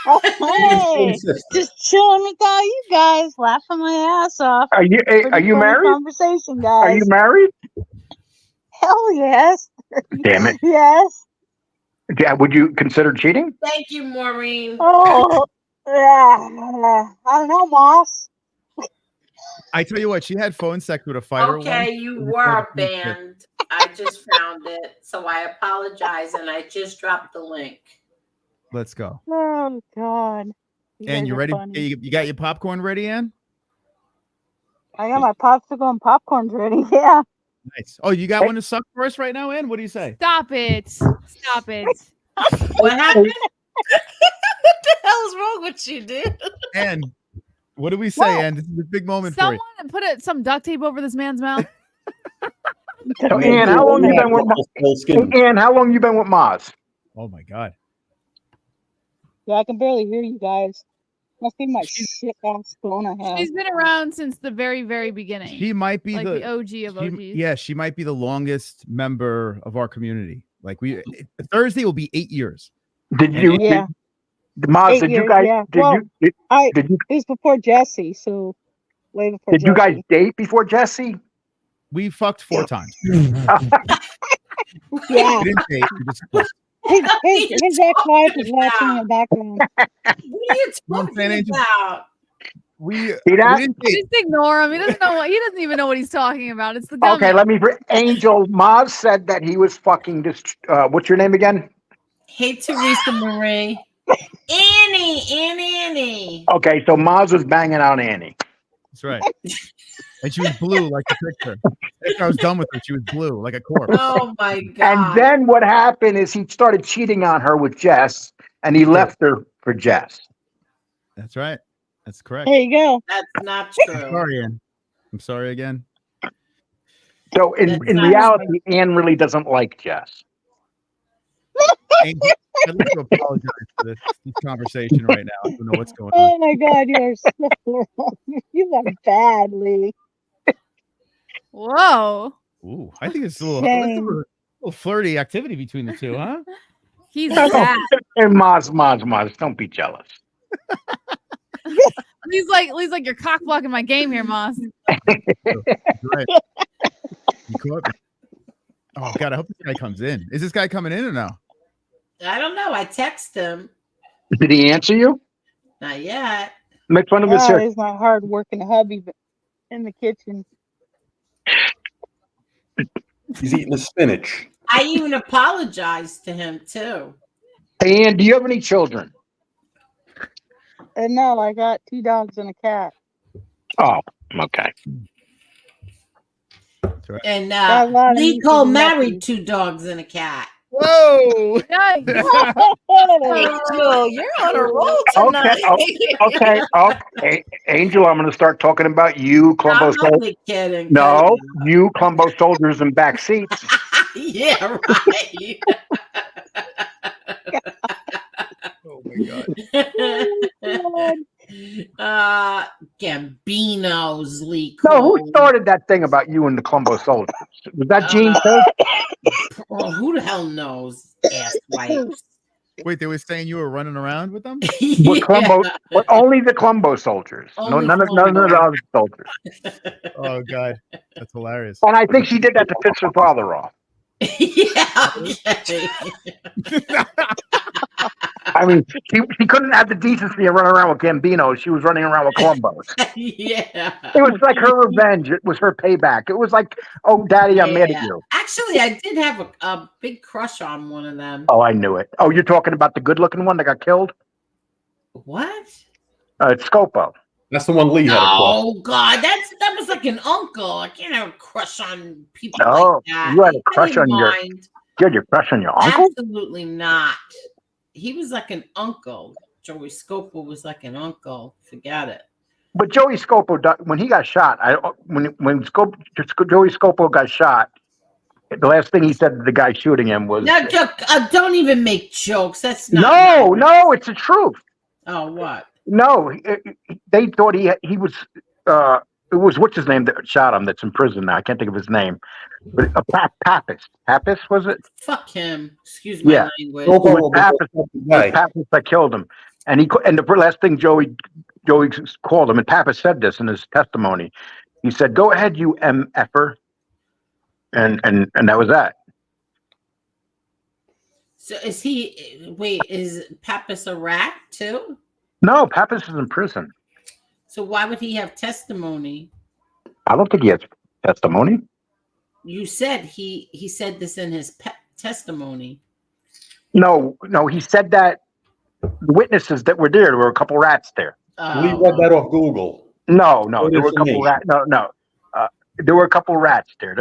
Oh, hey, just chilling with all you guys, laughing my ass off. Are you married? Conversation, guys. Are you married? Hell yes. Damn it. Yes. Yeah. Would you consider cheating? Thank you, Maureen. Oh, yeah. I don't know, Moss. I tell you what, she had phone sex with a fighter. Okay, once. you were banned. I just found it, so I apologize, and I just dropped the link. Let's go. Oh God. And you ready? You got your popcorn ready, Ann? I got my popsicle and popcorn's ready. Yeah. Nice. Oh, you got one to suck for us right now, Ann? What do you say? Stop it. Stop it. What happened? What the hell's wrong with you, dude? Ann, what do we say, Ann? This is a big moment Someone for you. put some duct tape over this man's mouth. So, Ann, how long you been with? Ann, how long you been with Maz? Oh my God. Yeah, I can barely hear you guys. Must be my shit ass phone I have. She's been around since the very, very beginning. She might be like the OG of OGs. Yeah, she might be the longest member of our community. Like Thursday will be 8 years. Did you? Yeah. Maz, did you guys? Yeah. Did you? It was before Jesse, so way before. Did Jesse. you guys date before Jesse? We fucked 4 times. Yeah. We didn't date. We just fucked. His ex-wife is watching in the background. What are you talking about? We didn't date. Just ignore him. He doesn't know what. He doesn't even know what he's talking about. It's the gummy. Okay, let me. Angel Maz said that he was fucking this. What's your name again? Hey, Teresa Marie. Annie. Okay, so Maz was banging out Annie. That's right. And she was blue like the picture. After I was done with her, she was blue like a corpse. Oh my And God. then what happened is he started cheating on her with Jess, and he left her for Jess. That's right. That's correct. There you go. That's not I'm true. sorry, Ann. I'm sorry again. So in That's in not reality, Anne really doesn't like Jess. Ann, I'd like to apologize for this conversation right now. I don't know what's going on. Oh my God, you are so wrong. You are bad, Lee. Whoa. Ooh, I think it's a little flirty activity between the two, huh? He's bad. And Maz, don't be jealous. He's like you're cock blocking my game here, Moss. Right. You caught me. Oh God, I hope this guy comes in. Is this guy coming in or no? I don't know. I text him. Did he answer you? Not yet. Make fun of his Oh, hair. he's my hard working hubby in the kitchen. He's eating the spinach. I even apologized to him too. Hey, Ann, do you have any children? And no, I got 2 dogs and a cat. Oh, okay. And Got a lot of Lee nieces Cole and married nephews. 2 dogs and a cat. Whoa! Angel, you're on a roll tonight. Okay. Angel, I'm going to start talking about you, Columbo I'm soldiers. only kidding. No, you, Columbo soldiers in back seats. Yeah, right. Oh my God. Gambino's Lee No, Cole. who started that thing about you and the Columbo soldiers? Was that Gene too? Oh, who the hell knows? Ass wipes. Wait, they were saying you were running around with them? With Columbo, but only the Columbo soldiers. No, Only none of the other soldiers. Oh God, that's hilarious. And I think she did that to piss her father off. Yeah. Okay. I mean, she couldn't have the decency of running around with Gambino. She was running around with Columbos. Yeah. It was like her revenge. It was her payback. It was like, oh, Daddy, I'm mad at you. Actually, I did have a big crush on one of them. Oh, I knew it. Oh, you're talking about the good-looking one that got killed? What? It's Scopo. That's the one Lee had a crush. Oh God, that was like an uncle. I can't have a crush on people Oh, like that. you had a crush on your. You had your crush on your uncle? Absolutely not. He was like an uncle. Joey Scopo was like an uncle. Forget it. But Joey Scopo, when he got shot, when Joey Scopo got shot, the last thing he said to the guy shooting him was, No, don't even make jokes. That's not. No, it's the truth. Oh, what? No, they thought he was. It was what's his name that shot him? That's in prison now. I can't think of his name. But Pappas. Pappas was it? Fuck him. Excuse my language. It was Pappas that killed him. And the last thing Joey called him, and Pappas said this in his testimony. He said, "Go ahead, you MFer," and that was that. So is Pappas a rat too? No, Pappas is in prison. So why would he have testimony? I don't think he has testimony. You said he said this in his testimony. No, he said that the witnesses that were there were a couple rats there. Lee read that off Google. No, there were a couple rats. No. There were a couple rats there.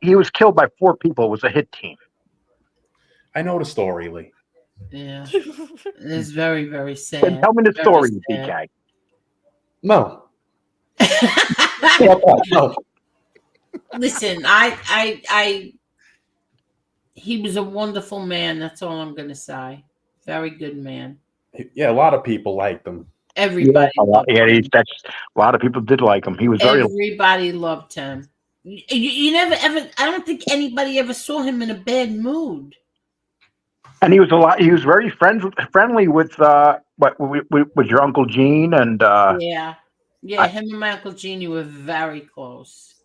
He was killed by 4 people. It was a hit team. I know the story, Lee. Yeah, it's very, very sad. Then tell me the story, sad. BK. No. No. Listen, he was a wonderful man. That's all I'm gonna say. Very good man. Yeah, a lot of people liked him. Everybody. A lot of people did like him. He was Everybody loved him. You never ever. I don't think anybody ever saw him in a bad mood. And he was He was very friendly with your Uncle Gene and. Yeah. Him and my Uncle Gene were very close.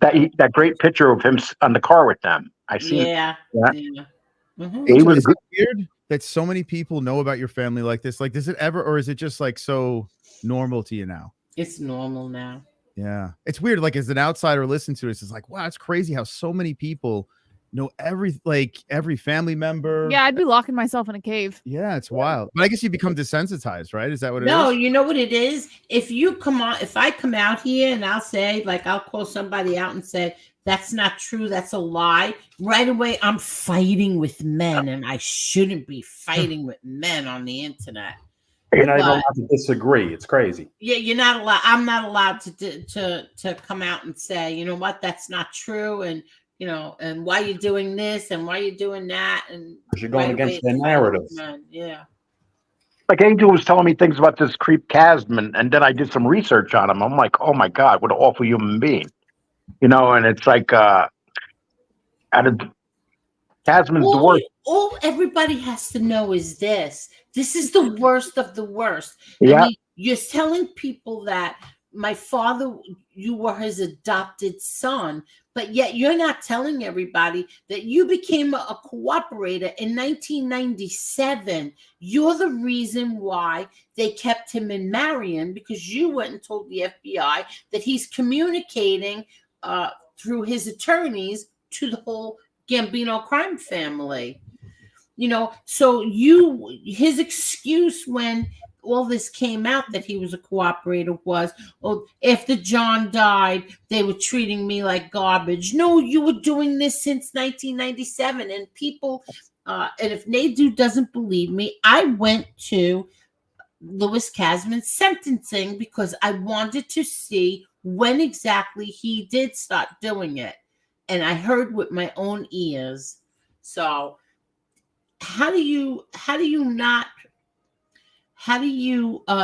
That great picture of him on the car with them. I see. Yeah. Mm-hmm. He was is it weird that so many people know about your family like this? Like, does it ever, or is it just like so normal to you now? It's normal now. Yeah, it's weird. Like, as an outsider listening to this, it's like, wow, it's crazy how so many people know every family member. Yeah, I'd be locking myself in a cave. Yeah, it's wild. But I guess you become desensitized, right? Is that what it is? No, you know what it is? If I come out here and I'll say, like, I'll call somebody out and say, that's not true, that's a lie, right away I'm fighting with men, and I shouldn't be fighting with men on the internet. You're not even allowed to disagree. It's crazy. Yeah, you're not allowed. I'm not allowed to come out and say, you know what, that's not true, and and why you're doing this and why you're doing that, and You're going right away against their it's fighting with narratives. men. Yeah. Like Angel was telling me things about this creep Casman, and then I did some research on him. I'm like, oh my God, what an awful human being. And it's like Casman's the worst. All everybody has to know is this is the worst of the worst. Yeah. I mean, you're telling people that my father, you were his adopted son, but yet you're not telling everybody that you became a cooperator in 1997. You're the reason why they kept him in Marion, because you went and told the FBI that he's communicating through his attorneys to the whole Gambino crime family. So his excuse when all this came out that he was a cooperator was, well, after John died, they were treating me like garbage. No, you were doing this since 1997. And people, and if Nadu doesn't believe me, I went to Louis Casman's sentencing because I wanted to see when exactly he did start doing it. And I heard with my own ears. So how do you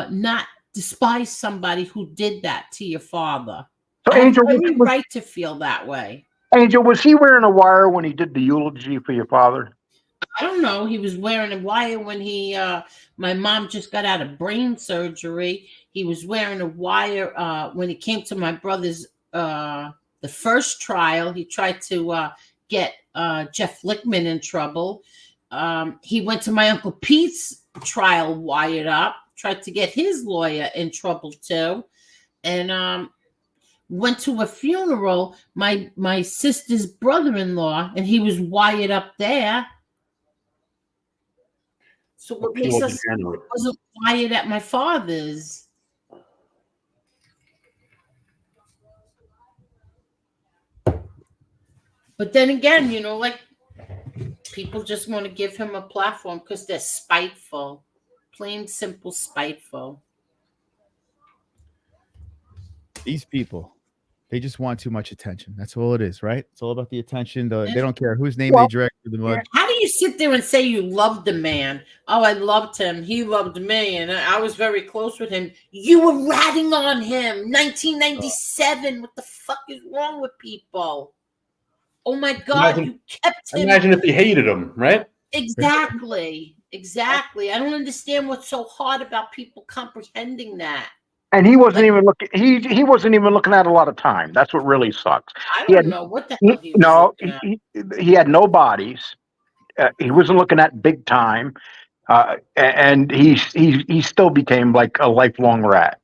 not despise somebody who did that to your father? So I have Angel, every right to feel that way. Angel, was he wearing a wire when he did the eulogy for your father? I don't know. He was wearing a wire when my mom just got out of brain surgery. He was wearing a wire when it came to my brother's the first trial. He tried to get Jeff Lickman in trouble. He went to my Uncle Pete's trial wired up, tried to get his lawyer in trouble too, and went to a funeral, my sister's brother-in-law, and he was wired up there. So what makes us wasn't wired at my father's? But then again, like, people just want to give him a platform because they're spiteful. Plain, simple, spiteful. These people, they just want too much attention. That's all it is, right? It's all about the attention. They don't care whose name they drag through the mud. How do you sit there and say you loved the man? Oh, I loved him. He loved me, and I was very close with him. You were ratting on him. 1997. What the fuck is wrong with people? Oh my God, you kept him. Imagine if he hated him, right? Exactly. I don't understand what's so hard about people comprehending that. And he wasn't even looking. He wasn't even looking at a lot of time. That's what really sucks. I don't know what the hell he was looking at. He had no bodies. He wasn't looking at big time, and he still became like a lifelong rat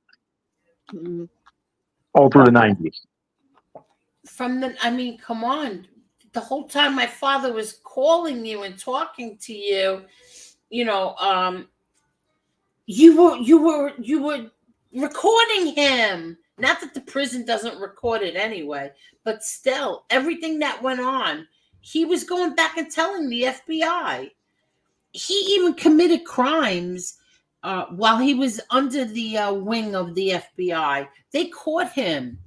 all through the 90s. Come on. The whole time my father was calling you and talking to you, you were recording him. Not that the prison doesn't record it anyway, but still, everything that went on, he was going back and telling the FBI. He even committed crimes while he was under the wing of the FBI. They caught him.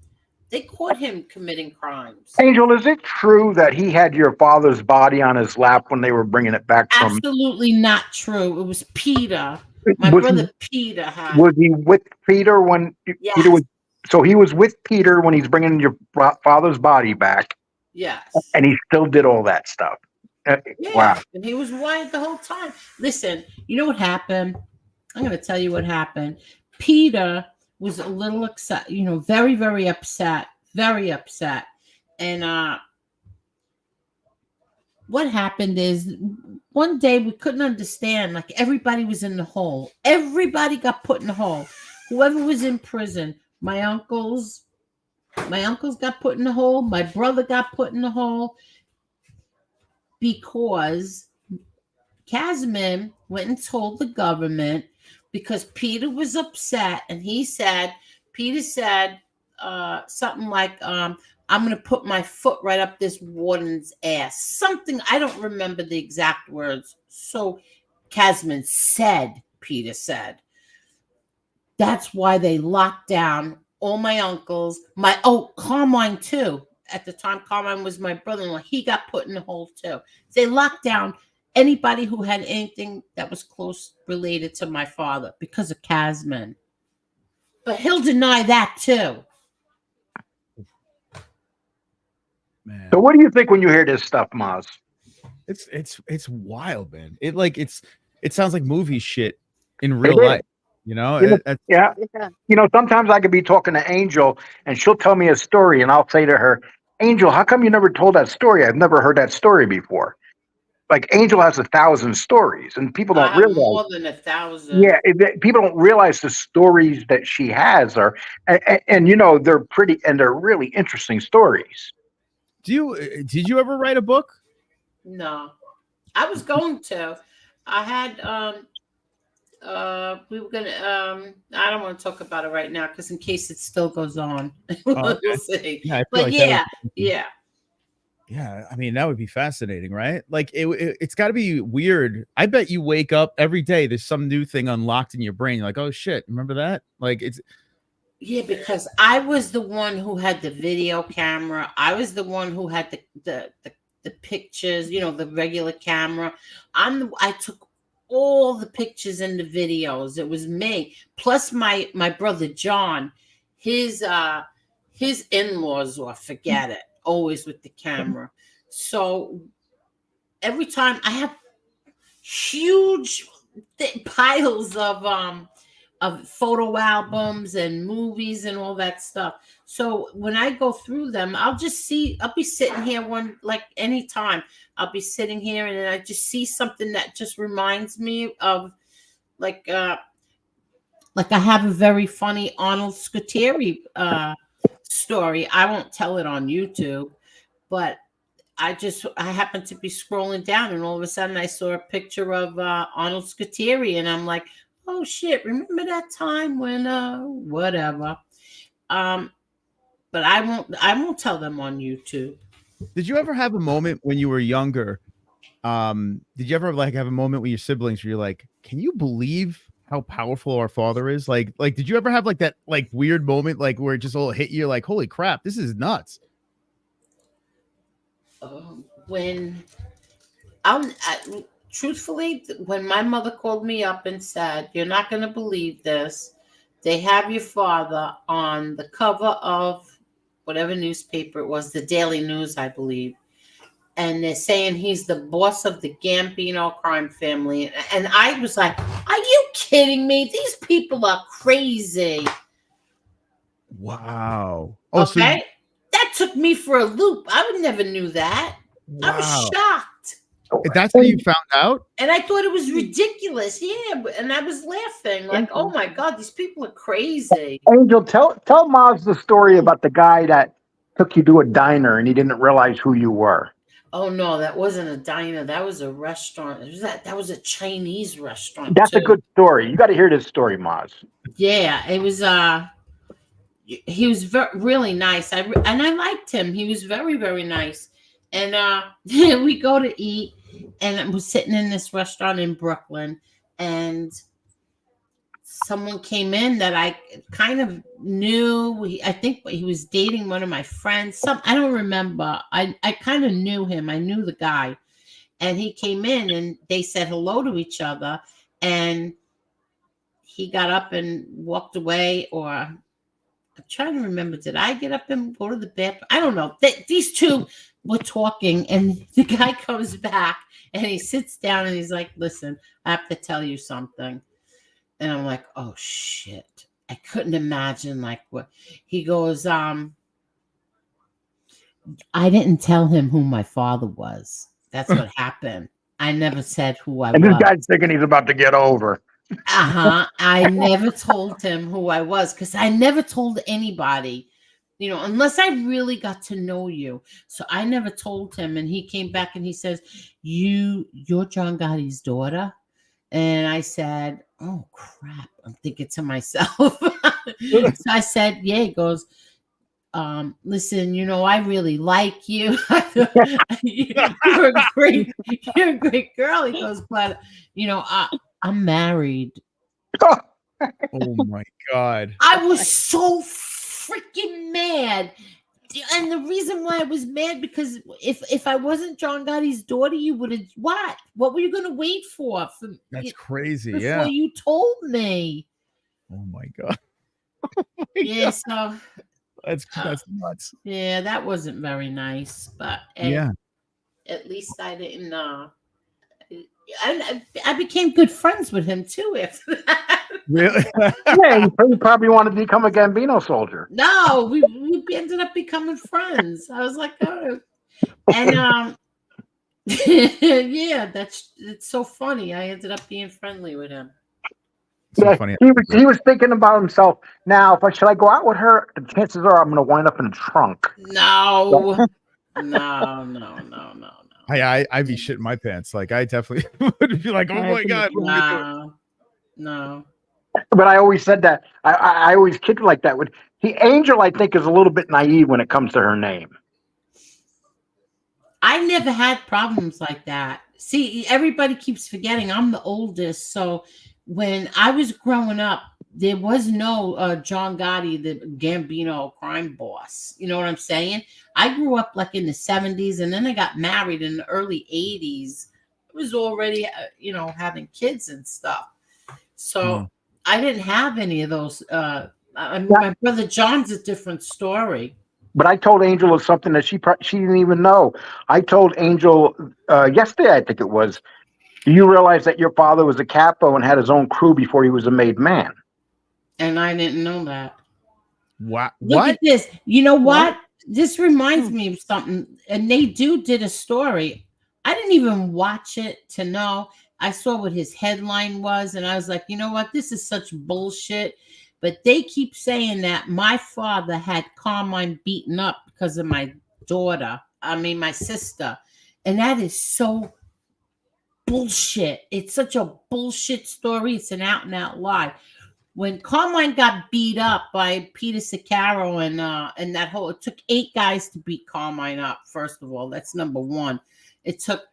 Committing crimes. Angel, is it true that he had your father's body on his lap when they were bringing it back from? Absolutely not true. It was Peter. My brother Peter had. Was he with Peter when Peter was? So he was with Peter when he's bringing your father's body back. Yes. And he still did all that stuff. Wow. And he was wired the whole time. Listen, you know what happened? I'm going to tell you what happened. Peter was a little upset, very, very upset. And what happened is one day we couldn't understand, like, everybody was in the hole. Everybody got put in the hole. Whoever was in prison, my uncles got put in the hole. My brother got put in the hole. because Kazman went and told the government because Peter was upset, and Peter said something like, I'm going to put my foot right up this warden's ass. Something, I don't remember the exact words. So Kazman said, Peter said, that's why they locked down all my uncles, Carmine too. At the time, Carmine was my brother-in-law. He got put in the hole too. They locked down anybody who had anything that was close related to my father because of Kazman. But he'll deny that too. Man. So what do you think when you hear this stuff, Maz? It's wild, man. It sounds like movie shit in It real is. life. You know, Yeah. You know, sometimes I could be talking to Angel and she'll tell me a story and I'll say to her, Angel, how come you never told that story? I've never heard that story before. Like Angel has 1,000 stories and people I don't have realize. more than 1,000. Yeah, people don't realize the stories that she has and you know, they're pretty and they're really interesting stories. Did you ever write a book? No. I was going to. I had we were gonna I don't want to talk about it right now because in case it still goes on. Okay. We'll see. Yeah, I feel But like yeah. Yeah, I mean, that would be fascinating, right? Like it's got to be weird. I bet you wake up every day, there's some new thing unlocked in your brain. You're like, oh shit, remember that? Like Yeah, because I was the one who had the video camera. I was the one who had the pictures, you know, the regular camera. I took all the pictures and the videos. It was me. Plus my brother John, his in-laws, or forget it, always with the camera. So every time I have huge piles of photo albums and movies and all that stuff. So when I go through them, I'll be sitting here anytime. I'll be sitting here and I just see something that just reminds me of like I have a very funny Arnold Scuteri story. I won't tell it on YouTube, but I happened to be scrolling down and all of a sudden I saw a picture of Arnold Scuteri and I'm like, oh shit, remember that time when whatever. But I won't tell them on YouTube. did you ever have a moment when you were younger? Did you ever have a moment with your siblings where you're like, can you believe how powerful our father is? Like did you ever have that weird moment where it just all hit you like, holy crap, this is nuts? When truthfully, when my mother called me up and said, you're not going to believe this, they have your father on the cover of whatever newspaper it was, the Daily News, I believe. And they're saying he's the boss of the Gambino crime family. And I was like, are you kidding me? These people are crazy. Wow. Oh, okay. That took me for a loop. I would never knew that. Wow. I was shocked. That's how you found out? And I thought it was ridiculous. Yeah. And I was laughing like, oh my God, these people are crazy. Angel, tell Maz the story about the guy that took you to a diner and he didn't realize who you were. Oh no, that wasn't a diner. That was a restaurant. That was a Chinese restaurant. That's a good story. You got to hear this story, Maz. Yeah, it was he was really nice. And I liked him. He was very, very nice. And we go to eat, and I was sitting in this restaurant in Brooklyn, and someone came in that I kind of knew. I think he was dating one of my friends. I don't remember. I kind of knew him. I knew the guy. And he came in, and they said hello to each other, and he got up and walked away, or I'm trying to remember. Did I get up and go to the bathroom? I don't know. These two were talking, and the guy comes back, and he sits down, and he's like, listen, I have to tell you something. And I'm like, oh, shit. I couldn't imagine what. He goes, I didn't tell him who my father was. That's what happened. I never said who I was. And this guy's thinking he's about to get over. I never told him who I was because I never told anybody unless I really got to know you. So I never told him. And he came back and he says, you're John Gotti's daughter? And I said, oh, crap. I'm thinking to myself. So I said, yeah. He goes, listen, I really like you. You're a great girl. He goes, but, I'm married. Oh my God. I was so freaking mad. And the reason why I was mad, because if I wasn't John Gotti's daughter, you would have what? What were you going to wait for? That's crazy. Before Yeah. you told me. Oh my God. Yeah, so that's nuts. Yeah, that wasn't very nice, but Yeah. at least I didn't. I became good friends with him too after that. Really? Yeah, he probably wanted to become a Gambino soldier. No, we ended up becoming friends. I was like, oh, and yeah, it's so funny. I ended up being friendly with him. So Yeah, funny. he was thinking about himself. Now, should I go out with her? The chances are I'm going to wind up in a trunk. No. I'd be shitting my pants. Like I definitely would be like, oh my God. What are we doing? No. But I always said that. I always kid like that. Angel, I think, is a little bit naive when it comes to her name. I never had problems like that. See, everybody keeps forgetting I'm the oldest. So when I was growing up, there was no John Gotti, the Gambino crime boss. You know what I'm saying? I grew up like in the 70s, and then I got married in the early 80s. I was already, having kids and stuff. So I didn't have any of those. My brother John's a different story. But I told Angel of something that she didn't even know. I told Angel yesterday, I think it was. Do you realize that your father was a capo and had his own crew before he was a made man? And I didn't know that. What? Look at this. You know what? This reminds me of something. And they did a story. I didn't even watch it to know. I saw what his headline was, and I was like, you know what? This is such bullshit. But they keep saying that my father had Carmine beaten up because of my sister. And that is so bullshit. It's such a bullshit story. It's an out and out lie. When Carmine got beat up by Peter Sicaro and that whole, it took 8 guys to beat Carmine up. First of all, that's number one. It took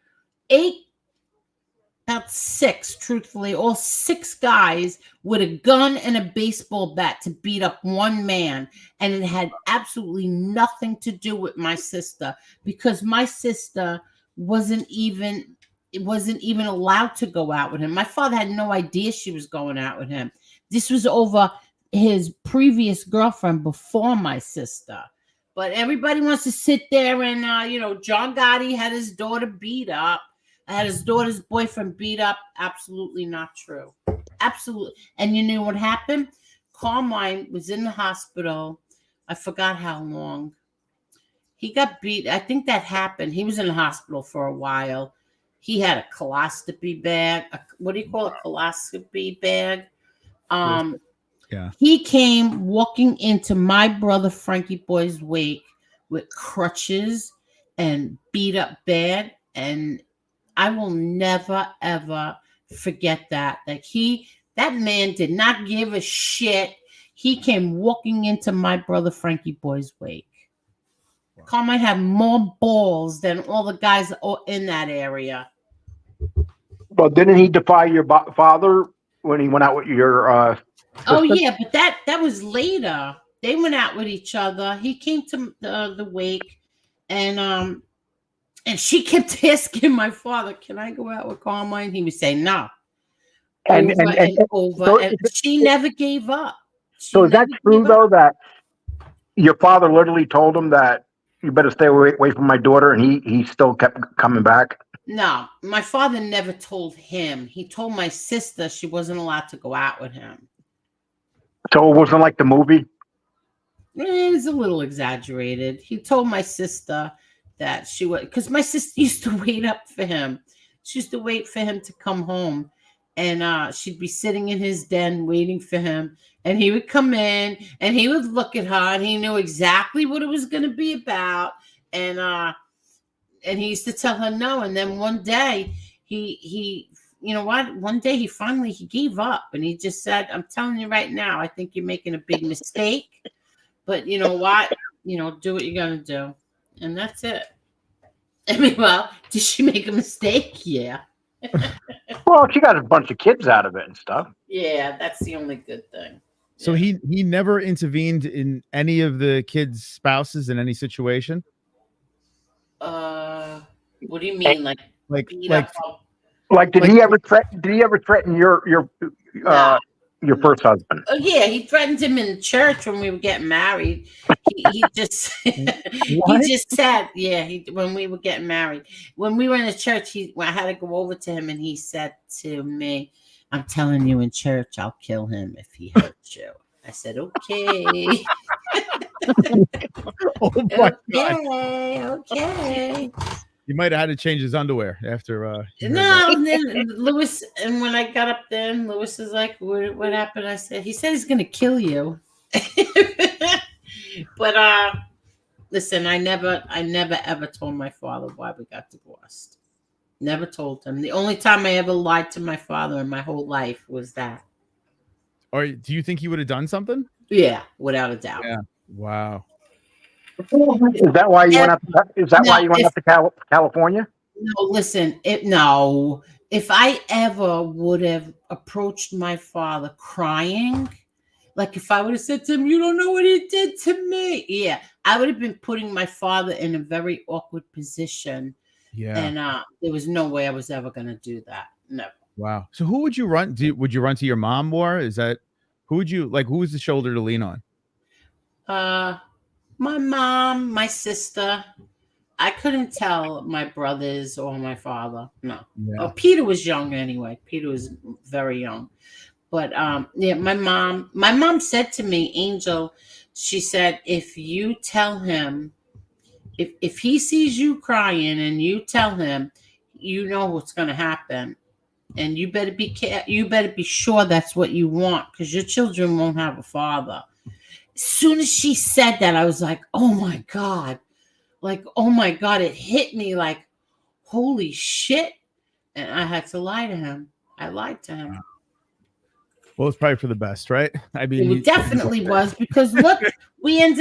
6, truthfully, all 6 guys with a gun and a baseball bat to beat up one man. And it had absolutely nothing to do with my sister, because my sister wasn't even allowed to go out with him. My father had no idea she was going out with him. This was over his previous girlfriend before my sister. But everybody wants to sit there and, John Gotti had his daughter beat up. I had his daughter's boyfriend beat up. Absolutely not true. Absolutely. And you know what happened? Carmine was in the hospital. I forgot how long. He got beat. I think that happened. He was in the hospital for a while. He had a colostomy bag. What do you call a colostomy bag? Yeah. He came walking into my brother Frankie Boy's wake with crutches and beat up bad. And I will never, ever forget that. That man did not give a shit. He came walking into my brother Frankie Boy's wake. Wow. Carmine had more balls than all the guys in that area. Well, didn't he defy your father when he went out with your Oh, yeah, but that was later. They went out with each other. He came to the wake, and she kept asking my father, "Can I go out with Carmine?" He would say no. And she never gave up. So is that true, though, that your father literally told him that you better stay away from my daughter, and he still kept coming back? No, my father never told him. He told my sister she wasn't allowed to go out with him. So it wasn't like the movie? It's a little exaggerated. He told my sister that she was, because my sister used to wait up for him. She used to wait for him to come home. and she'd be sitting in his den waiting for him. And he would come in and he would look at her and he knew exactly what it was going to be about. And he used to tell her no. And then one day he you know what? One day he gave up and he just said, I'm telling you right now, I think you're making a big mistake. But you know what? Do what you're going to do. And that's it. I mean, well, did she make a mistake? Yeah. Well, she got a bunch of kids out of it and stuff. Yeah, that's the only good thing. So he never intervened in any of the kids' spouses in any situation? What do you mean? Like beat up? Did he ever threaten your first husband? Oh yeah, he threatened him in church when we were getting married. He just he just said, when we were getting married, when we were in the church, I had to go over to him and he said to me, I'm telling you in church, I'll kill him if he hurts you. I said, okay. Oh my God. Okay. You might have had to change his underwear after. No, and then Lewis, and when I got up there, and Lewis is like, "What happened?" I said, "He said he's going to kill you." But listen, I never ever told my father why we got divorced. Never told him. The only time I ever lied to my father in my whole life was that. Or do you think he would have done something? Yeah, without a doubt. Yeah. Wow. Is that why you went up? Why you went up to California? No, listen. If I ever would have approached my father crying, like if I would have said to him, "You don't know what he did to me," yeah, I would have been putting my father in a very awkward position. Yeah. And there was no way I was ever going to do that. No. Wow. So who would you run? Would you run to your mom more? Is that who would you like? Who was the shoulder to lean on? My mom, my sister. I couldn't tell my brothers or my father. No. Yeah. Oh, Peter was young anyway. Peter was very young. But my mom said to me, Angel, she said, if you tell him, if he sees you crying and you tell him, you know what's going to happen. And you better be sure that's what you want, because your children won't have a father. As soon as she said that, I was like, oh my God. Like, oh my God, it hit me like, holy shit. And I had to lie to him. I lied to him. Well, it's probably for the best, right? I mean, it definitely was, because look, Lewis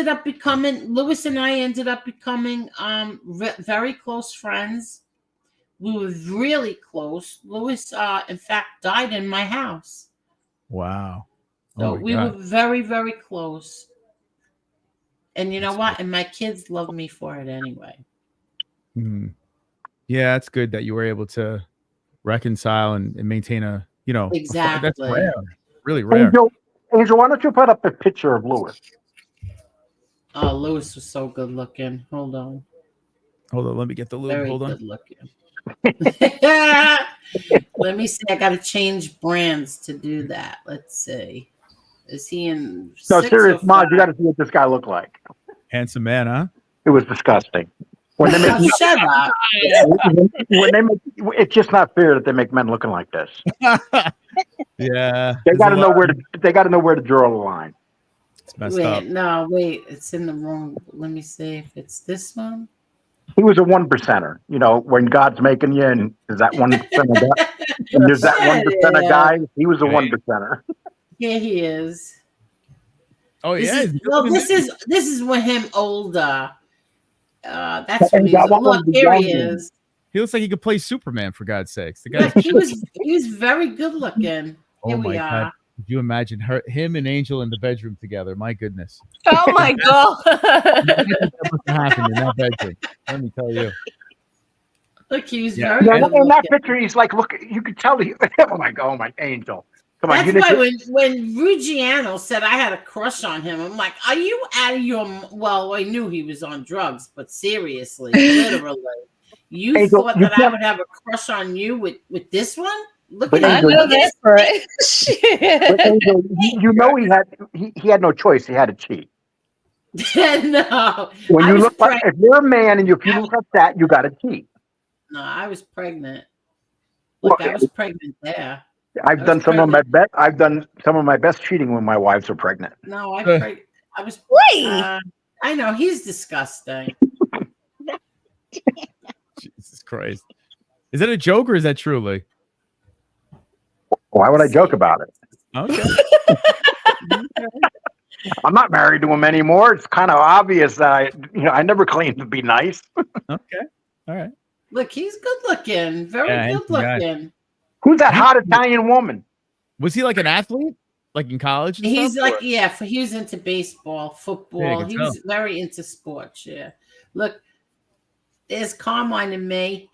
and I ended up becoming very close friends. We were really close. Lewis, in fact, died in my house. Wow. So we were very, very close. And you know what? And my kids love me for it anyway. Yeah, it's good that you were able to reconcile and maintain exactly. That's rare. Really rare. Angel, why don't you put up a picture of Lewis? Oh, Lewis was so good looking. Hold on. Let me get the lube. Very Hold on. Good looking. Let me see. I got to change brands to do that. Let's see. Is he in? No, serious, Mom. You got to see what this guy looked like. Handsome man, huh? It was disgusting. When they make shut up. It's just not fair that they make men looking like this. Yeah, they got to know where to. They got to know where to draw the line. It's messed up. No, wait. It's in the wrong. Let me see if it's this one. He was a 1%er. You know, when God's making you, and is that 1% of God? And there's that 1% of guys. He was a 1%er. Yeah, he is. Oh yeah. This is when him older. That's when he's. Look, here he is. He looks like he could play Superman, for God's sakes. The guy. He was very good looking. Here we are. God. Could you imagine him and Angel in the bedroom together? My goodness. Oh my God. That must have happened in that bedroom. Let me tell you. Look, he was very good. In that picture, he's like, look, you could tell oh my Angel. Come on. That's why when Ruggiano said I had a crush on him, I'm like, are you out of your? Well, I knew he was on drugs, but seriously, literally, you Angel, thought that I would have a crush on you with this one? Look at I know that's right. Angel, you know he had no choice. He had to cheat. No. When you look like, if you're a man and if you look like that, you got to cheat. No, I was pregnant. Look, I was pregnant there. I've done some of my best. I've done some of my best cheating when my wives are pregnant. No, I was. Wait. I know he's disgusting. Jesus Christ. Is that a joke or is that truly? Why would I joke about it? Okay. I'm not married to him anymore. It's kind of obvious that I never claimed to be nice. Okay. All right. Look, he's good looking. Very good looking. Who's that hot Italian woman? Was he like an athlete? Like in college and He's stuff? like, he was into baseball, football. Yeah, He was very into sports. Yeah. Look, there's Carmine and me.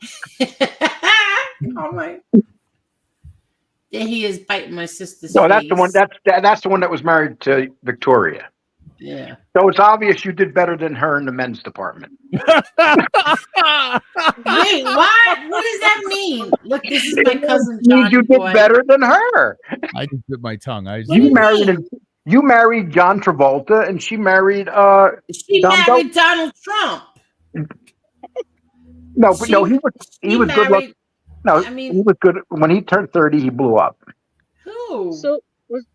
Carmine. There he is biting my sister's No, face. that's the one. That's the one that was married to Victoria. Yeah. So it's obvious you did better than her in the men's department. Wait, what? What does that mean? Look, this is my cousin Johnny You did boy. better than her. I just bit my tongue. You married John Travolta, and she married She married Donald Trump. No, but no, he was good looking. No, I mean, he was good. When he turned 30, he blew up. Who? So was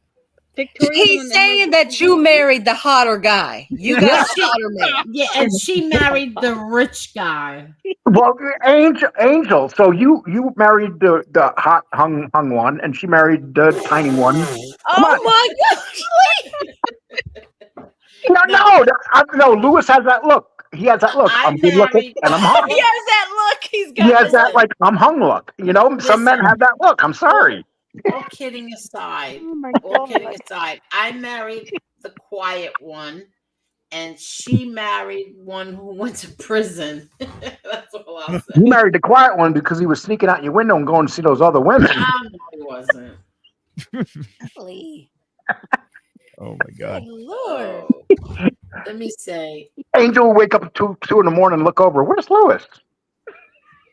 Victoria? He's saying that you married the hotter guy. You got a hotter man. Yeah, and she married the rich guy. Well, Angel. So you married the hot hung one, and she married the tiny one. Oh my gosh! No. Lewis has that look. He has that look. I'm good looking and I'm hung. He has that look. He has that like I'm hung look. Some men have that look. I'm sorry. All kidding aside, God. I married the quiet one, and she married one who went to prison. That's all I'll say. You married the quiet one because he was sneaking out your window and going to see those other women. No, he wasn't. Golly. Oh my God. Lord. Let me say. Angel will wake up at 2 in the morning and look over. Where's Lewis?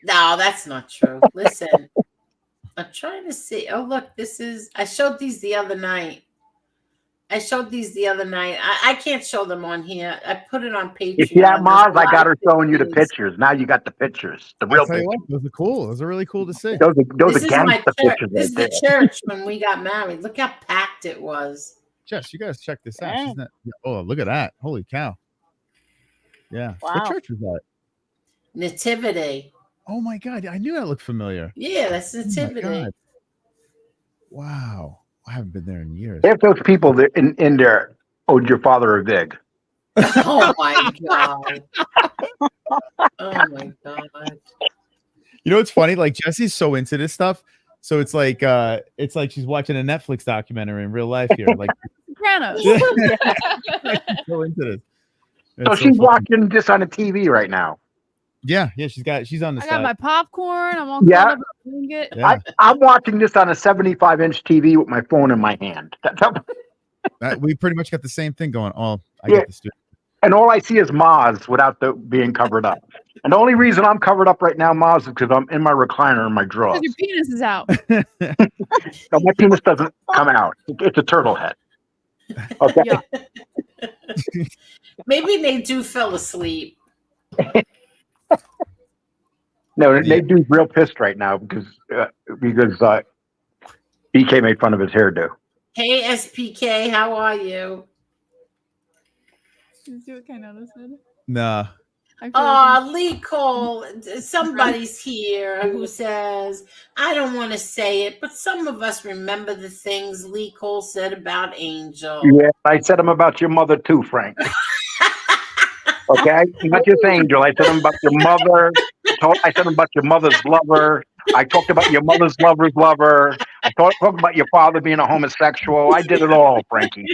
No, that's not true. Listen, I'm trying to see. Oh, look, I showed these the other night. I can't show them on here. I put it on Patreon. You see that, Mars? I got her showing you the pictures. Now you got the pictures. The real I'll tell you pictures. what, those are cool. Those are really cool to see. Those This are is my gangster church. pictures. This is the church when we got married. Look how packed it was. Jess, you guys check this out. She's not, oh, look at that. Holy cow. Yeah. Wow. What church was that? Nativity. Oh my God. I knew that looked familiar. Yeah, that's Oh my Nativity. God. Wow. I haven't been there in years. If those people that in there owed your father a vig. Oh my God. Oh my God. You know what's funny? Like Jesse's so into this stuff. So it's like she's watching a Netflix documentary in real life here. Like Sopranos. She's so into this. So she's watching this on the TV right now. Yeah, she's on the I side. got my popcorn. I'm all Yeah. caught up in it. Yeah. I'm watching this on a 75-inch TV with my phone in my hand. We pretty much got the same thing going. Oh, I Yeah. get this. And all I see is Maz without being covered up. And the only reason I'm covered up right now, Maz, is because I'm in my recliner in my drawers. Because your penis is out. No, my penis doesn't come out. It's a turtle head. Okay. Yeah. Maybe they do fell asleep. No, they do real pissed right now because BK made fun of his hairdo. Hey, SPK, how are you? Did you see what kind of said? Nah. Oh, Lee Cole, somebody's here who says, I don't want to say it, but some of us remember the things Lee Cole said about Angel. Yeah, I said them about your mother too, Frank. Okay? Not just Angel. I said them about your mother. I said them about your mother's lover. I talked about your mother's lover's lover. I talked about your father being a homosexual. I did it all, Frankie.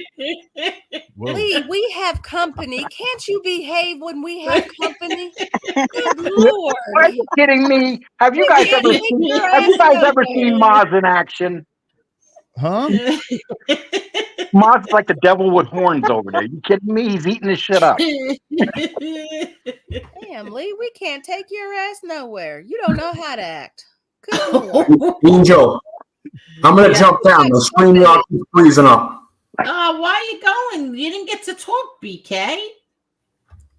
Lee, we have company. Can't you behave when we have company? Good Lord. Are you kidding me? Have you guys ever seen Maz in action? Huh? Maz is like the devil with horns over there. You kidding me? He's eating his shit up. Damn, Lee, we can't take your ass nowhere. You don't know how to act. Good Lord. Angel, I'm going to jump down. The screen yard is freezing up. Why are you going? You didn't get to talk, BK.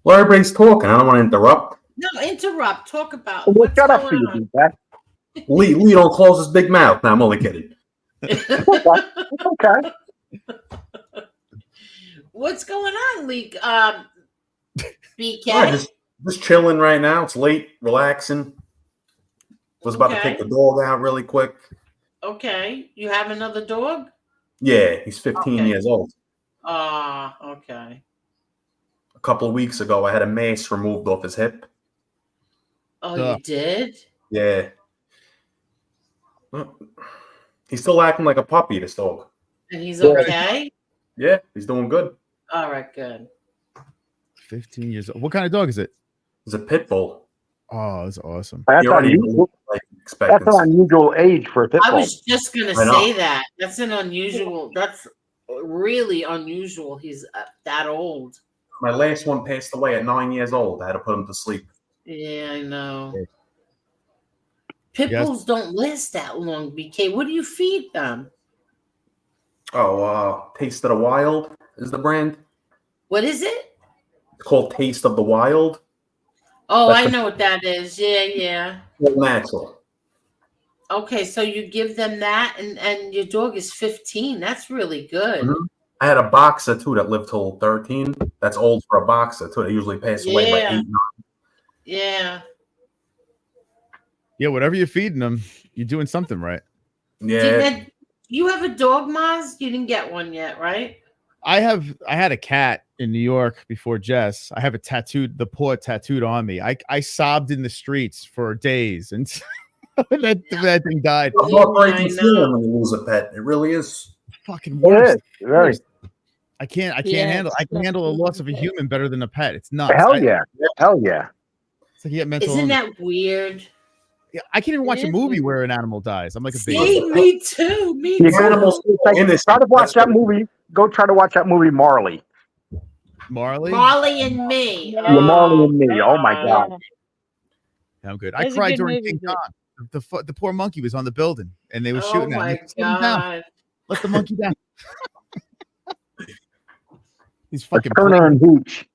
Well, everybody's talking. I don't want to interrupt. No, interrupt. Talk about Well, what's shut up going for you, on. Beth. Lee don't close his big mouth. No, I'm only kidding. Okay. What's going on, Leak? BK? Yeah, just chilling right now. It's late, relaxing. Was about to take the dog out really quick. Okay. You have another dog? Yeah, he's 15 years old. Okay. A couple of weeks ago, I had a mace removed off his hip. Oh, you did? Yeah. Well, he's still acting like a puppy, this dog. And he's okay? Yeah, he's doing good. All right, good. 15 years old. What kind of dog is it? It's a pit bull. Oh, that's awesome. That's an unusual age for a pit I bull. was just going to say that. That's that's really unusual. He's that old. My last one passed away at 9 years old. I had to put him to sleep. Yeah, I know. Pit bulls don't last that long, BK. What do you feed them? Oh, Taste of the Wild is the brand. What is it? It's called Taste of the Wild. Oh, That's I know what that is. Yeah. natural. Okay, so you give them that, and your dog is 15. That's really good. Mm-hmm. I had a boxer, too, that lived till 13. That's old for a boxer, too. They usually pass away by 8, 9. Yeah. Yeah, whatever you're feeding them, you're doing something right. Yeah. You have a dog, Maz? You didn't get one yet, right? I had a cat in New York before Jess. I have the paw tattooed on me. I sobbed in the streets for days and that thing died. A heartbreaking feeling when you lose a pet. It really is. Fucking worse. Very. I can't handle the loss of a human better than a pet. It's nuts. Hell yeah. It's like you get mental Isn't illness. that weird? Yeah, I can't even watch a movie where an animal dies. I'm like a baby. See, me too. Me You too. try to watch that movie. Go try to watch that movie, Marley. Marley and Me. Yeah, Marley and Me. Oh my God. I'm good. That's I a cried good during movie, King but- Kong. The poor monkey was on the building and they were Oh shooting at him. my Let him down. God. Let the monkey down. He's fucking Turner and Hooch.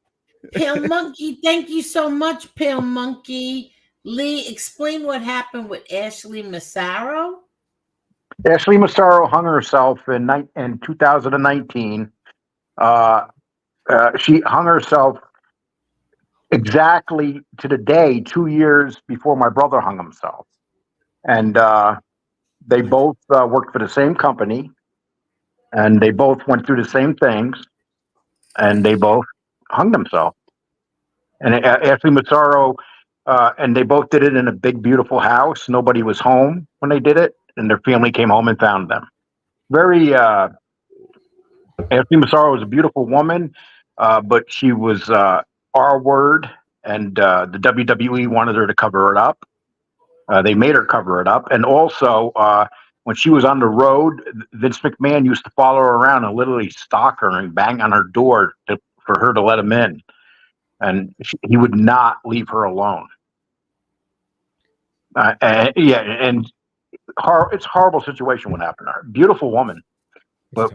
Pale Monkey, thank you so much, Pale Monkey. Lee, explain what happened with Ashley Massaro. Ashley Massaro hung herself in 2019. She hung herself exactly to the day 2 years before my brother hung himself. And they both worked for the same company. And they both went through the same things. And they both hung themselves. And Ashley Massaro, and they both did it in a big, beautiful house. Nobody was home when they did it. And their family came home and found them. Ashley Massaro was a beautiful woman, but she was R-word, and the WWE wanted her to cover it up. They made her cover it up. And also, when she was on the road, Vince McMahon used to follow her around and literally stalk her and bang on her door for her to let him in. And he would not leave her alone. It's a horrible situation what happened to her. Beautiful woman, but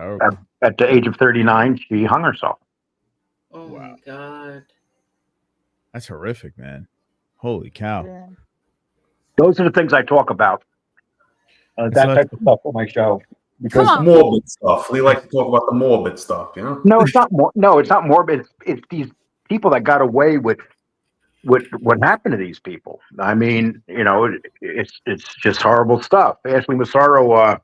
at the age of 39, she hung herself. Oh my God. That's horrific, man. Holy cow. Yeah. Those are the things I talk about. That type of stuff on my show. Because morbid stuff. We like to talk about the morbid stuff, you know? No, it's not. It's not morbid. It's these people that got away with what happened to these people. I mean, it's just horrible stuff. Ashley Massaro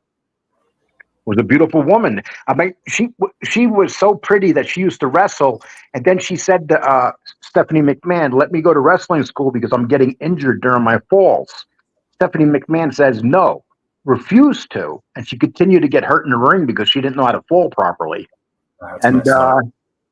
was a beautiful woman. I mean, she was so pretty that she used to wrestle, and then she said to Stephanie McMahon, "Let me go to wrestling school because I'm getting injured during my falls." Stephanie McMahon says no, refused to, and she continued to get hurt in the ring because she didn't know how to fall properly.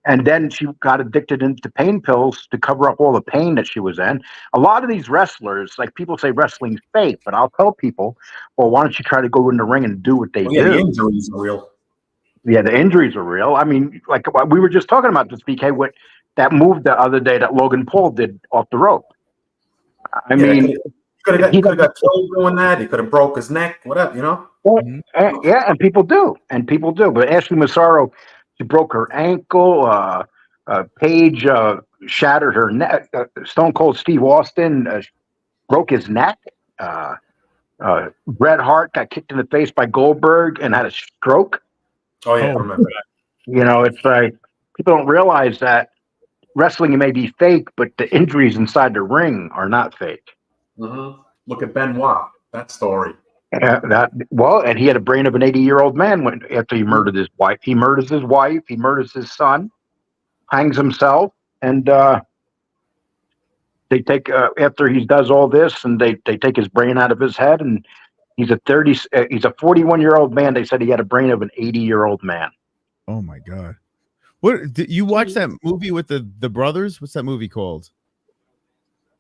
And then she got addicted into pain pills to cover up all the pain that she was in. A lot of these wrestlers, like people say wrestling's fake, but I'll tell people, well, why don't you try to go in the ring and do what they do? The injuries are real. Yeah, the injuries are real. I mean, like we were just talking about this, BK, what that move the other day that Logan Paul did off the rope. I mean, he could have got killed doing that. He could have broke his neck, whatever, you know? Yeah, and people do. But Ashley Massaro, she broke her ankle. Paige shattered her neck. Stone Cold Steve Austin broke his neck. Bret Hart got kicked in the face by Goldberg and had a stroke. Oh yeah, I remember that. You know, it's like people don't realize that wrestling may be fake, but the injuries inside the ring are not fake. Mm-hmm. Look at Benoit. That story. And he had a brain of an 80-year-old man after he murdered his wife. He murders his wife. He murders his son. Hangs himself, and they take after he does all this, and they take his brain out of his head, and he's a 41-year-old man. They said he had a brain of an 80-year-old man. Oh my God. What did you watch that movie with the brothers? What's that movie called?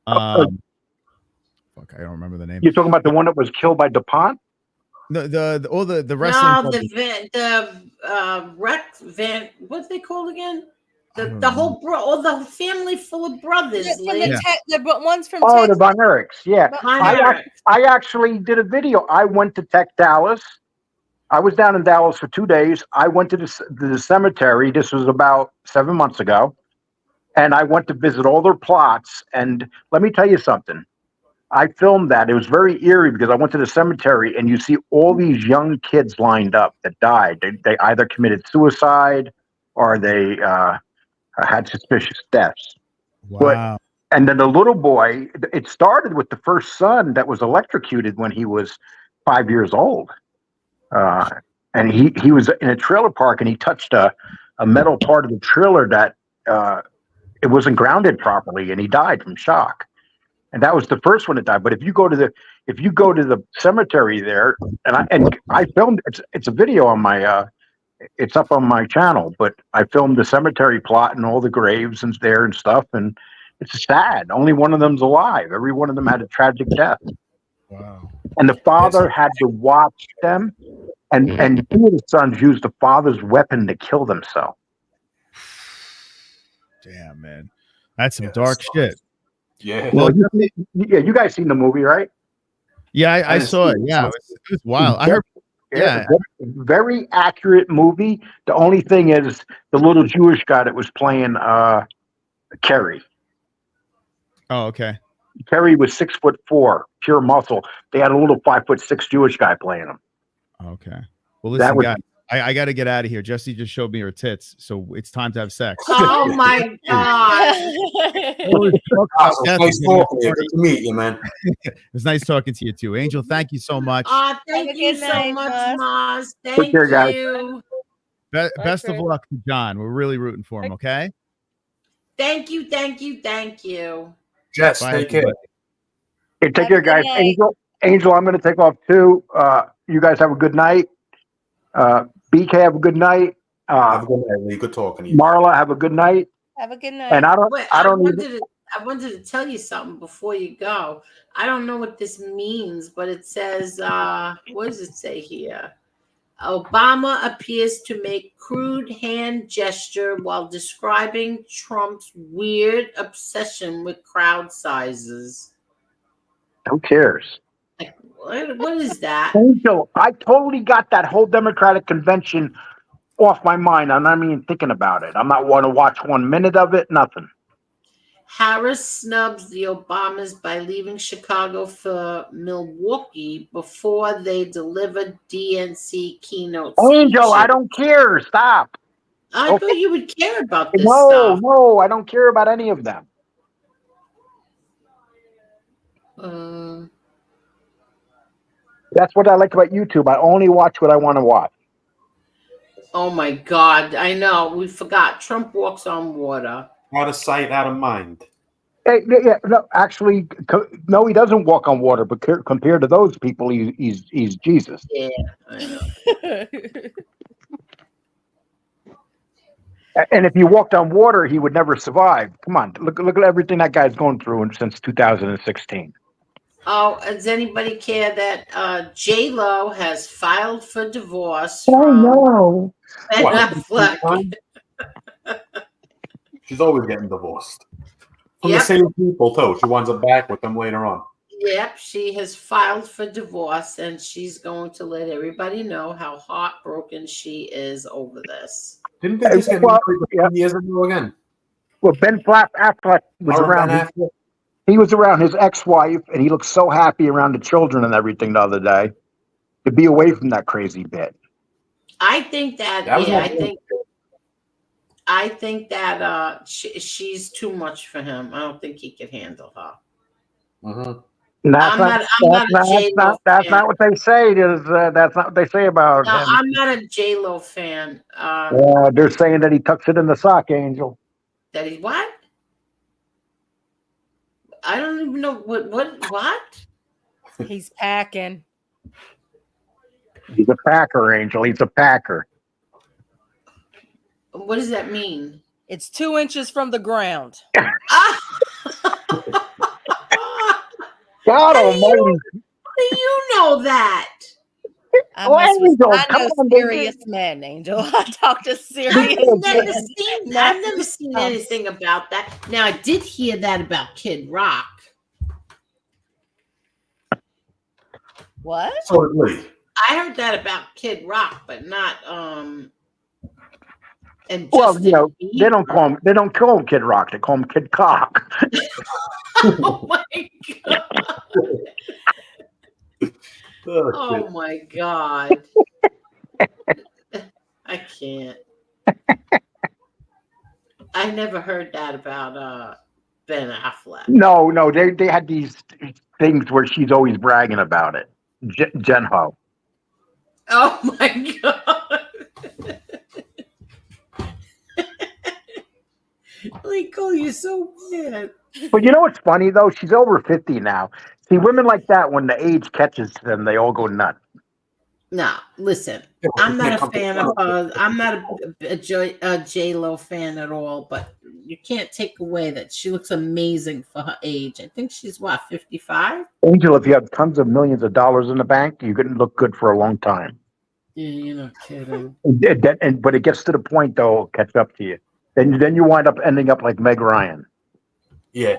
Fuck, I don't remember the name. You're talking about the one that was killed by DuPont? The wrestling. No, the rec van. What's they called again? The whole all the family full of brothers. From the ones from the Texas. Von Erichs. Yeah, Von Erich. I actually did a video. I went to Tech Dallas. I was down in Dallas for 2 days. I went to the cemetery. This was about 7 months ago. And I went to visit all their plots. And let me tell you something. I filmed that. It was very eerie because I went to the cemetery and you see all these young kids lined up that died. They either committed suicide or they had suspicious deaths. Wow. And then the little boy, it started with the first son that was electrocuted when he was 5 years old. And he was in a trailer park and he touched a metal part of the trailer that it wasn't grounded properly and he died from shock. And that was the first one that died. But if you go to the cemetery there, and I filmed it's a video on my it's up on my channel, but I filmed the cemetery plot and all the graves and there and stuff, and it's sad. Only one of them's alive. Every one of them had a tragic death. Wow. And the father had to watch them, and two of the sons used the father's weapon to kill themselves. Damn, man, that's some dark shit. Yeah. Well, you guys seen the movie, right? Yeah, I saw it. Yeah, it was wild. I heard. Yeah, very accurate movie. The only thing is the little Jewish guy that was playing Kerry. Oh, okay. Kerry was 6'4", pure muscle. They had a little 5'6" Jewish guy playing him. Okay. Well, listen, guys, I got to get out of here. Jessie just showed me her tits, so it's time to have sex. Oh my God! Nice talking to you. Good to meet you, man. It was nice talking to you too, Angel. Thank you so much. Thank you so much, Maz. Thank Take care, guys. you. Best of luck to John. We're really rooting for him. Okay. Thank you. Thank you. Thank you. Jess, take care. Hey, take care, guys. Angel, I'm going to take off too. You guys have a good night. BK, have a good night. Have a good night, Lee. Good talking to you. Marla, have a good night. Have a good night. And I wanted to tell you something before you go. I don't know what this means, but it says, what does it say here? Obama appears to make crude hand gesture while describing Trump's weird obsession with crowd sizes. Who cares? Like, what is that? Angel, I totally got that whole Democratic convention off my mind. I'm not even thinking about it. I'm not want to watch 1 minute of it. Nothing. Harris snubs the Obamas by leaving Chicago for Milwaukee before they delivered DNC keynote Angel, speeches. I don't care. Stop. I thought you would care about this stuff. No, I don't care about any of them. That's what I like about YouTube. I only watch what I want to watch. Oh my God. I know. We forgot. Trump walks on water. Out of sight, out of mind. Hey, yeah, no, actually, no, he doesn't walk on water. But compared to those people, he's Jesus. Yeah, I know. And if he walked on water, he would never survive. Come on, look at everything that guy's going through since 2016. Oh, does anybody care that J-Lo has filed for divorce? Oh no! Ben Affleck. She's always getting divorced. From the same people, too. She winds up back with them later on. Yep, she has filed for divorce, and she's going to let everybody know how heartbroken she is over this. Didn't they just get married years ago again? Well, Ben Affleck was around. He was around his ex-wife, and he looked so happy around the children and everything the other day. To be away from that crazy bit. I think that, That was yeah, my I think that she's too much for him. I don't think he could handle her. Mhm. I'm not a J-Lo That's fan. not what they say. That's not what they say about No, him. I'm not a J-Lo fan. They're saying that he tucks it in the sock, Angel. That he what? I don't even know what? He's packing. He's a Packer, Angel. He's a Packer. What does that mean? It's 2 inches from the ground. God almighty. How do you know that? I know come on, serious men, Angel. I talk to serious I've never seen anything about that. Now I did hear that about Kid Rock. What? So did Lee. I heard that about Kid Rock, but not and Well, Justin Bieber. they don't call him Kid Rock. They call him Kid Cock. Oh my god. Oh my god. I can't. I never heard that about Ben Affleck. No, they had these things where she's always bragging about it. Jen Ho. Oh my god. Nicole, you're so bad. But you know what's funny though? She's over 50 now. See, women like that, when the age catches them, they all go nuts. No, listen, I'm not a fan of her. I'm not a J-Lo fan at all, but you can't take away that she looks amazing for her age. I think she's, what, 55? Angel, if you have tons of millions of dollars in the bank, you can look good for a long time. Yeah, you're not kidding. But it gets to the point, though, it'll catch up to you. Then you wind up ending up like Meg Ryan. Yeah.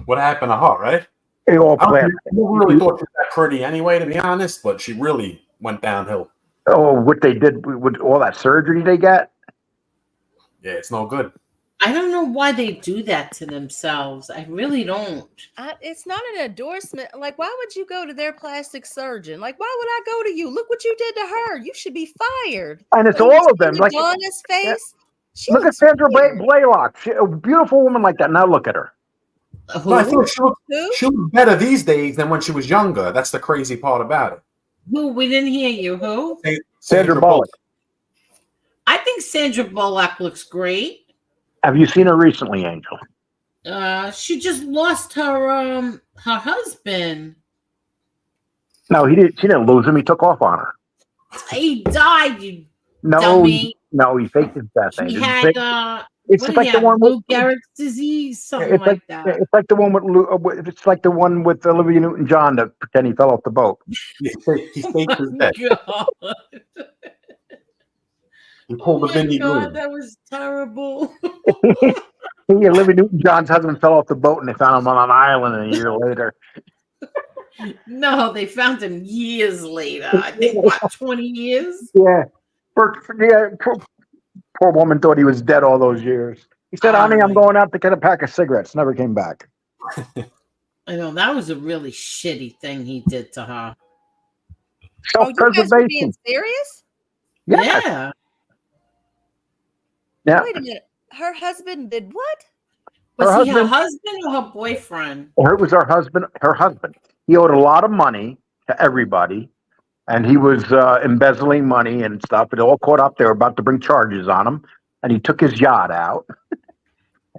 What happened to her, right? It all I planned. never really thought she was that pretty anyway, to be honest, but she really went downhill. Oh, what they did with all that surgery they got? Yeah, it's no good. I don't know why they do that to themselves. I really don't. It's not an endorsement. Like, why would you go to their plastic surgeon? Like, why would I go to you? Look what you did to her. You should be fired. And it's When you all of see them. Like, Madonna's face. She look at looks Sandra weird. Blaylock. A beautiful woman like that. Now look at her. No, I feel like she looked better these days than when she was younger. That's the crazy part about it. Who? We didn't hear you. Who? Sandra Bullock. I think Sandra Bullock looks great. Have you seen her recently, Angel? She just lost her husband. No, he didn't. She didn't lose him. He took off on her. He died, you No, dummy. no, he faked his death. He Angel. had It's what just did he like the have? one Lou with Gehrig's disease, something it's like that. It's like the one with it's like the one with Olivia Newton-John that pretend he fell off the boat. He faked his death. God. He pulled the Vinny God, Green. that was terrible. Olivia Newton-John's husband fell off the boat and they found him on an island a year later. No, they found him years later. I think, what, 20 years? Yeah. Poor woman thought he was dead all those years. He said, honey, I'm going out to get a pack of cigarettes. Never came back. I know, that was a really shitty thing he did to her. Oh, you guys were being serious? Yeah. Yeah. Wait a minute. Her husband did what? Was he her husband or her boyfriend? It was her husband. He owed a lot of money to everybody, and he was embezzling money and stuff. It all caught up. They were about to bring charges on him, and he took his yacht out,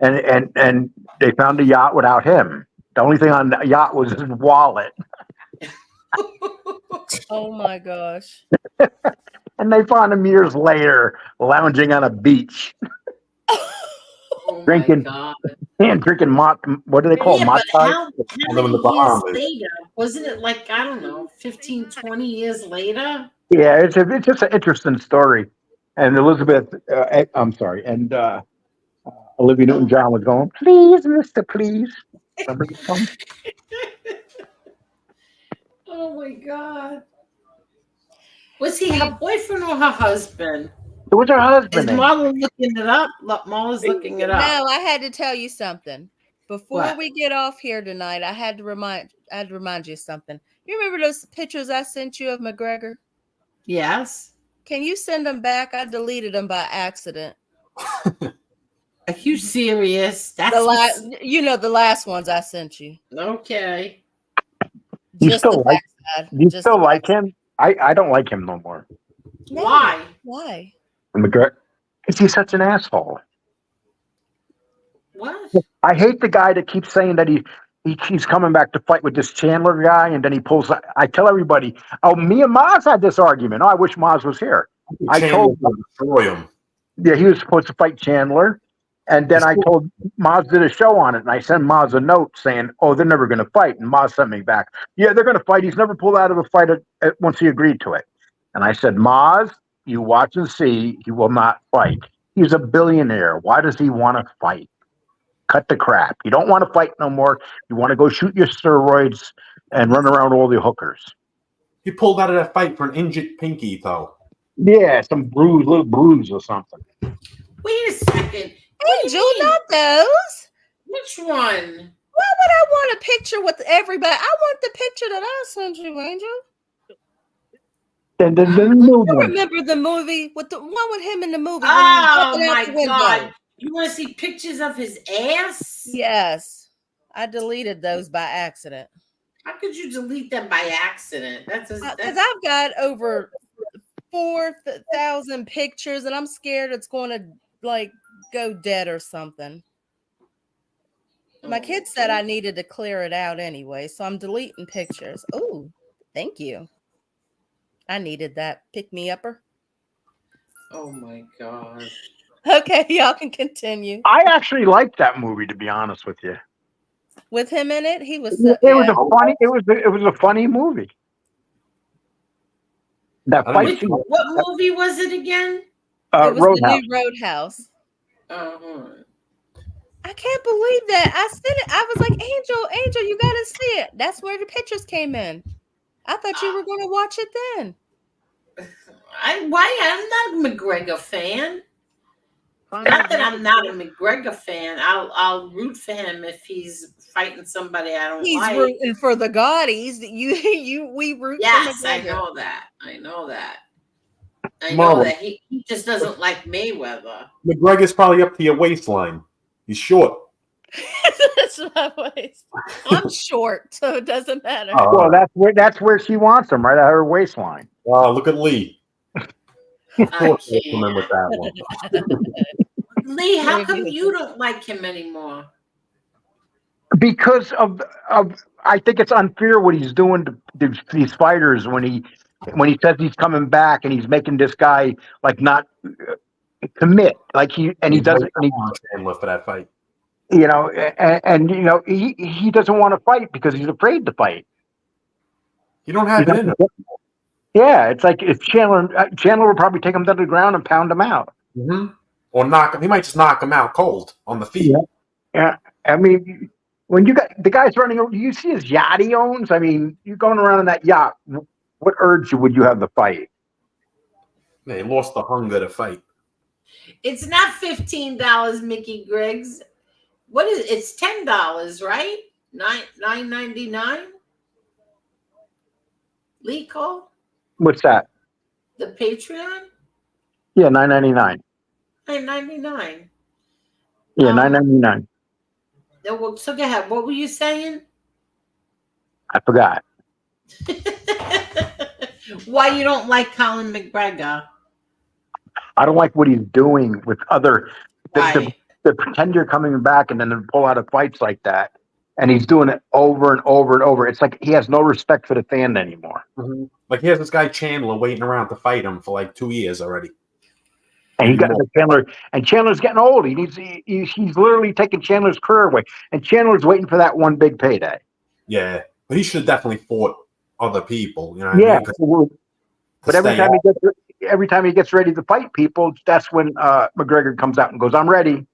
and they found the yacht without him. The only thing on the yacht was his wallet. Oh my gosh. And they found him years later lounging on a beach. Drinking what do they call But Mai how many years later? Wasn't it like, I don't know, 15, 20 years later? Yeah, it's just an interesting story. And Olivia Newton-John was going, please, Mr. Please. Remember the song? Oh my God. Was he her boyfriend or her husband? It was her husband. Is Marla looking it up? Marla's looking it up. No, I had to tell you something. Before What? we get off here tonight, I had to remind you of something. You remember those pictures I sent you of McGregor? Yes. Can you send them back? I deleted them by accident. Are you serious? That's The last, the last ones I sent you. okay. You Just the still like? backside. You Just still the like him? I don't like him no more. No. Why? Why? McGregor, because he's such an asshole. What? I hate the guy that keeps saying that he's coming back to fight with this Chandler guy, and then he pulls. I tell everybody, oh, me and Maz had this argument. Oh, I wish Maz was here. I Chandler told will destroy him. Yeah, he was supposed to fight Chandler, and then I told Maz did a show on it, and I sent Maz a note saying, "Oh, they're never going to fight." And Maz sent me back, "Yeah, they're going to fight. He's never pulled out of a fight once he agreed to it." And I said, "Maz, you watch and see. He will not fight. He's a billionaire. Why does he want to fight? Cut the crap. You don't want to fight no more. You want to go shoot your steroids and run around all the hookers." He pulled out of that fight for an injured pinky, though. Yeah, some little bruise or something. Wait a second. Angel, not those. Which one? Why would I want a picture with everybody? I want the picture that I sent you, Angel. And then You remember the movie with the one with him in the movie? Oh when he was my jumping out the window? God! You want to see pictures of his ass? Yes, I deleted those by accident. How could you delete them by accident? Because I've got over 4,000 pictures, and I'm scared it's going to go dead or something. My kid said I needed to clear it out anyway, so I'm deleting pictures. Oh, thank you. I needed that pick-me-upper. Oh my God. Okay, y'all can continue. I actually liked that movie, to be honest with you. With him in it, he was. It was a funny movie. That fight scene. What movie was it again? It was Roadhouse. the new Roadhouse. I can't believe that. I said it. I was like, Angel, you gotta see it. That's where the pictures came in. I thought you were gonna watch it then. I'm not a McGregor fan. Not that I'm not a McGregor fan. I'll root for him if he's fighting somebody I don't like. He's rooting for the Gottis. We root yes, for McGregor. I know that. I know that he just doesn't like Mayweather. McGregor's probably up to your waistline. He's short. That's my waist. I'm short, so it doesn't matter. Well, that's where she wants him, right at her waistline. Oh, look at Lee. Of course, I we'll come in with that one. Lee, how come you don't like him anymore? Because of I think it's unfair what he's doing to these fighters when he says he's coming back and he's making this guy not commit, he doesn't. Chandler for that fight. And he doesn't want to fight because he's afraid to fight. You don't have it in him. Yeah, it's like if Chandler would probably take him to the ground and pound him out. Mm-hmm. Or knock him. He might just knock him out cold on the feet. Yeah. I mean, when you got the guys running, you see his yacht he owns. I mean, you're going around in that yacht. What urge would you have to fight? They lost the hunger to fight. It's not $15, Mickey Griggs. What is it? It's $10, right? $9.99. Lee Cole? What's that? The Patreon? Yeah, $9.99. $9.99. Yeah, $9.99. So go ahead. What were you saying? I forgot. Why you don't like Colin McGregor? I don't like what he's doing with other. The pretend you're coming back and then pull out of fights like that, and he's doing it over and over and over. It's like he has no respect for the fan anymore. Mm-hmm. Like he has this guy Chandler waiting around to fight him for 2 years already. And he got Chandler, and Chandler's getting old. He's literally taking Chandler's career away, and Chandler's waiting for that one big payday. Yeah, but he should have definitely fought other people. You know what I mean? But every time he gets ready to fight people, that's when McGregor comes out and goes, "I'm ready."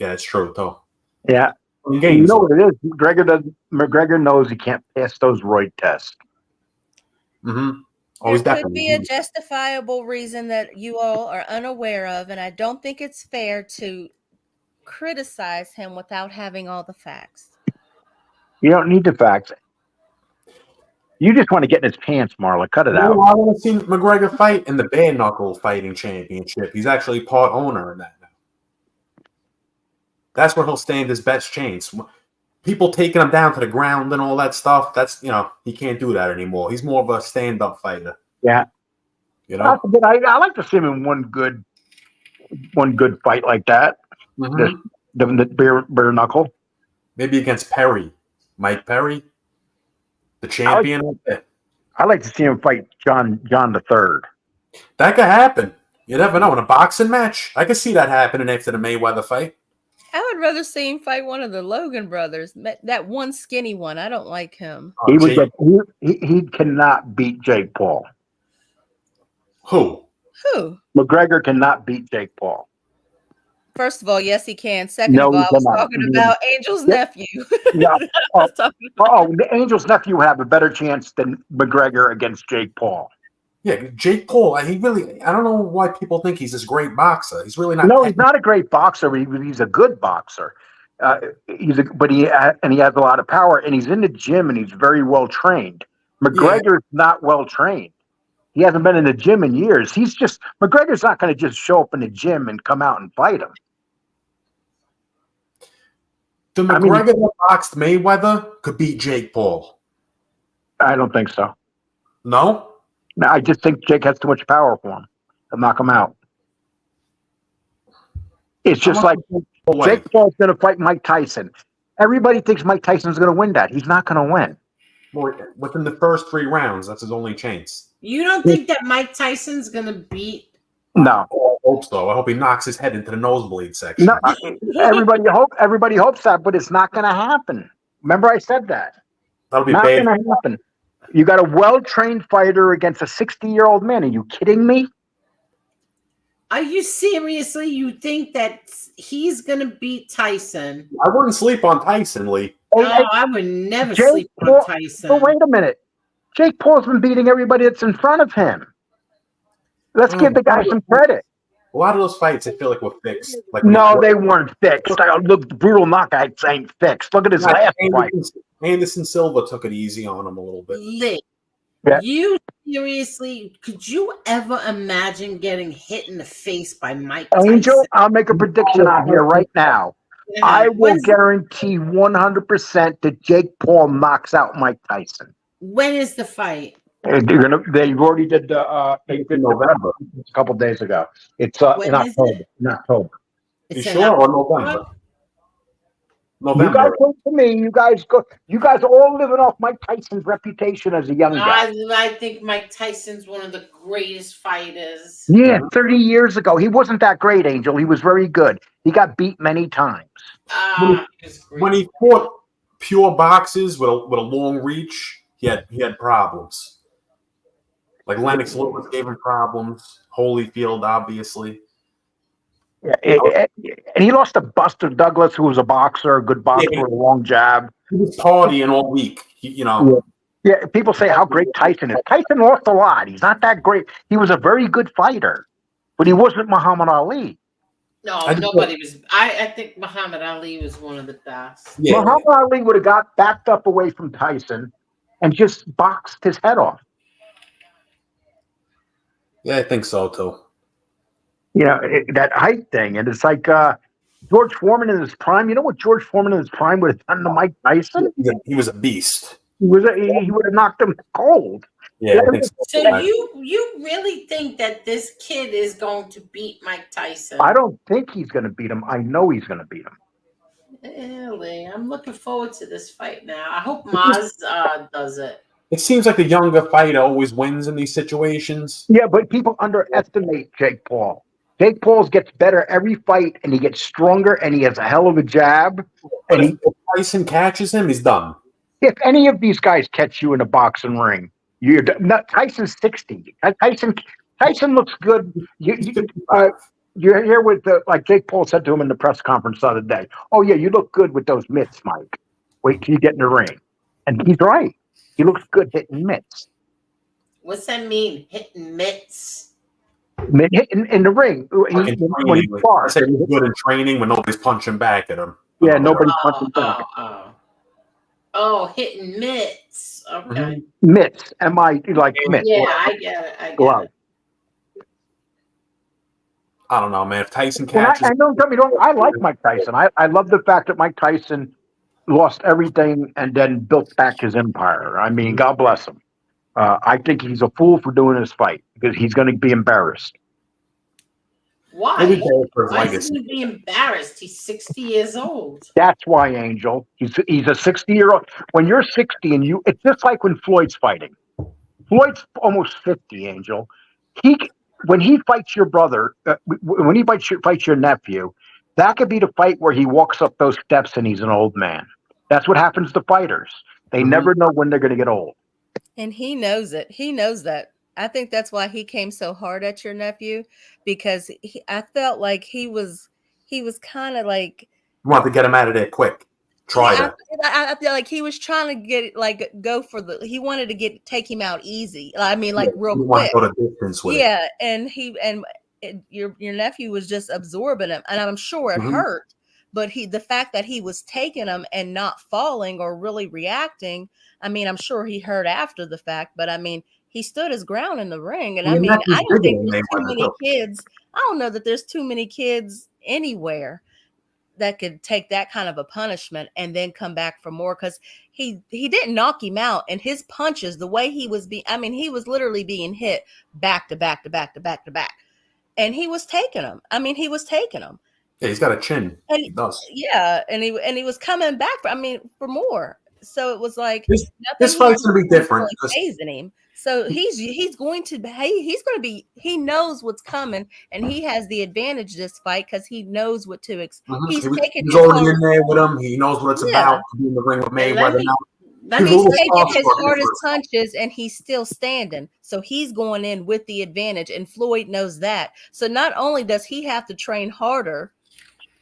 Yeah, it's true though. Yeah, you know what it is. McGregor knows he can't pass those roid tests. Mm-hmm. There could be a justifiable reason that you all are unaware of, and I don't think it's fair to criticize him without having all the facts. You don't need the facts. You just want to get in his pants, Marla. Cut it out. I want to see McGregor fight in the bare knuckle fighting championship. He's actually part owner in that now. That's where he'll stand his best chance. People taking him down to the ground and all that stuff. That's he can't do that anymore. He's more of a stand-up fighter. Yeah. I like to see him in one good fight like that. Mm-hmm. The bare knuckle. Maybe against Perry, Mike Perry, the champion. I like to see him fight John III. That could happen. You never know. In a boxing match, I could see that happening after the Mayweather fight. I would rather see him fight one of the Logan brothers. That one skinny one. I don't like him. He cannot beat Jake Paul. Who? McGregor cannot beat Jake Paul. First of all, yes, he can. Second of all, I was talking about Angel's nephew. Yeah. The Angel's nephew would have a better chance than McGregor against Jake Paul. Yeah, Jake Paul. I don't know why people think he's this great boxer. He's really not. No, he's not a great boxer. He's a good boxer. He has a lot of power, and he's in the gym, and he's very well trained. McGregor's not well trained. He hasn't been in the gym in years. McGregor's not going to just show up in the gym and come out and fight him. The McGregor that boxed Mayweather could beat Jake Paul. I don't think so. No? No, I just think Jake has too much power for him to knock him out. It's just like Jake Paul's going to fight Mike Tyson. Everybody thinks Mike Tyson's going to win that. He's not going to win. Well, within the first 3 rounds, that's his only chance. You don't think that Mike Tyson's going to beat? No. I hope so. I hope he knocks his head into the nosebleed section. No, everybody hopes that, but it's not going to happen. Remember I said that. That'll be not bad. going to happen. You got a well-trained fighter against a 60-year-old man. Are you kidding me? Are you seriously? You think that he's going to beat Tyson? I wouldn't sleep on Tyson, Lee. I would never sleep on Tyson. But wait a minute. Jake Paul's been beating everybody that's in front of him. Let's give the guy some credit. A lot of those fights, I feel like, were fixed. No, they weren't fixed. Look, the brutal knockouts ain't fixed. Look at his last fight. Anderson Silva took it easy on him a little bit. Lit. Yeah. You seriously, could you ever imagine getting hit in the face by Mike Angel, Tyson? I'll make a prediction out here right now. Yeah. I will guarantee 100% that Jake Paul knocks out Mike Tyson. When is the fight? They've already did November. It's a couple days ago. It's in October. In October. You sure? Or November? You guys go to me. You guys go. You guys are all living off Mike Tyson's reputation as a young guy. I think Mike Tyson's one of the greatest fighters. Yeah, 30 years ago. He wasn't that great, Angel. He was very good. He got beat many times. When he fought pure boxes with a long reach, he had problems. Like Lennox Lewis gave him problems. Holyfield, obviously. Yeah, and he lost to Buster Douglas, who was a boxer, a good boxer with a long jab. He was partying all week, Yeah, people say how great Tyson is. Tyson lost a lot. He's not that great. He was a very good fighter, but he wasn't Muhammad Ali. No, nobody was. I think Muhammad Ali was one of the best. Yeah. Muhammad Ali would have got backed up away from Tyson and just boxed his head off. Yeah, I think so too. You know, that height thing, and it's like George Foreman in his prime. You know what George Foreman in his prime would have done to Mike Tyson? He was a beast. He would have knocked him cold. Yeah. I think so you really think that this kid is going to beat Mike Tyson? I don't think he's going to beat him. I know he's going to beat him. Really? I'm looking forward to this fight now. I hope Maz does it. It seems like the younger fighter always wins in these situations. Yeah, but people underestimate Jake Paul. Jake Paul gets better every fight, and he gets stronger, and he has a hell of a jab. And if Tyson catches him, he's done. If any of these guys catch you in a boxing ring, you're done. Tyson's 60. Tyson looks good. You're here with like Jake Paul said to him in the press conference the other day. Oh yeah, you look good with those mitts, Mike. Wait till you get in the ring, and he's right. He looks good hitting mitts. What's that mean? Hitting mitts? In the ring, Like in when he training, I spars. said he's good in training when nobody's punching back at him. Yeah, nobody's punching back. Oh, hitting mitts. Okay. Mitts, M-I, like mitts. Yeah, I get it. I get Glove. it. I don't know, man. If Tyson And catches, I don't tell me, I like Mike Tyson. I love the fact that Mike Tyson lost everything and then built back his empire. I mean, God bless him. I think he's a fool for doing this fight because he's going to be embarrassed. Why? maybe for his Why is he legacy. going to be embarrassed? He's 60 years old. That's why, Angel. He's a 60-year-old. When you're 60 and it's just like when Floyd's fighting. Floyd's almost 50, Angel. When he fights your brother, when he fights your nephew, that could be the fight where he walks up those steps and he's an old man. That's what happens to fighters. They never know when they're going to get old. And he knows it. He knows that. I think that's why he came so hard at your nephew, because I felt like he was kind of like, You want to get him out of there quick. Try yeah, that. I feel like he was trying to get go for he wanted to take him out easy. I mean, like real You want quick. to go to distance with it. Yeah, and your nephew was just absorbing him, and I'm sure it hurt. But the fact that he was taking him and not falling or really reacting, I mean, I'm sure he hurt after the fact, but I mean, he stood his ground in the ring. And I mean, I don't think there's too many kids. I don't know that there's too many kids anywhere that could take that kind of a punishment and then come back for more, because he didn't knock him out, and his punches, the way he was he was literally being hit back to back to back to back to back, and he was taking them. I mean, he was taking them. Yeah, he's got a chin. And He does. yeah, and he was coming back for more. So it was like This fight's gonna be different. Really phasing him. So he's going to be, he knows what's coming, and he has the advantage this fight because he knows what to expect. He's already in there with him. He knows what it's about to be in the ring with Mayweather now. He's taking his hardest punches and he's still standing. So he's going in with the advantage, and Floyd knows that. So not only does he have to train harder,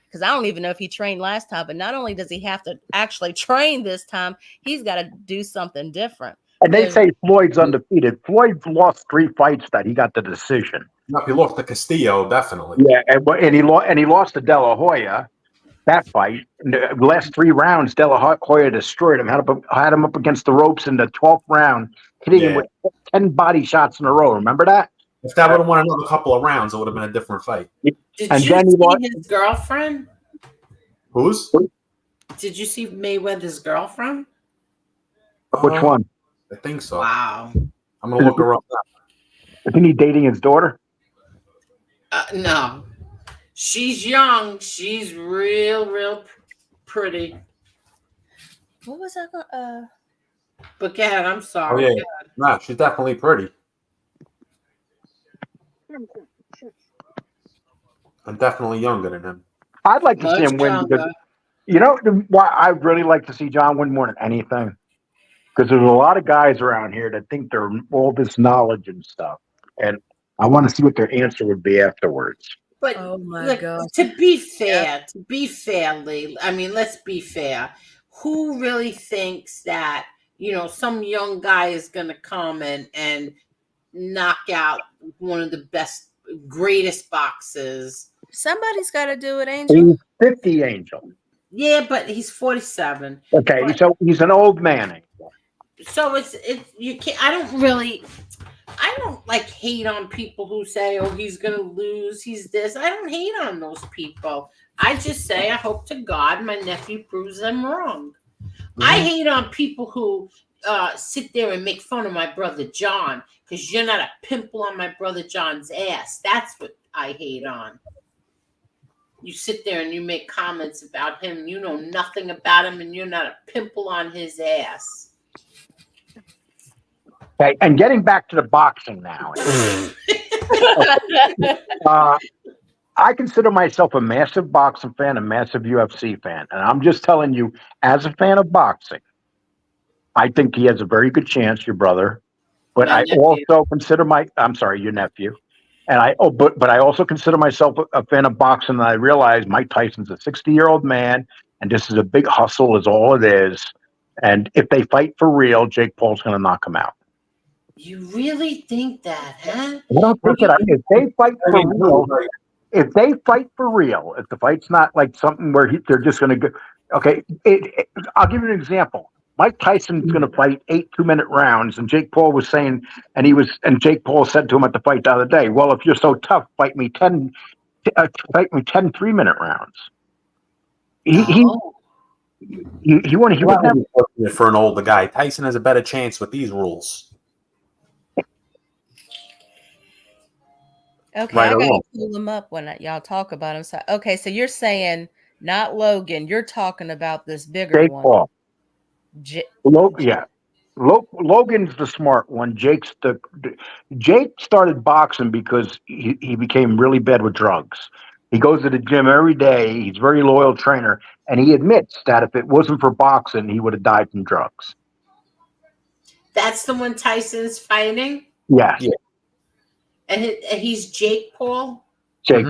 because I don't even know if he trained last time, but not only does he have to actually train this time, he's got to do something different. And they say Floyd's undefeated. Floyd lost 3 fights that he got the decision. No, he lost to Castillo, definitely. Yeah, and he lost to De La Hoya that fight. In the last 3 rounds, De La Hoya destroyed him, had him up against the ropes in the 12th round, hitting him with 10 body shots in a row. Remember that? If that would have won another couple of rounds, it would have been a different fight. Did you see his girlfriend? Whose? Did you see Mayweather's girlfriend? Which one? I think so. Wow. I'm going to look her up now. Isn't he dating his daughter? No. She's young. She's real pretty. What was that? But go ahead. I'm sorry. Oh, yeah. No, she's definitely pretty. I'm definitely younger than him. I'd like to see him win. Because, you know why I'd really like to see John win more than anything? Because there's a lot of guys around here that think they're all this knowledge and stuff. And I want to see what their answer would be afterwards. But look, to be fair, Lee, I mean, let's be fair. Who really thinks that, some young guy is going to come and knock out one of the greatest boxers? Somebody's got to do it, Angel. He's 50, Angel. Yeah, but he's 47. Okay, so he's an old man. So you can't. I don't like hate on people who say, "Oh, he's gonna lose. He's this." I don't hate on those people. I just say, I hope to God my nephew proves them wrong. I hate on people who sit there and make fun of my brother John because you're not a pimple on my brother John's ass. That's what I hate on. You sit there and you make comments about him. You know nothing about him, and you're not a pimple on his ass. Okay, and getting back to the boxing now. I consider myself a massive boxing fan, a massive UFC fan. And I'm just telling you, as a fan of boxing, I think he has a very good chance, your brother. But I also consider your nephew. And but I also consider myself a fan of boxing, and I realize Mike Tyson's a 60-year-old man, and this is a big hustle, is all it is. And if they fight for real, Jake Paul's going to knock him out. You really think that, huh? I don't think it. If they fight for real, if the fight's not like something where they're just going to go. Okay, I'll give you an example. Mike Tyson's going to fight 8 2-minute rounds, and Jake Paul was saying, and Jake Paul said to him at the fight the other day, "Well, if you're so tough, fight me 10 3-minute rounds." He wouldn't. He would never. For an older guy, Tyson has a better chance with these rules. Okay, Right I or gotta wrong. pull them up when y'all talk about him. So, okay, so you're saying not Logan. You're talking about this bigger Jake one. Paul. Yeah. Logan's the smart one. Jake started boxing because he became really bad with drugs. He goes to the gym every day. He's a very loyal trainer, and he admits that if it wasn't for boxing, he would have died from drugs. That's the one Tyson's fighting? Yes. Yeah. And he's Jake Paul? Jake.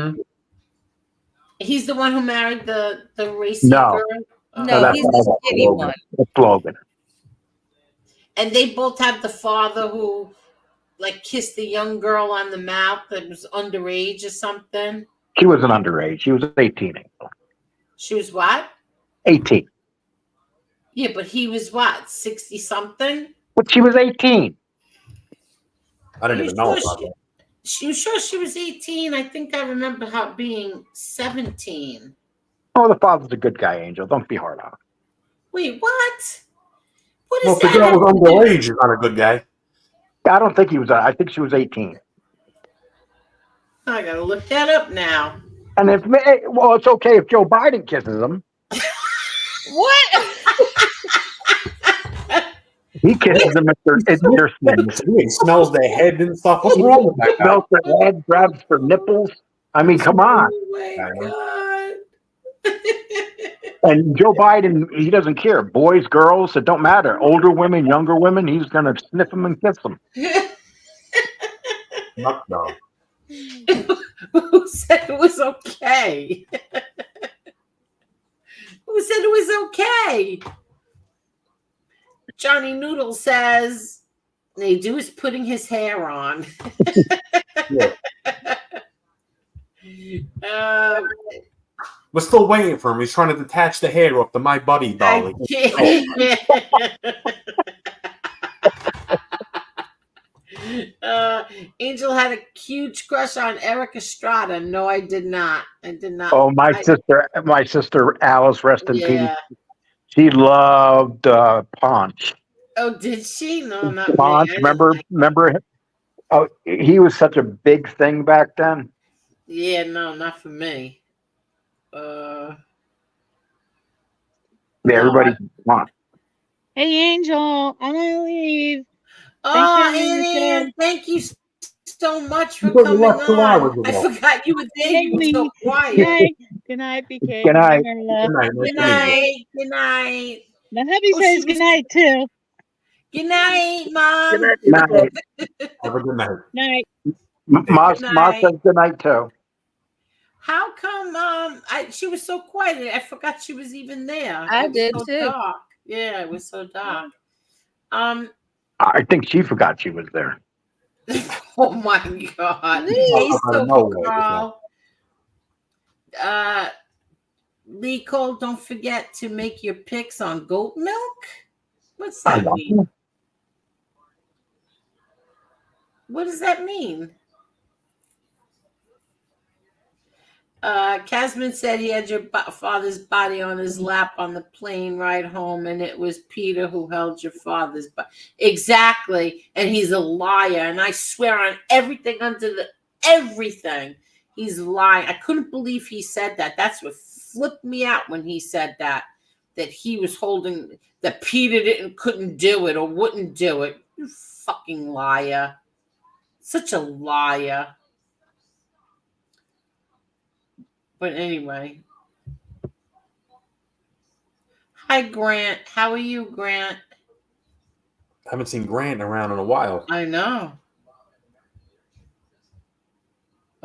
He's the one who married the racy No. girl? No, he's the skinny one. It's Logan. And they both have the father who like kissed the young girl on the mouth that was underage or something. She wasn't underage. She was 18. She was what? 18. Yeah, but he was what, 60 something? But she was 18. I didn't even know. You sure she was 18? I think I remember her being 17. Oh, the father's a good guy, Angel. Don't be hard on him. Wait, what? What Well, is if the that? girl was underage, he's not a good guy. I don't think he was. I think she was 18. I gotta look that up now. And it's okay if Joe Biden kisses him. What? He kisses them at their skin. He smells their head and stuff. What's wrong with that guy? Smells their head, grabs their nipples. I mean, come on. Oh my God. And Joe Biden, he doesn't care. Boys, girls, it don't matter. Older women, younger women, he's going to sniff them and kiss them. No. Who said it was okay? Who said it was okay? Johnny Noodle says they do is putting his hair on. We're still waiting for him. He's trying to detach the hair off the My Buddy dolly. Angel had a huge crush on Eric Estrada. No, I did not. I did not. Oh, my sister Alice, rest in peace. She loved Ponch. Oh, did she? No, not Ponch, me. remember him? Oh, he was such a big thing back then. Yeah, no, not for me. Everybody won. Hey, Angel, I'm gonna leave. Oh, Ann, thank you so much for Because you coming left 2 hours on. I ago. forgot you were there. You were so quiet. Good night, BK. Good night. Good night. Good night. Now, hubby says good night too. Good night, Mom. Good night. Have a good night. Night. Ma says good night too. How come she was so quiet? I forgot she was even there. I It was did so too. Dark. Yeah, it was so dark. I think she forgot she was there. Oh my God. Please. Lee Cole, don't forget to make your picks on goat milk. What's that mean? What does that mean? Casman said he had your father's body on his lap on the plane ride home, and it was Peter who held your father's body. Exactly, and he's a liar, and I swear on everything everything, he's lying. I couldn't believe he said that. That's what flipped me out when he said that he was holding, that Peter couldn't do it or wouldn't do it. You fucking liar. Such a liar. But anyway. Hi, Grant. How are you, Grant? I haven't seen Grant around in a while. I know.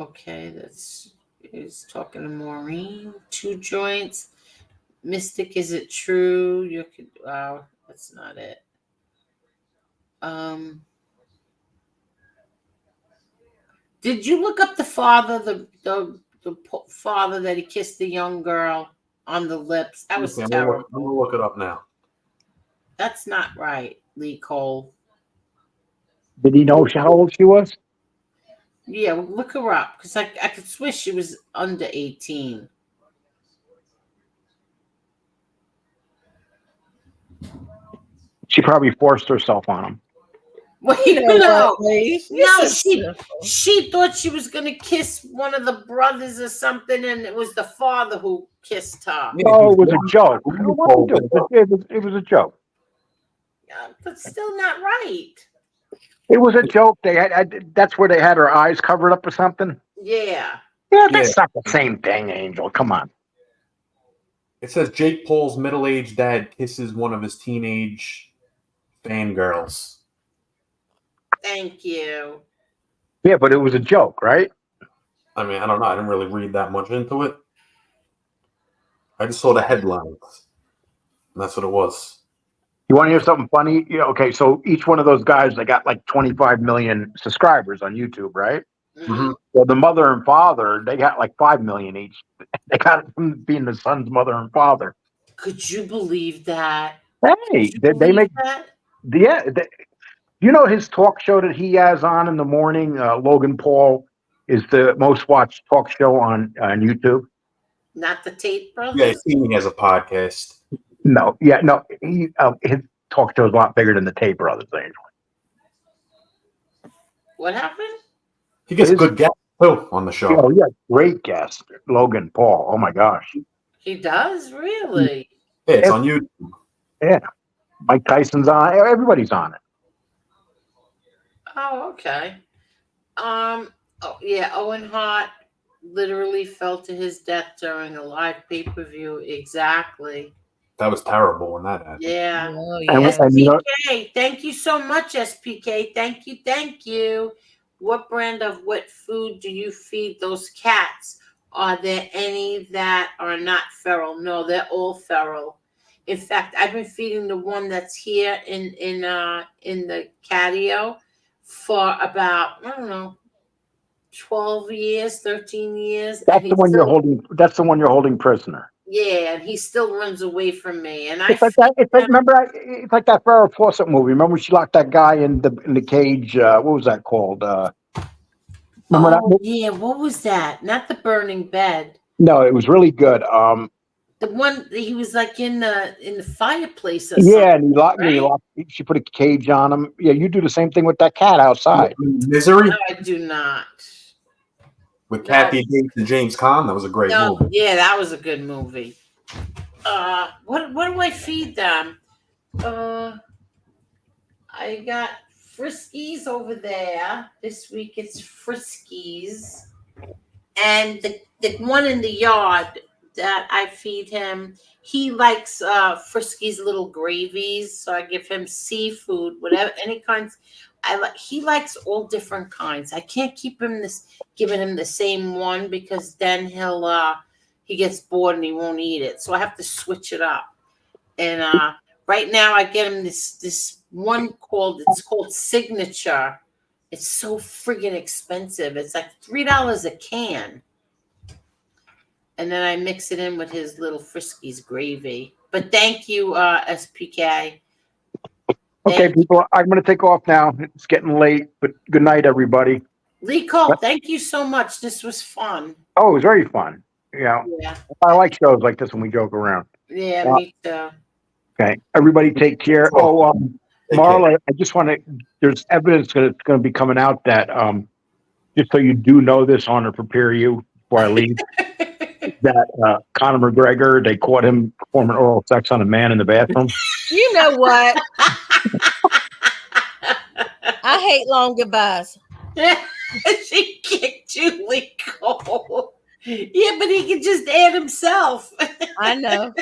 Okay, he's talking to Maureen. 2 joints. Mystic, is it true? Wow, that's not it. Did you look up the father, the father that he kissed the young girl on the lips? That was Okay, terrible. I'm gonna look it up now. That's not right, Lee Cole. Did he know how old she was? Yeah, look her up because I could swear she was under 18. She probably forced herself on him. Wait, You know no, what, Lee? no, This is she pitiful. she thought she was gonna kiss one of the brothers or something, and it was the father who kissed her. No, it was a joke. What are you doing? It was a joke. But still not right. It was a joke. They had that's where they had her eyes covered up or something. Yeah. Yeah, that's not the same thing, Angel. Come on. It says Jake Paul's middle-aged dad kisses one of his teenage fangirls. Thank you. Yeah, but it was a joke, right? I mean, I don't know. I didn't really read that much into it. I just saw the headlines. And that's what it was. You want to hear something funny? Yeah, okay, so each one of those guys, they got like 25 million subscribers on YouTube, right? Mm-hmm. Well, the mother and father, they got like 5 million each. They got it from being the son's mother and father. Could you believe that? Hey, they make that? yeah. You know his talk show that he has on in the morning. Logan Paul is the most watched talk show on YouTube. Not the Tate Yeah, brothers? he has a podcast. No, he his talk show is a lot bigger than the Tate brothers. Angel. What happened? He gets good guests too on the show. Oh yeah, great guest, Logan Paul. Oh my gosh. He does? Really? Yeah, it's on YouTube. Yeah, Mike Tyson's on. Everybody's on it. Oh, okay. Oh yeah, Owen Hart literally fell to his death during a live pay-per-view. Exactly. That was terrible when that happened. Yeah. Oh, And yeah. you know, SPK, thank you so much, SPK. Thank you, thank you. What brand of wet food do you feed those cats? Are there any that are not feral? No, they're all feral. In fact, I've been feeding the one that's here in the catio for about, I don't know, 12 years, 13 years. that's the one you're holding. That's the one you're holding prisoner. Yeah, and he still runs away from me. And It's like that. It's like it's like that Farrah Fawcett movie. Remember when she locked that guy in the cage? What was that called? Remember that? Oh yeah, what was that? Not the burning bed. No, it was really good. The one he was like in the fireplace or Yeah, something. and he locked. She put a cage on him. Yeah, you do the same thing with that cat outside. Misery? No, I do not. With Kathy Bates and James Caan. That was a great movie. Yeah, that was a good movie. What do I feed them? I got Friskies over there. This week it's Friskies. And the one in the yard that I feed him, he likes Friskies little gravies. So I give him seafood, whatever, any kinds. He likes all different kinds. I can't keep him giving him the same one because then he gets bored and he won't eat it. So I have to switch it up. And right now I get him this one called Signature. It's so friggin' expensive. It's like $3 a can. And then I mix it in with his little Friskies gravy. But thank you, SPK. Okay, people, I'm going to take off now. It's getting late, but good night, everybody. Lee Cole, thank you so much. This was fun. Oh, it was very fun. Yeah. I like shows like this when we joke around. Yeah, me too. Okay, everybody take care. Oh, Marla, I just want to, there's evidence that it's going to be coming out that, just so you do know this, I want to prepare you before I leave, that Conor McGregor, they caught him performing oral sex on a man in the bathroom. You know what? I hate long goodbyes. She kicked Julie Cole. Yeah, but he could just add himself. I know.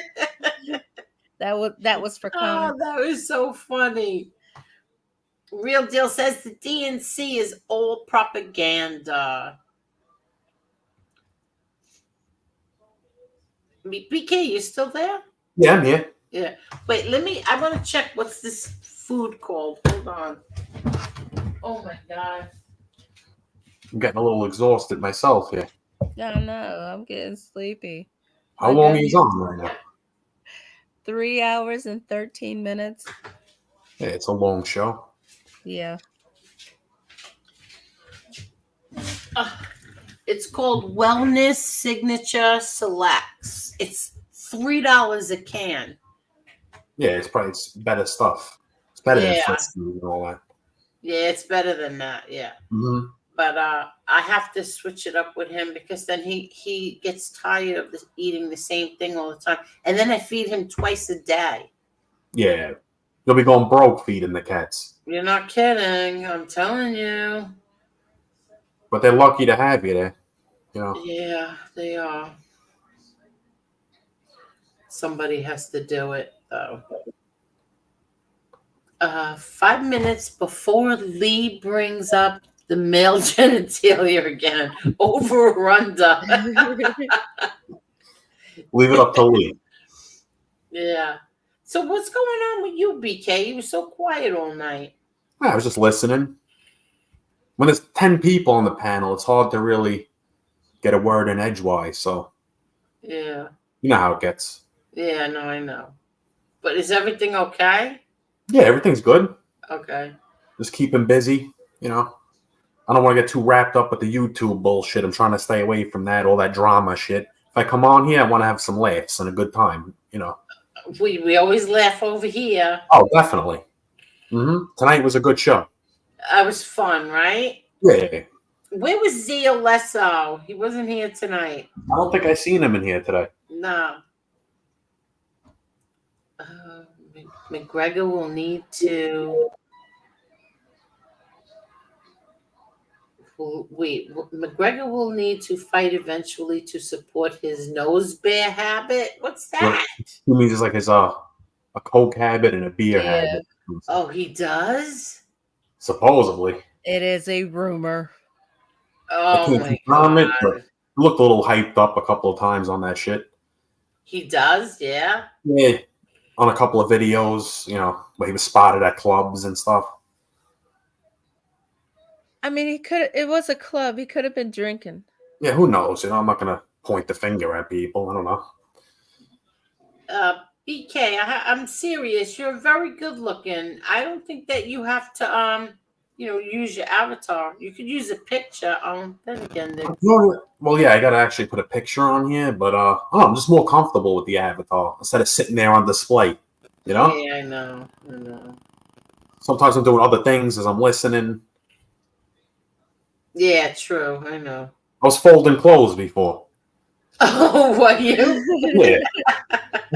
That was for Conor. Oh, that was so funny. Real Deal says the DNC is all propaganda. BK, you still there? Yeah, I'm here. Yeah. Wait, I want to check what's this food called. Hold on. Oh my God. I'm getting a little exhausted myself here. I know. I'm getting sleepy. How My long goodness. is on right now? 3 hours and 13 minutes. Yeah, it's a long show. Yeah. It's called Wellness Signature Selects. It's $3 a can. Yeah, it's better stuff. It's better than Yeah. Fritz and all that. Yeah, it's better than that. Yeah. Mm-hmm. But I have to switch it up with him because then he gets tired of eating the same thing all the time. And then I feed him twice a day. Yeah. You'll be going broke feeding the cats. You're not kidding. I'm telling you. But they're lucky to have you there. You know. Yeah, they are. Somebody has to do it, though. 5 minutes before Lee brings up the male genitalia again. Over or under? Leave it up to Lee. Yeah. So what's going on with you, BK? You were so quiet all night. I was just listening. When there's 10 people on the panel, it's hard to really get a word in edgewise. So Yeah. you know how it gets. Yeah, no, I know. But is everything okay? Yeah, everything's good. Okay. Just keep him busy, you know. I don't want to get too wrapped up with the YouTube bullshit. I'm trying to stay away from that, all that drama shit. If I come on here, I want to have some laughs and a good time, you know. We always laugh over here. Oh, definitely. Tonight was a good show. It was fun, right? Yeah. Where was Zio Lesso? He wasn't here tonight. I don't think I seen him in here today. No. McGregor will need to... Wait, McGregor will need to fight eventually to support his nose bear habit. What's that? He means it's like his a coke habit and a beer habit. Oh, he does? Supposedly. It is a rumor. I Oh can't my confirm it, God. but he looked a little hyped up a couple of times on that shit. He does, yeah. Yeah. On a couple of videos, you know, where he was spotted at clubs and stuff. I mean, it was a club. He could have been drinking. Yeah, who knows? You know, I'm not gonna point the finger at people. I don't know. BK, I'm serious. You're very good looking. I don't think that you have to use your avatar. You could use a picture. Then again, Well, yeah, I gotta actually put a picture on here, but I'm just more comfortable with the avatar instead of sitting there on display. You know? Yeah, I know. Sometimes I'm doing other things as I'm listening. Yeah, true. I know. I was folding clothes before. Oh, what you? Yeah.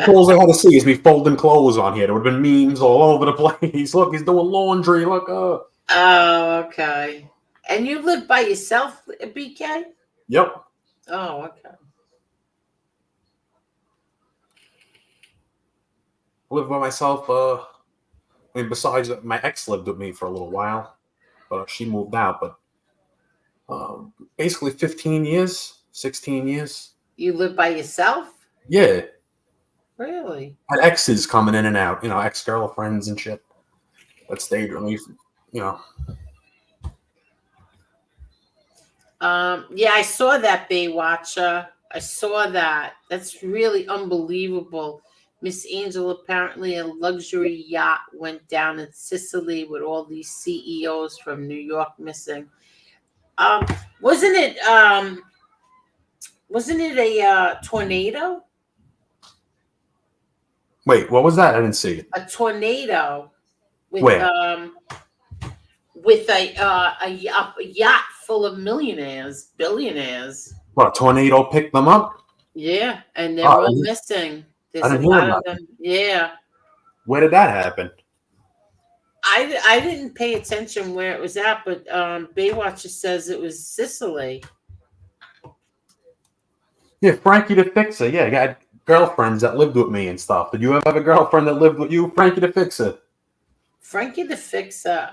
All I had to see is me folding clothes on here. There would have been memes all over the place. Look, he's doing laundry. Look, Oh, okay. And you live by yourself, BK? Yep. Oh, okay. I live by myself. I mean, besides my ex lived with me for a little while, but she moved out. But basically 15 years, 16 years. You live by yourself? Yeah. Really? I had exes coming in and out, you know, ex-girlfriends and shit that stayed with me, you know. Yeah, I saw that, Baywatcher. I saw that. That's really unbelievable. Miss Angel, apparently a luxury yacht went down in Sicily with all these CEOs from New York missing. Wasn't it a tornado? Wait, what was that? I didn't see it. A tornado with Where? with a yacht full of millionaires, billionaires. What, a tornado picked them up? Yeah, and they're all missing. There's I didn't a hear lot about of them. Yeah. Where did that happen? I didn't pay attention where it was at, but Baywatcher says it was Sicily. Yeah, Frankie the Fixer. Yeah, I got girlfriends that lived with me and stuff. Did you ever have a girlfriend that lived with you, Frankie the Fixer? Frankie the Fixer.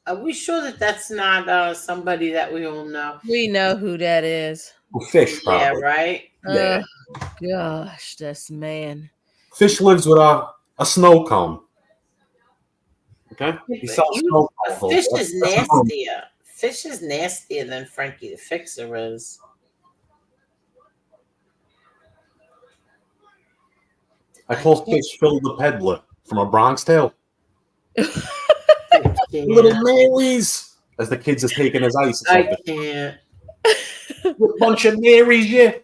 Are we sure that that's not somebody that we all know? We know who that is. Fish, probably. Yeah, right? Yeah. Gosh, this man. Fish lives with a snow cone. Okay? He sells snow cones. Fish is nastier. Fish is nastier than Frankie the Fixer is. I call Fish Phil the Peddler from A Bronx Tale. Little Marys, as the kids is taking his ice. I can't. A bunch of Marys, yeah.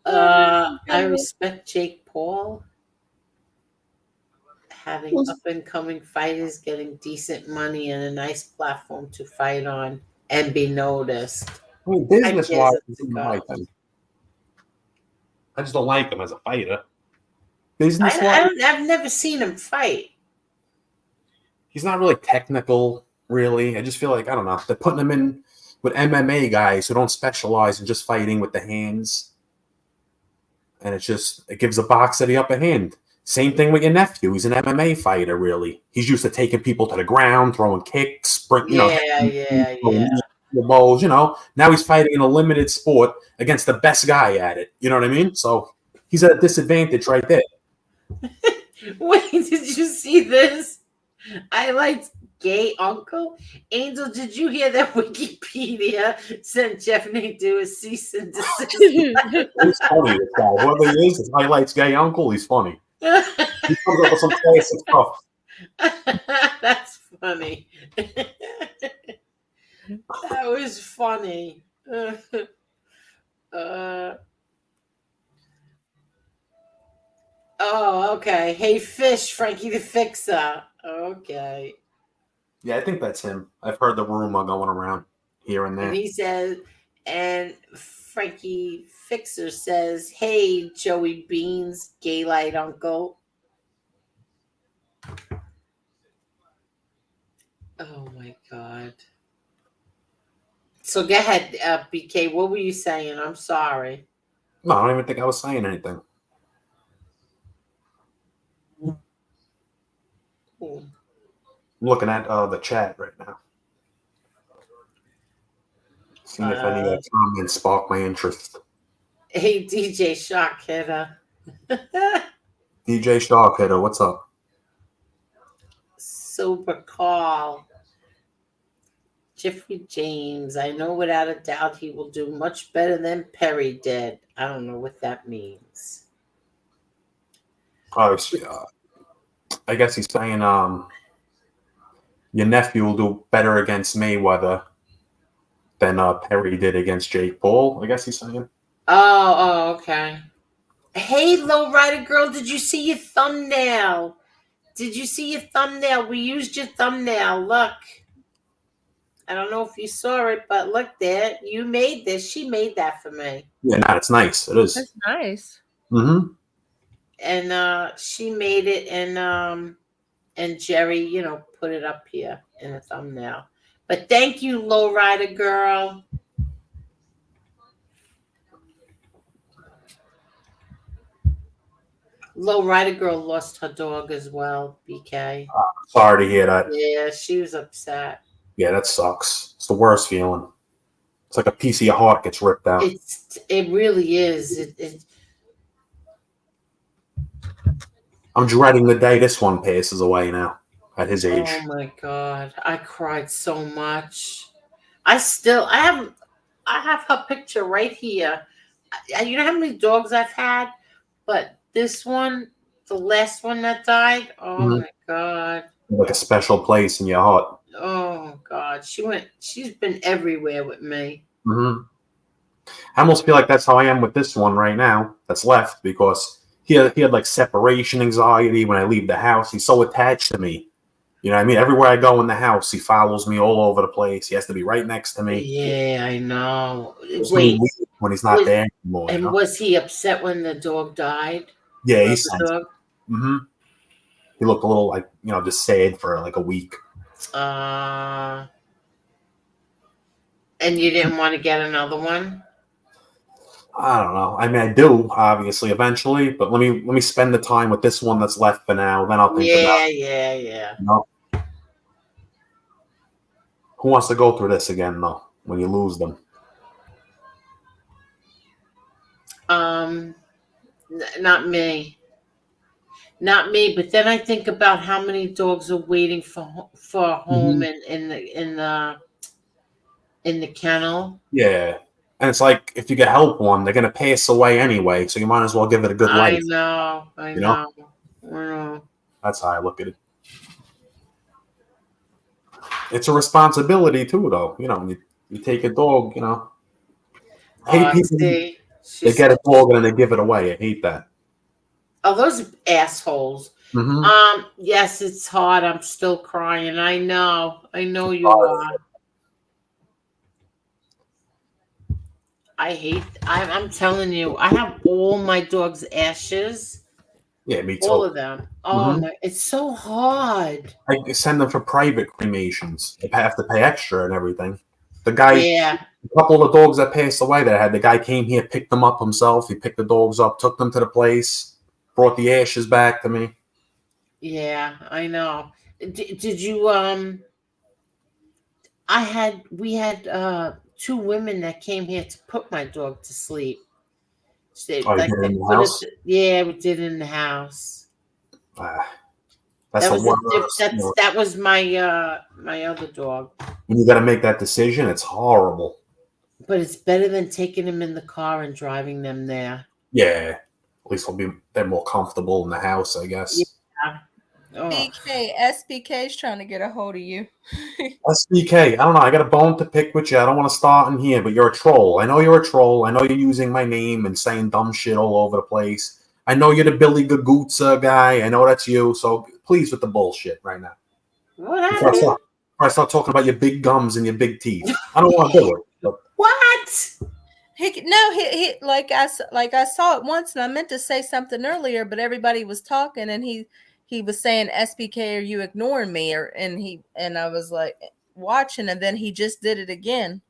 I respect Jake Paul having up and coming fighters getting decent money and a nice platform to fight on and be noticed. I mean, business wise, I just don't like him as a fighter. Business wise, I've never seen him fight. He's not really technical, really. I just feel like, I don't know, they're putting him in with MMA guys who don't specialize in just fighting with the hands. And it gives a boxer the upper hand. Same thing with your nephew. He's an MMA fighter, really. He's used to taking people to the ground, throwing kicks, Yeah. Balls, Now he's fighting in a limited sport against the best guy at it. You know what I mean? So he's at a disadvantage right there. Wait, did you see this? I liked gay uncle. Angel, did you hear that Wikipedia sent Jeff Nadeau a cease and desist? He's funny, this guy. Whoever he is, his highlights gay uncle, he's funny. He comes up with some classic stuff. That's funny. That was funny. Oh, okay. Hey, Fish, Frankie the Fixer. Okay. Yeah, I think that's him. I've heard the rumor going around here and there. And he says, and Frankie Fixer says, "Hey, Joey Beans, gay light uncle." Oh my God. So go ahead, BK. What were you saying? I'm sorry. No, I don't even think I was saying anything. I'm looking at the chat right now. Seeing if any comments spark my interest. Hey, DJ Shockhitter. DJ Shockhitter, what's up? Sober Carl. Jeffrey James. I know without a doubt he will do much better than Perry did. I don't know what that means. Oh, I guess he's saying your nephew will do better against Mayweather than Perry did against Jake Paul. I guess he's saying. Oh, okay. Hey, Lowrider Girl, did you see your thumbnail? Did you see your thumbnail? We used your thumbnail. Look. I don't know if you saw it, but look there. You made this. She made that for me. Yeah, it's nice. It is. That's nice. Mm-hmm. And she made it, and Jerry, put it up here in a thumbnail. But thank you, Lowrider Girl. Lowrider Girl lost her dog as well, BK. Sorry to hear that. Yeah, she was upset. Yeah, that sucks. It's the worst feeling. It's like a piece of your heart gets ripped out. It really is. I'm dreading the day this one passes away now at his age. Oh my God. I cried so much. I have her picture right here. You know how many dogs I've had? But this one, the last one that died, my God. Like a special place in your heart. Oh God. She's been everywhere with me. Mm-hmm. I almost feel like that's how I am with this one right now that's left, because he had like separation anxiety when I leave the house. He's so attached to me. You know what I mean? Everywhere I go in the house, he follows me all over the place. He has to be right next to me. Yeah, I know. Wait, when he's not there anymore. And was he upset when the dog died? Yeah, he's dog. Mm-hmm. He looked a little like, just sad for like a week. And you didn't want to get another one? I don't know. I mean, I do, obviously, eventually, but let me spend the time with this one that's left for now. Then I'll think about it. Yeah. Who wants to go through this again, though, when you lose them? Not me. Not me, but then I think about how many dogs are waiting for a home Mhm. in the kennel. Yeah. And it's like if you get help one, they're gonna pass away anyway, so you might as well give it a good I life. know, I You know? know, I know. That's how I look at it. It's a responsibility too, though. You know, you take a dog, you know. I hate people See, they she's get a dog and then they give it away. I hate that. oh, those assholes. Mm-hmm. Yes, it's hard. I'm still crying. I know you are. I'm telling you, I have all my dog's ashes. Yeah, me All too. of them. Oh Mm-hmm. my, it's so hard. I send them for private cremations. They have to pay extra and everything. The guy, Yeah, a couple of dogs that passed away that I had, the guy came here, picked them up himself. He picked the dogs up, took them to the place, brought the ashes back to me. yeah, I know. Did you we had two women that came here to put my dog to sleep. Oh, you Like did it they in the put it house? yeah, we did it in the house. That's That the was a worst. You know, that was my other dog. when you got to make that decision, it's horrible. But it's better than taking them in the car and driving them there. Yeah, at least they're more comfortable in the house, I guess. Yeah. Oh. SPK is trying to get a hold of you. SBK, I don't know. I got a bone to pick with you. I don't want to start in here, but you're a troll. I know you're a troll. I know you're using my name and saying dumb shit all over the place. I know you're the Billy Gagutsa guy. I know that's you. So please with the bullshit right now. What Before happened? I start talking about your big gums and your big teeth. I don't want to do it. But What? He like I saw it once and I meant to say something earlier, but everybody was talking and he was saying SPK, are you ignoring me? And I was like watching and then he just did it again.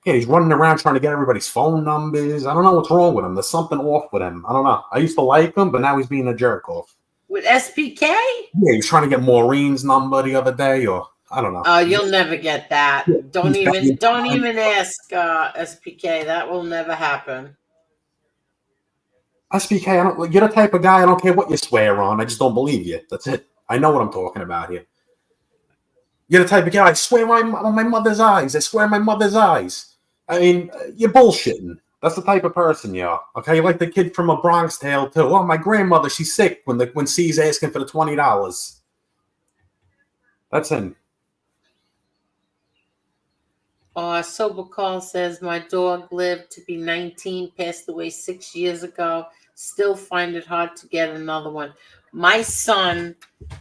yeah, he's running around trying to get everybody's phone numbers. I don't know what's wrong with him. There's something off with him. I don't know. I used to like him, but now he's being a jerk off. With SPK? Yeah, he was trying to get Maureen's number the other day, or I don't know. Oh, you'll never get that. Don't even ask SPK. That will never happen. SPK, you're the type of guy, I don't care what you swear on. I just don't believe you. That's it. I know what I'm talking about here. You're the type of guy, I swear on my mother's eyes. I swear on my mother's eyes. I mean, you're bullshitting. That's the type of person you are. Okay, like the kid from A Bronx Tale, too. Oh, my grandmother, she's sick when C's asking for the $20. That's him. Sober Call says my dog lived to be 19, passed away 6 years ago. Still find it hard to get another one. My son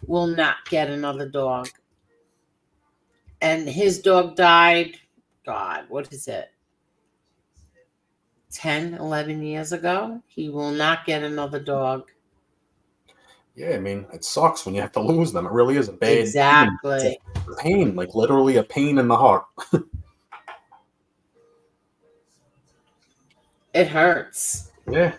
will not get another dog. And his dog died, God, what is it? 10, 11 years ago. He will not get another dog. Yeah, I mean, it sucks when you have to lose them. It really is a bad Exactly. pain, like literally a pain in the heart. It hurts. Yeah.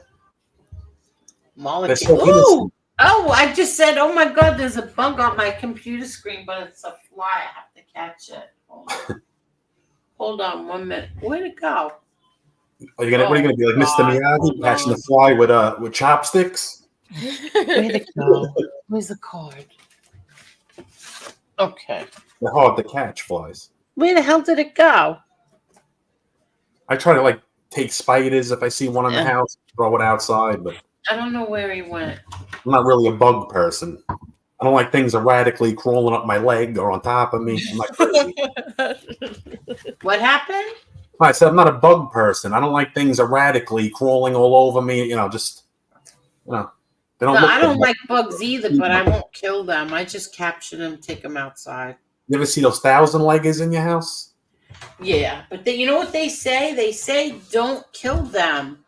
Molecule. So Ooh! Oh, I just said, oh my God, there's a bug on my computer screen, but it's a fly. I have to catch it. Hold on 1 minute. Where'd it go? What are you gonna be like, Mr. Miyagi, catching the fly with chopsticks? Where'd it go? Where's the card? Okay. They're hard to catch, flies. Where the hell did it go? I try to take spiders if I see one in the house, throw it outside, but I don't know where he went. I'm not really a bug person. I don't like things erratically crawling up my leg or on top of me. I'm not crazy. What happened? I said I'm not a bug person. I don't like things erratically crawling all over me. They don't No, look I don't good. like bugs either, but I won't kill them. I just capture them, take them outside. You ever see those 1,000-leggers in your house? Yeah, but you know what they say? They say don't kill them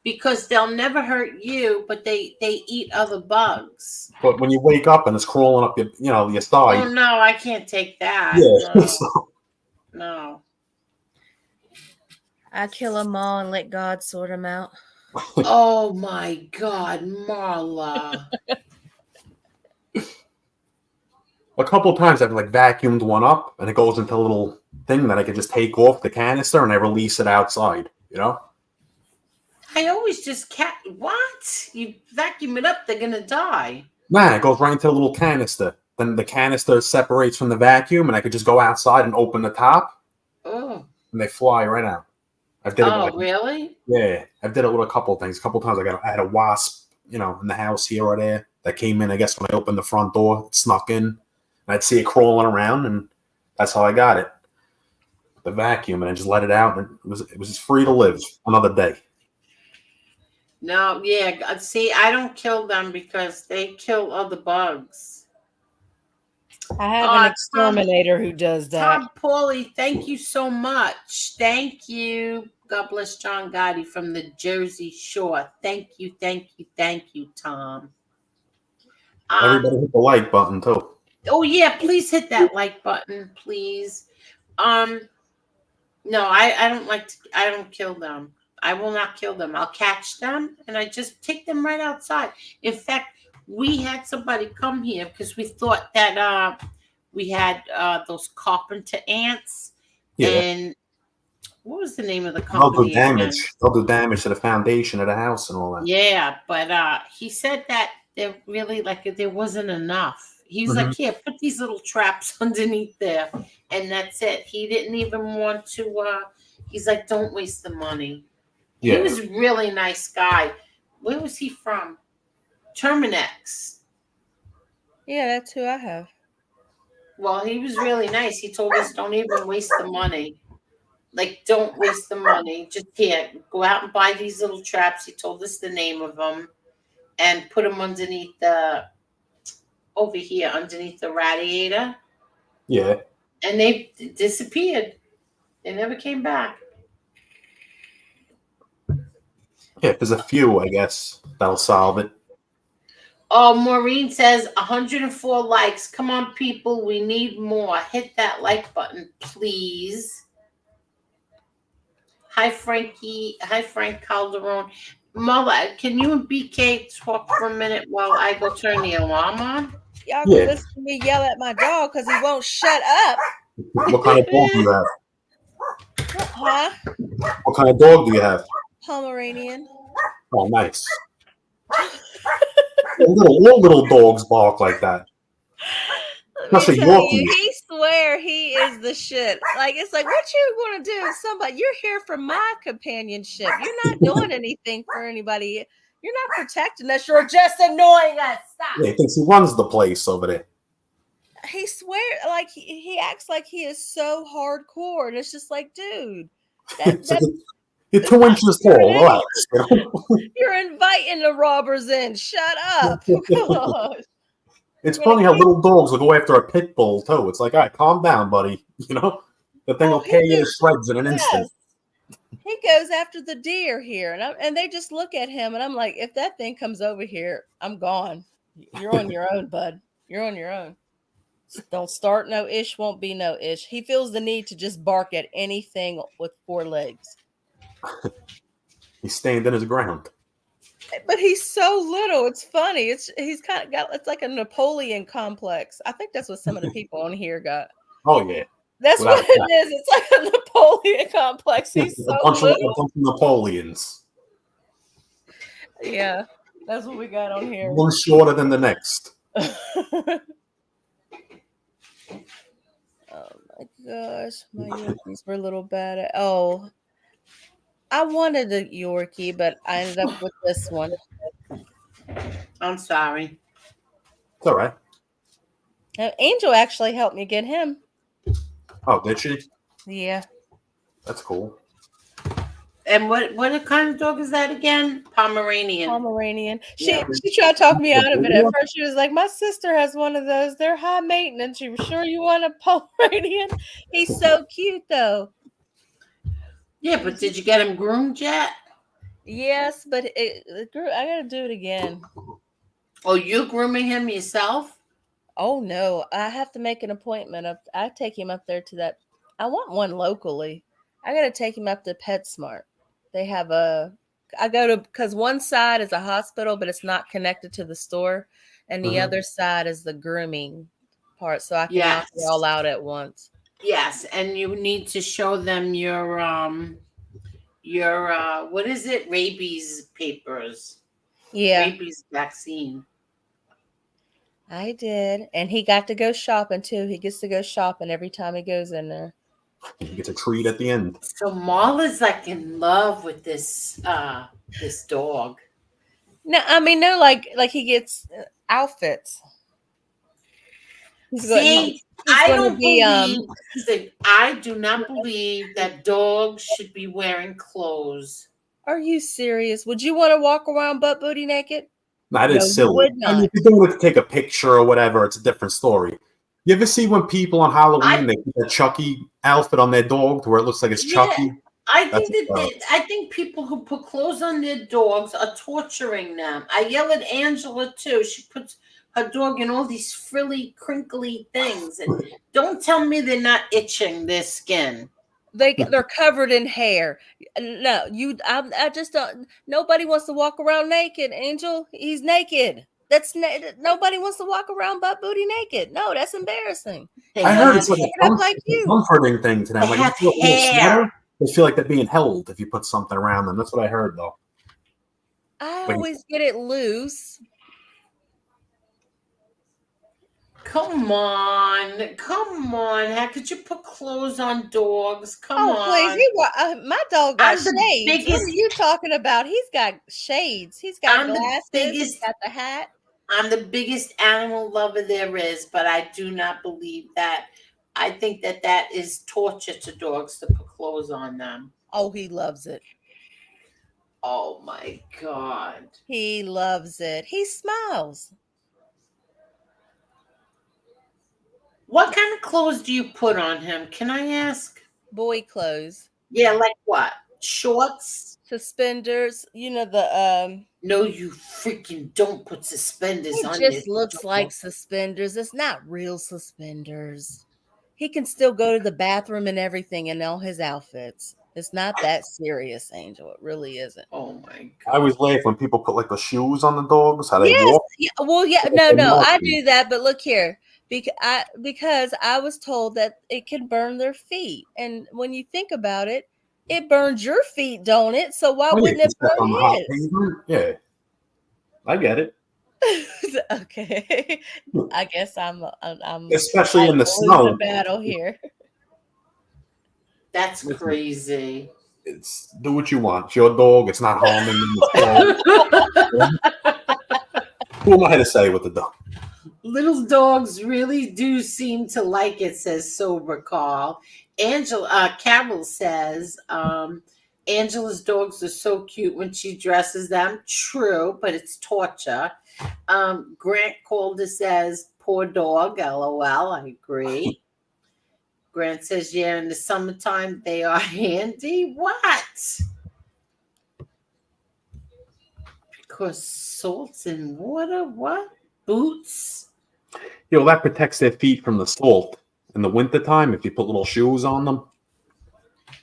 because they'll never hurt you, but they eat other bugs. But when you wake up and it's crawling up your thigh. Oh no, I can't take that. Yeah. No. I kill them all and let God sort them out. Oh my God, Marla. A couple of times I've vacuumed one up and it goes into a little thing that I can just take off the canister and I release it outside, I always just what? You vacuum it up, they're gonna die. Nah, it goes right into the little canister. Then the canister separates from the vacuum, and I could just go outside and open the top, Oh. and they fly right out. I've did it. Oh, really? Yeah, I've did it with a couple of things. A couple of times I had a wasp, in the house here or there that came in. I guess when I opened the front door, it snuck in, and I'd see it crawling around, and that's how I got it. The vacuum, and I just let it out, and it was free to live another day. No, yeah. See, I don't kill them because they kill other bugs. I have an exterminator who does that. Tom Pauly, thank you so much. Thank you. God bless John Gotti from the Jersey Shore. Thank you, Tom. Everybody hit the like button too. Oh yeah, please hit that like button, please. No, I don't kill them. I will not kill them. I'll catch them and I just take them right outside. In fact, we had somebody come here because we thought that we had those carpenter ants. Yeah. And what was the name of the They'll company? do damage. Again? They'll do damage to the foundation of the house and all that. Yeah, but he said that there really there wasn't enough. He's like, here, put these little traps underneath there, and that's it. He didn't even want to. He's like, don't waste the money. Yeah. He was a really nice guy. Where was he from? Terminex. Yeah, that's who I have. Well, he was really nice. He told us, don't even waste the money. Like, don't waste the money. Just here, go out and buy these little traps. He told us the name of them and put them underneath over here, underneath the radiator. Yeah. And they disappeared. They never came back. Yeah, if there's a few, I guess that'll solve it. Oh, Maureen says 104 likes. Come on, people. We need more. Hit that like button, please. Hi, Frankie. Hi, Frank Calderon. Mother, can you and BK talk for a minute while I go turn the alarm on? Y'all can listen to me yell at my dog because he won't shut up. What kind of dog do you have? Huh? What kind of dog do you have? Pomeranian. Oh, nice. All little dogs bark like that. Let me tell you, he swear he is the shit. Like, it's like, what you want to do with somebody? You're here for my companionship. You're not doing anything for anybody. You're not protecting us. You're just annoying us. Stop. Yeah, he thinks he runs the place over there. He swear like he acts like he is so hardcore, and it's just like, dude, you're 2 inches tall. Relax. You're inviting the robbers in. Shut up. It's funny how little dogs will go after a pit bull too. It's like, all right, calm down, buddy. The thing will tear you to shreds in an instant. He goes after the deer here, and they just look at him, and I'm like, if that thing comes over here, I'm gone. You're on your own, bud. You're on your own. Don't start no ish, won't be no ish. He feels the need to just bark at anything with 4 legs. He's standing his ground. But he's so little. It's funny. He's kind of got, it's like a Napoleon complex. I think that's what some of the people on here got. Oh yeah. That's Without what it is. It's like a Napoleon complex. He's so a bunch little. of Napoleons. Yeah, that's what we got on here. One shorter than the next. Oh my gosh, my Yorkies were a little bad. Oh, I wanted a Yorkie, but I ended up with this one. I'm sorry. It's all right. Now, Angel actually helped me get him. Oh, did she? Yeah. That's cool. And what kind of dog is that again? Pomeranian. Pomeranian. She tried to talk me out of it. At first, she was like, "My sister has one of those. They're high maintenance. You sure you want a Pomeranian?" He's so cute, though. Yeah, but did you get him groomed yet? Yes, but I gotta do it again. Oh, you're grooming him yourself? Oh no, I have to make an appointment. I take him up there to that. I want one locally. I gotta take him up to PetSmart. They have I go to, because one side is a hospital, but it's not connected to the store, and the other side is the grooming part, so I can knock it all out at once. Yes, and you need to show them your what is it? Rabies papers. Yeah. Rabies vaccine. I did. And he got to go shopping too. He gets to go shopping every time he goes in there. He gets a treat at the end. So Marla's like in love with this dog. No, I mean no, like he gets outfits. He's See, he's I going to don't be believe. I do not believe that dogs should be wearing clothes. Are you serious? Would you want to walk around butt booty naked? That No, is you silly. would I mean, not. if you're doing it to take a picture or whatever, it's a different story. You ever see when people on Halloween they put a Chucky outfit on their dog to where it looks like it's Chucky? I That's think I think people who put clothes on their dogs are torturing them. I yell at Angela too. She puts her dog in all these frilly, crinkly things, and don't tell me they're not itching their skin. They're covered in hair. No, I just don't. Nobody wants to walk around naked. Angel, he's naked. Nobody wants to walk around butt booty naked. No, that's embarrassing. I heard it's like Like a comforting thing to them. Like if you feel a little sweater, they feel like they're being held if you put something around them. That's what I heard though. I always get it loose. Come on. How could you put clothes on dogs? Come on. Please. My dog got I'm the shades. What are biggest- you talking about? He's got shades. He's got glasses. He's got the hat. I'm the biggest animal lover there is, but I do not believe that. I think that is torture to dogs to put clothes on them. Oh, he loves it. Oh my God. He loves it. He smiles. What kind of clothes do you put on him? Can I ask? Boy clothes. Yeah, like what? Shorts? Suspenders. You know the No, you freaking don't put suspenders on It just your looks dog. like suspenders. It's not real suspenders. He can still go to the bathroom and everything in all his outfits. It's not that serious, Angel. It really isn't. Oh my I always laugh when people put like the shoes on the dogs, how they Yes. walk. Yeah, well, yeah, no, I do that, but look here. Because I was told that it can burn their feet. And when you think about it, it burns your feet, don't it? So why wouldn't it Step on the hot burn his? pavement. Yeah, I get it. Okay. I guess I'm Especially in the losing snow. a battle here. That's crazy. It's do what you want. It's your dog. It's not harming them. Who am I to say with the dog? Little dogs really do seem to like it, says Sober Carl. Carol says, Angela's dogs are so cute when she dresses them. True, but it's torture. Grant Calder says, poor dog, LOL. I agree. Grant says, yeah, in the summertime they are handy. What? Because salts and water? What? Boots? That protects their feet from the salt in the wintertime if you put little shoes on them.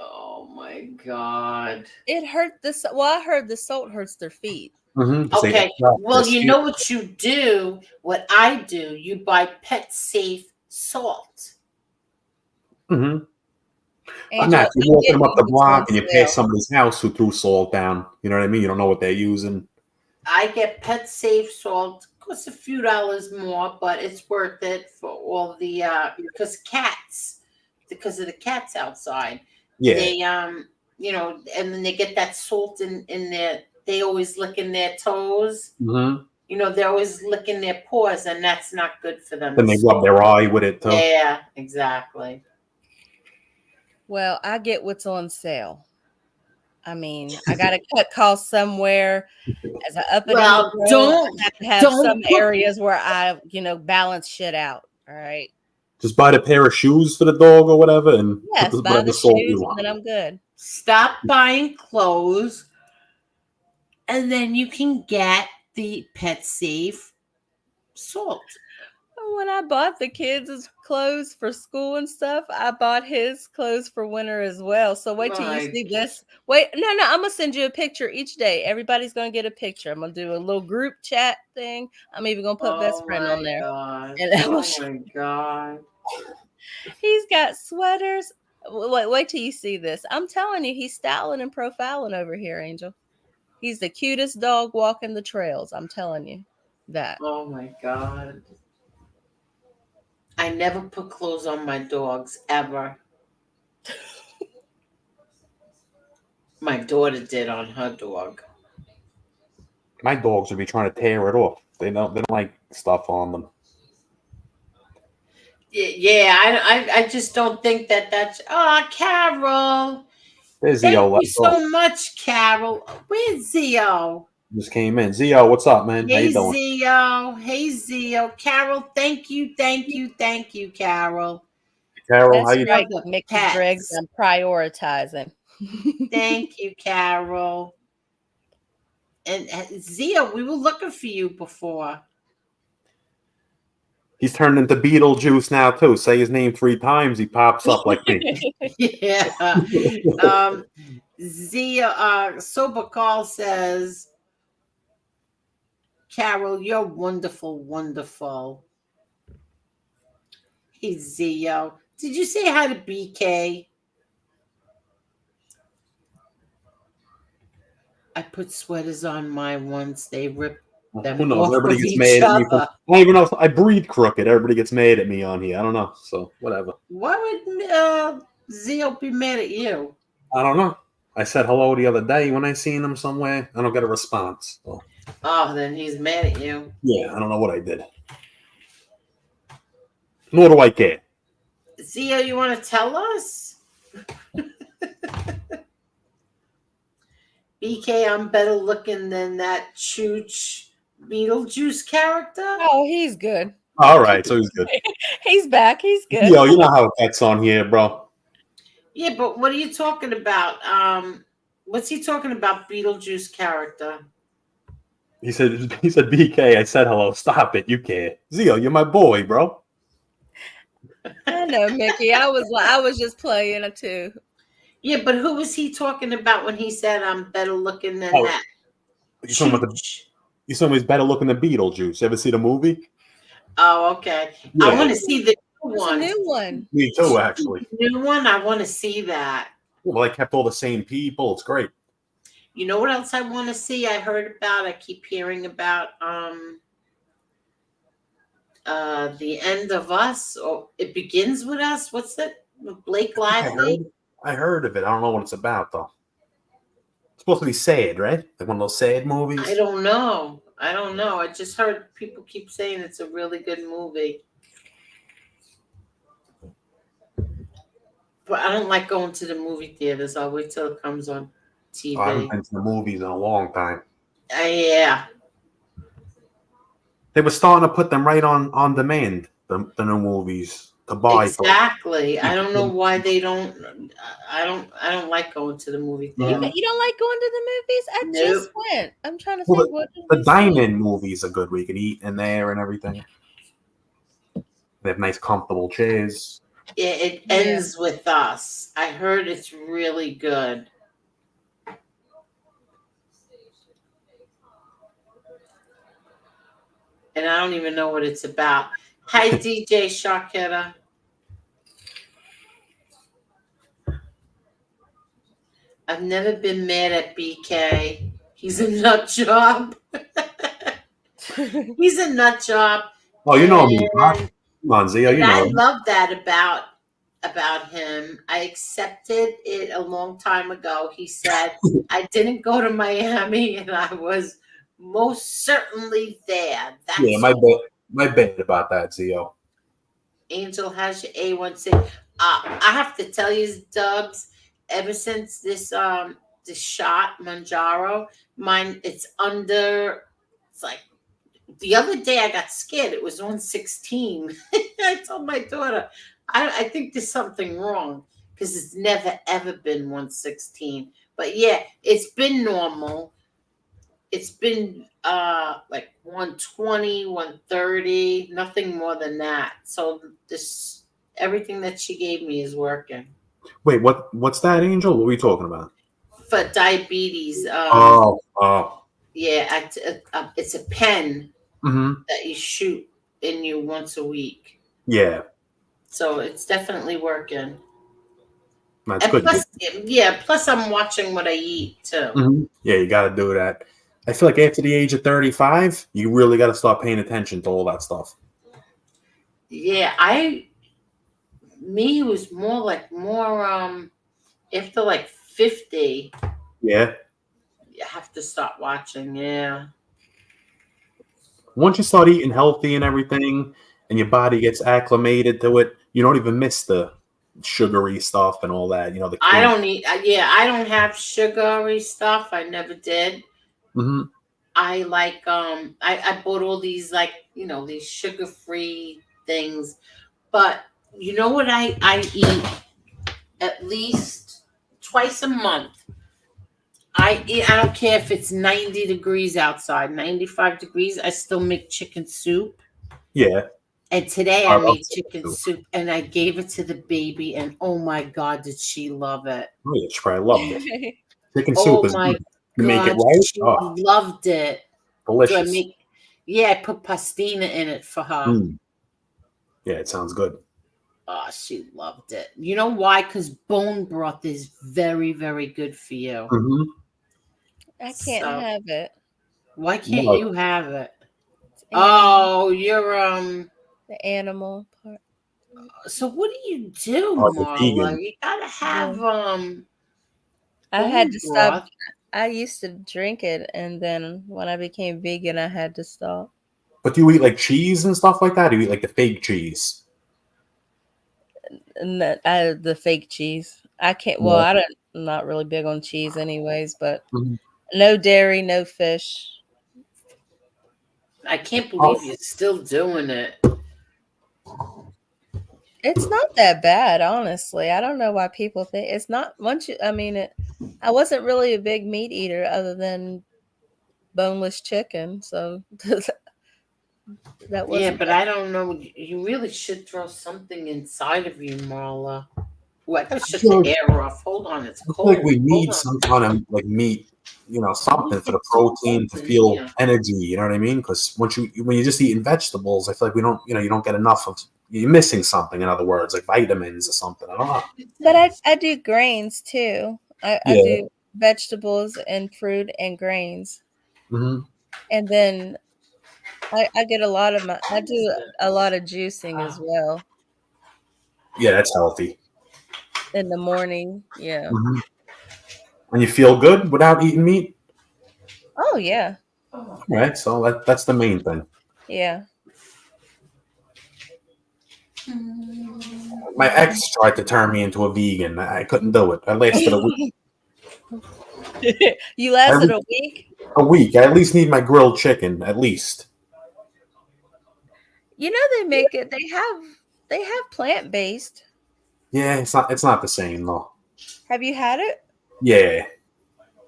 Oh my God. It hurt this. Well, I heard the salt hurts their feet. Mm-hmm. Okay. Well, you know what you do? What I do, you buy pet safe salt. Mm-hmm. You're walking them up the block and you pass somebody's house who threw salt down. You know what I mean? You don't know what they're using. I get pet safe salt. Costs a few dollars more, but it's worth it for all the because of the cats outside. Yeah. They and then they get that salt in their. They always licking their toes. Mm-hmm. They're always licking their paws, and that's not good for them. Then they rub their eye with it too. Yeah, exactly. Well, I get what's on sale. I mean, I got to cut costs somewhere. As an up and don't have some areas where I, balance shit out. All right. Just buy the pair of shoes for the dog or whatever, and yes, buy the shoes, and then I'm good. Stop buying clothes, and then you can get the pet safe salt. When I bought the kids' clothes for school and stuff, I bought his clothes for winter as well. So wait till you see this. Wait, no, I'm gonna send you a picture each day. Everybody's gonna get a picture. I'm gonna do a little group chat thing. I'm even gonna put best friend on there. My God. He's got sweaters. Wait till you see this. I'm telling you, he's styling and profiling over here, Angel. He's the cutest dog walking the trails. I'm telling you that. Oh my God. I never put clothes on my dogs, ever. My daughter did on her dog. My dogs would be trying to tear it off. They don't like stuff on them. Yeah, I just don't think that's. Oh, Carol. There's Thank Zio. you so much, Carol. Where's Zio? Just came in. Zio, what's up, man? How Hey, you doing? Zio. Hey, Zio. Carol, thank you, Carol. Carol, how That's you right, The Mickey Briggs. pets. I'm prioritizing. Thank you, Carol. And Zio, we were looking for you before. He's turned into Beetlejuice now too. Say his name 3 times, he pops up like me. Yeah. Zia Sober Call says, Carol, you're wonderful, wonderful. Hey, Zio. Did you say hi to BK? I put sweaters on mine once. They rip them Who knows? off Everybody of gets each mad at me. other. I don't even know if I breathe crooked. Everybody gets mad at me on here. I don't know. So whatever. Why would Zio be mad at you? I don't know. I said hello the other day when I seen him somewhere. I don't get a response. So, Oh, then he's mad at you. yeah, I don't know what I did. Nor do I care. Zio, you want to tell us? BK, I'm better looking than that Chooch Beetlejuice character. Oh, he's good. All right, so he's good. He's back. He's good. Yo, you know how it gets on here, bro. Yeah, but what are you talking about? What's he talking about? Beetlejuice character. He said, BK, I said hello. Stop it. You can't. Zio, you're my boy, bro. I know, Mickey. I was just playing it too. Yeah, but who was he talking about when he said I'm better looking than Oh, that? You talking he's better looking than Beetlejuice. You ever see the movie? Oh, okay. Yeah. I want to see the new It's a one. new one. Me too, actually. New one. I want to see that. Well, they kept all the same people. It's great. You know what else I want to see? I heard about. I keep hearing about. The End of Us, or It Begins with Us. What's that? With Blake Lively. I heard of it. I don't know what it's about though. It's supposed to be sad, right? Like one of those sad movies. I don't know. I just heard people keep saying it's a really good movie. But I don't like going to the movie theaters. I'll wait till it comes on TV. I haven't been to the movies in a long time. Yeah. They were starting to put them right on demand, the new movies to buy. Exactly. I don't know why they don't. I don't like going to the movie You theater. don't like going to the movies? I just went. I'm trying to Well, think what did the we see? dine-in movies are good. We can eat in there and everything. They have nice, comfortable chairs. It ends with us. I heard it's really good. And I don't even know what it's about. Hi, DJ Sharketta. I've never been mad at BK. He's a nut job. He's a nut job. Oh, you know me, huh? Come on, Zia, you I know. love that about him. I accepted it a long time ago. He said, I didn't go to Miami and I was most certainly there. That's Yeah, my bad about that, Zio. Angel has your A1C. I have to tell you, Dubs, ever since this shot, Manjaro, it's like the other day I got scared. It was 116. I told my daughter, I think there's something wrong because it's never ever been 116. But yeah, it's been normal. It's been like 120, 130, nothing more than that. So everything that she gave me is working. Wait, what's that, Angel? What are we talking about? For diabetes. Oh. Yeah, it's a pen Mm-hmm. that you shoot in you once a week. Yeah. So it's definitely working. That's and good. Plus I'm watching what I eat too. Mm-hmm. Yeah, you got to do that. I feel like after the age of 35, you really got to start paying attention to all that stuff. Yeah, me was more after like 50, Yeah. you have to stop watching. Yeah. Once you start eating healthy and everything, and your body gets acclimated to it, you don't even miss the sugary stuff and all that. The I clean. don't eat. Yeah, I don't have sugary stuff. I never did. Hmm. I like I bought all these like these sugar free things, but you know what I eat at least twice a month. I eat. I don't care if it's 90 degrees outside, 95 degrees. I still make chicken soup. Yeah. And today I I love made chicken chicken soup. soup and I gave it to the baby, and oh my god, did she love it! Oh, yeah, she probably loved it. Chicken soup Oh is my good. You make it god, right. she Oh, loved it. So I delicious. make, yeah, I put pastina in it for her. Mm. Yeah, it sounds good. Oh, she loved it. You know why? Because bone broth is very, very good for you. Hmm. I can't So have it. why can't No, you have it? It's Oh, you're the animal part. So what do you do, oh, you're Marla? vegan. You gotta Yeah. have I had bone to stop. broth. I used to drink it, and then when I became vegan, I had to stop. But do you eat like cheese and stuff like that? Do you eat like the fake cheese? And the fake cheese. I can't. Well, Yeah. I'm not really big on cheese, anyways. But Mhm. no dairy, no fish. I can't Oh, believe you're still doing it. It's not that bad, honestly. I don't know why people think it's not. Once you, I mean, I wasn't really a big meat eater, other than boneless chicken. So that Yeah, wasn't. but I don't know. You really should throw something inside of you, Marla. Ooh, I gotta I shut feel the like, air off. Hold on, it's I feel like cold. we Hold need on. some kind of like meat, Let me something for the get some protein cold to in feel here. energy. You know what I mean? Because when you're just eating vegetables, I feel like we don't, you don't get enough of. You're missing something. In other words, like vitamins or something. I don't know. But I do grains too. I Yeah. do vegetables and fruit and grains, Hmm. and then I get a lot of I What is do a this? lot of juicing as well Yeah, that's healthy. in the morning. Yeah. Hmm. And you feel good without eating meat. Oh yeah. Oh. Right. So that's the main thing. Yeah. My ex tried to turn me into a vegan. I couldn't do it. I lasted a week. You At lasted least a week? a week. I at least need my grilled chicken. At least. You know they make it. They have plant-based. Yeah, it's not the same though. Have you had it? Yeah.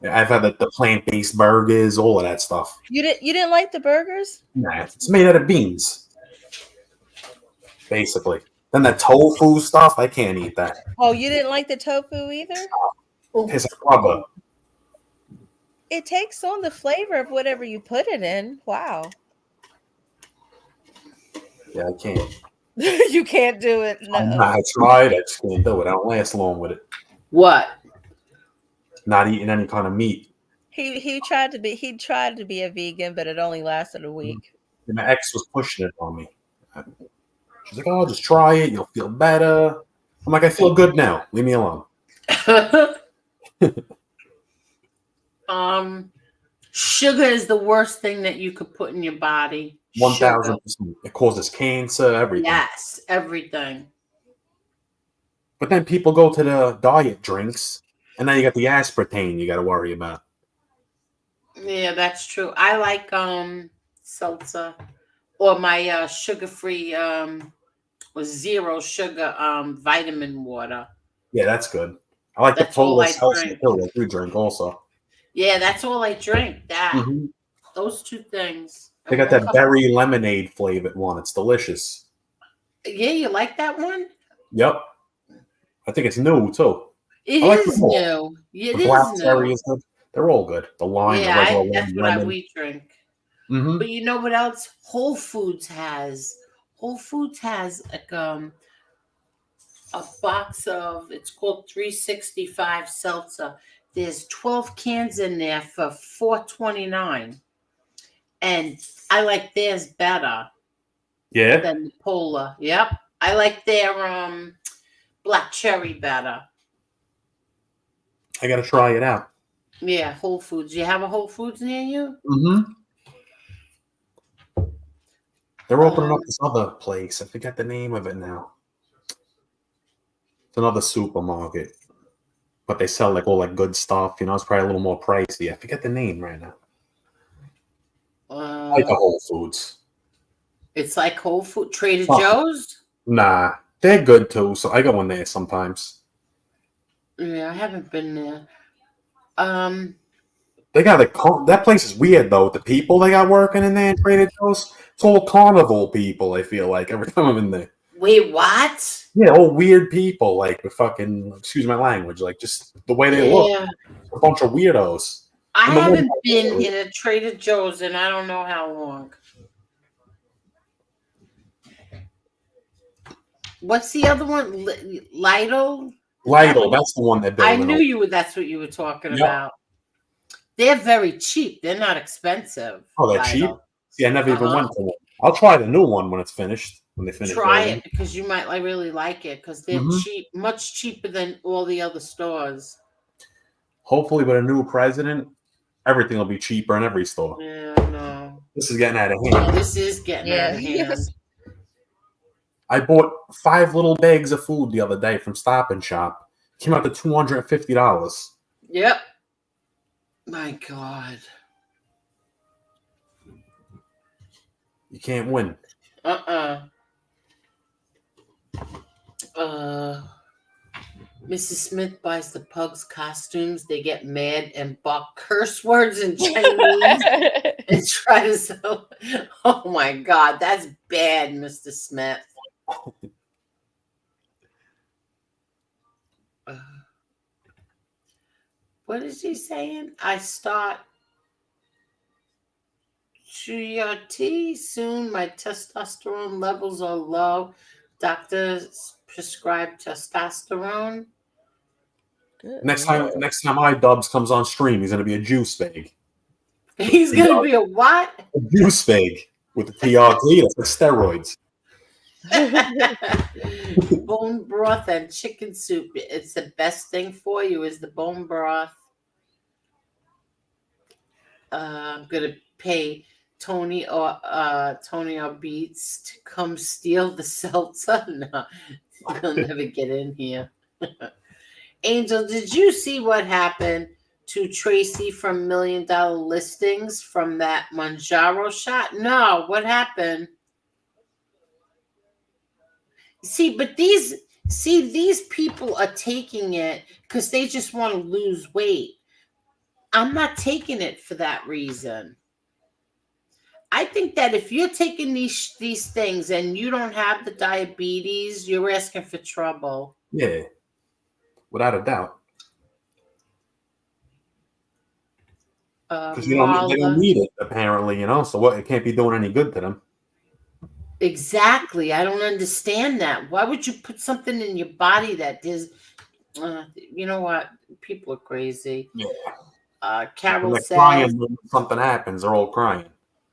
I've had the plant-based burgers, all of that stuff. You didn't like the burgers? Nah, it's made out of beans, basically. Then the tofu stuff, I can't eat that. Oh, you didn't like the tofu either? Tastes like rubber. It takes on the flavor of whatever you put it in. Wow. Yeah, I can't. You can't do it. No. I tried. I just can't do it. I don't last long with it. What? Not eating any kind of meat. He tried to be a vegan, but it only lasted a week. And my ex was pushing it on me. She's like, "Oh, just try it. You'll feel better." I'm like, "I feel good now. Leave me alone." Sugar is the worst thing that you could put in your body. Sugar. 1000%. It causes cancer, everything. Yes, everything. But then people go to the diet drinks, and then you got the aspartame you got to worry about. Yeah, that's true. I like seltzer or my sugar-free with zero sugar vitamin water. Yeah, that's good. I like the That's all Polar I Seltzer drink. too. That you drink also. Yeah, that's all I drink. That Hmm. those two things. They And got one that cup. berry lemonade flavored one. It's delicious. Yeah, you like that one? Yep. I think it's new too. It I like them is all. new. The It black is cherry new. is good. They're all good. The lime, the Yeah, regular that's lime, what lemon. we drink. Hmm. But you know what else? Whole Foods has. Whole Foods has like a box of, it's called 365 seltzer. There's 12 cans in there for $4.29, and I like theirs better. Yeah. than the Polar. Yep. I like their black cherry better. I got to try it out. Yeah, Whole Foods. You have a Whole Foods near you? Mm-hmm. They're opening up this other place. I forget the name of it now. It's another supermarket, but they sell like all like good stuff. You know, it's probably a little more pricey. I forget the name right now. Like a Whole Foods. It's like Whole Food, Trader Joe's. Nah, they're good too. So I go in there sometimes. Yeah, I haven't been there. They got that place is weird though. The people they got working in there in Trader Joe's, it's all carnival people. I feel like every time I'm in there. Wait, what? Yeah, all weird people, like with fucking, excuse my language, like just the way they look. A bunch of weirdos. I haven't been in a Trader Joe's in I don't know how long. What's the other one? Lidl? Lidl, that's the one that I knew you were. That's what you were talking about. They're very cheap. They're not expensive. Oh, they're cheap? See, I never even went to one. I'll try the new one when it's finished. When they finish Try building. it because you might really like it because they're cheap, much cheaper than all the other stores. Hopefully, with a new president, everything will be cheaper in every store. Yeah, no. This is getting out of hand. This is getting out of hand. I bought 5 little bags of food the other day from Stop and Shop. Came out to $250. Yep. My God. You can't win. Mrs. Smith buys the pugs costumes. They get mad and bark curse words in Chinese and try to sell. Oh my God, that's bad, Mr. Smith. What is he saying? I start GRT soon. My testosterone levels are low. Doctors prescribe testosterone. Next time iDubbbz comes on stream, he's gonna be a juice bag. He's gonna be a what? A juice bag with the TRT. That's like steroids. Bone broth and chicken soup. It's the best thing for you is the bone broth. I'm gonna pay Tony or Beats to come steal the seltzer. No, he'll never get in here. Angel, did you see what happened to Tracy from $1 Million Listings from that Manjaro shot? No, what happened? See, but these people are taking it because they just want to lose weight. I'm not taking it for that reason. I think that if you're taking these things and you don't have the diabetes, you're asking for trouble. Yeah, without a doubt. Because they don't need it, apparently, you know. So what? It can't be doing any good to them. Exactly. I don't understand that. Why would you put something in your body that is, you know what? People are crazy. Yeah. Carol says, crying when something happens. They're all crying.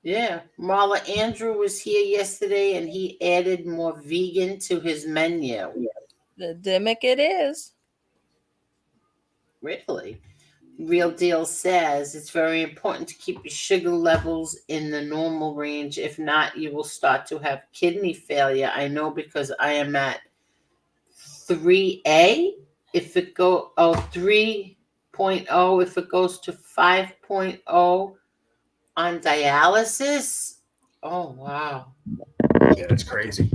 Yeah. Marla Andrew was here yesterday and he added more vegan to his menu. The demic it is. Really? Real Deal says it's very important to keep your sugar levels in the normal range. If not, you will start to have kidney failure. I know because I am at 3A. If it go 3.0, if it goes to 5.0 on dialysis. Oh wow. Yeah, it's crazy.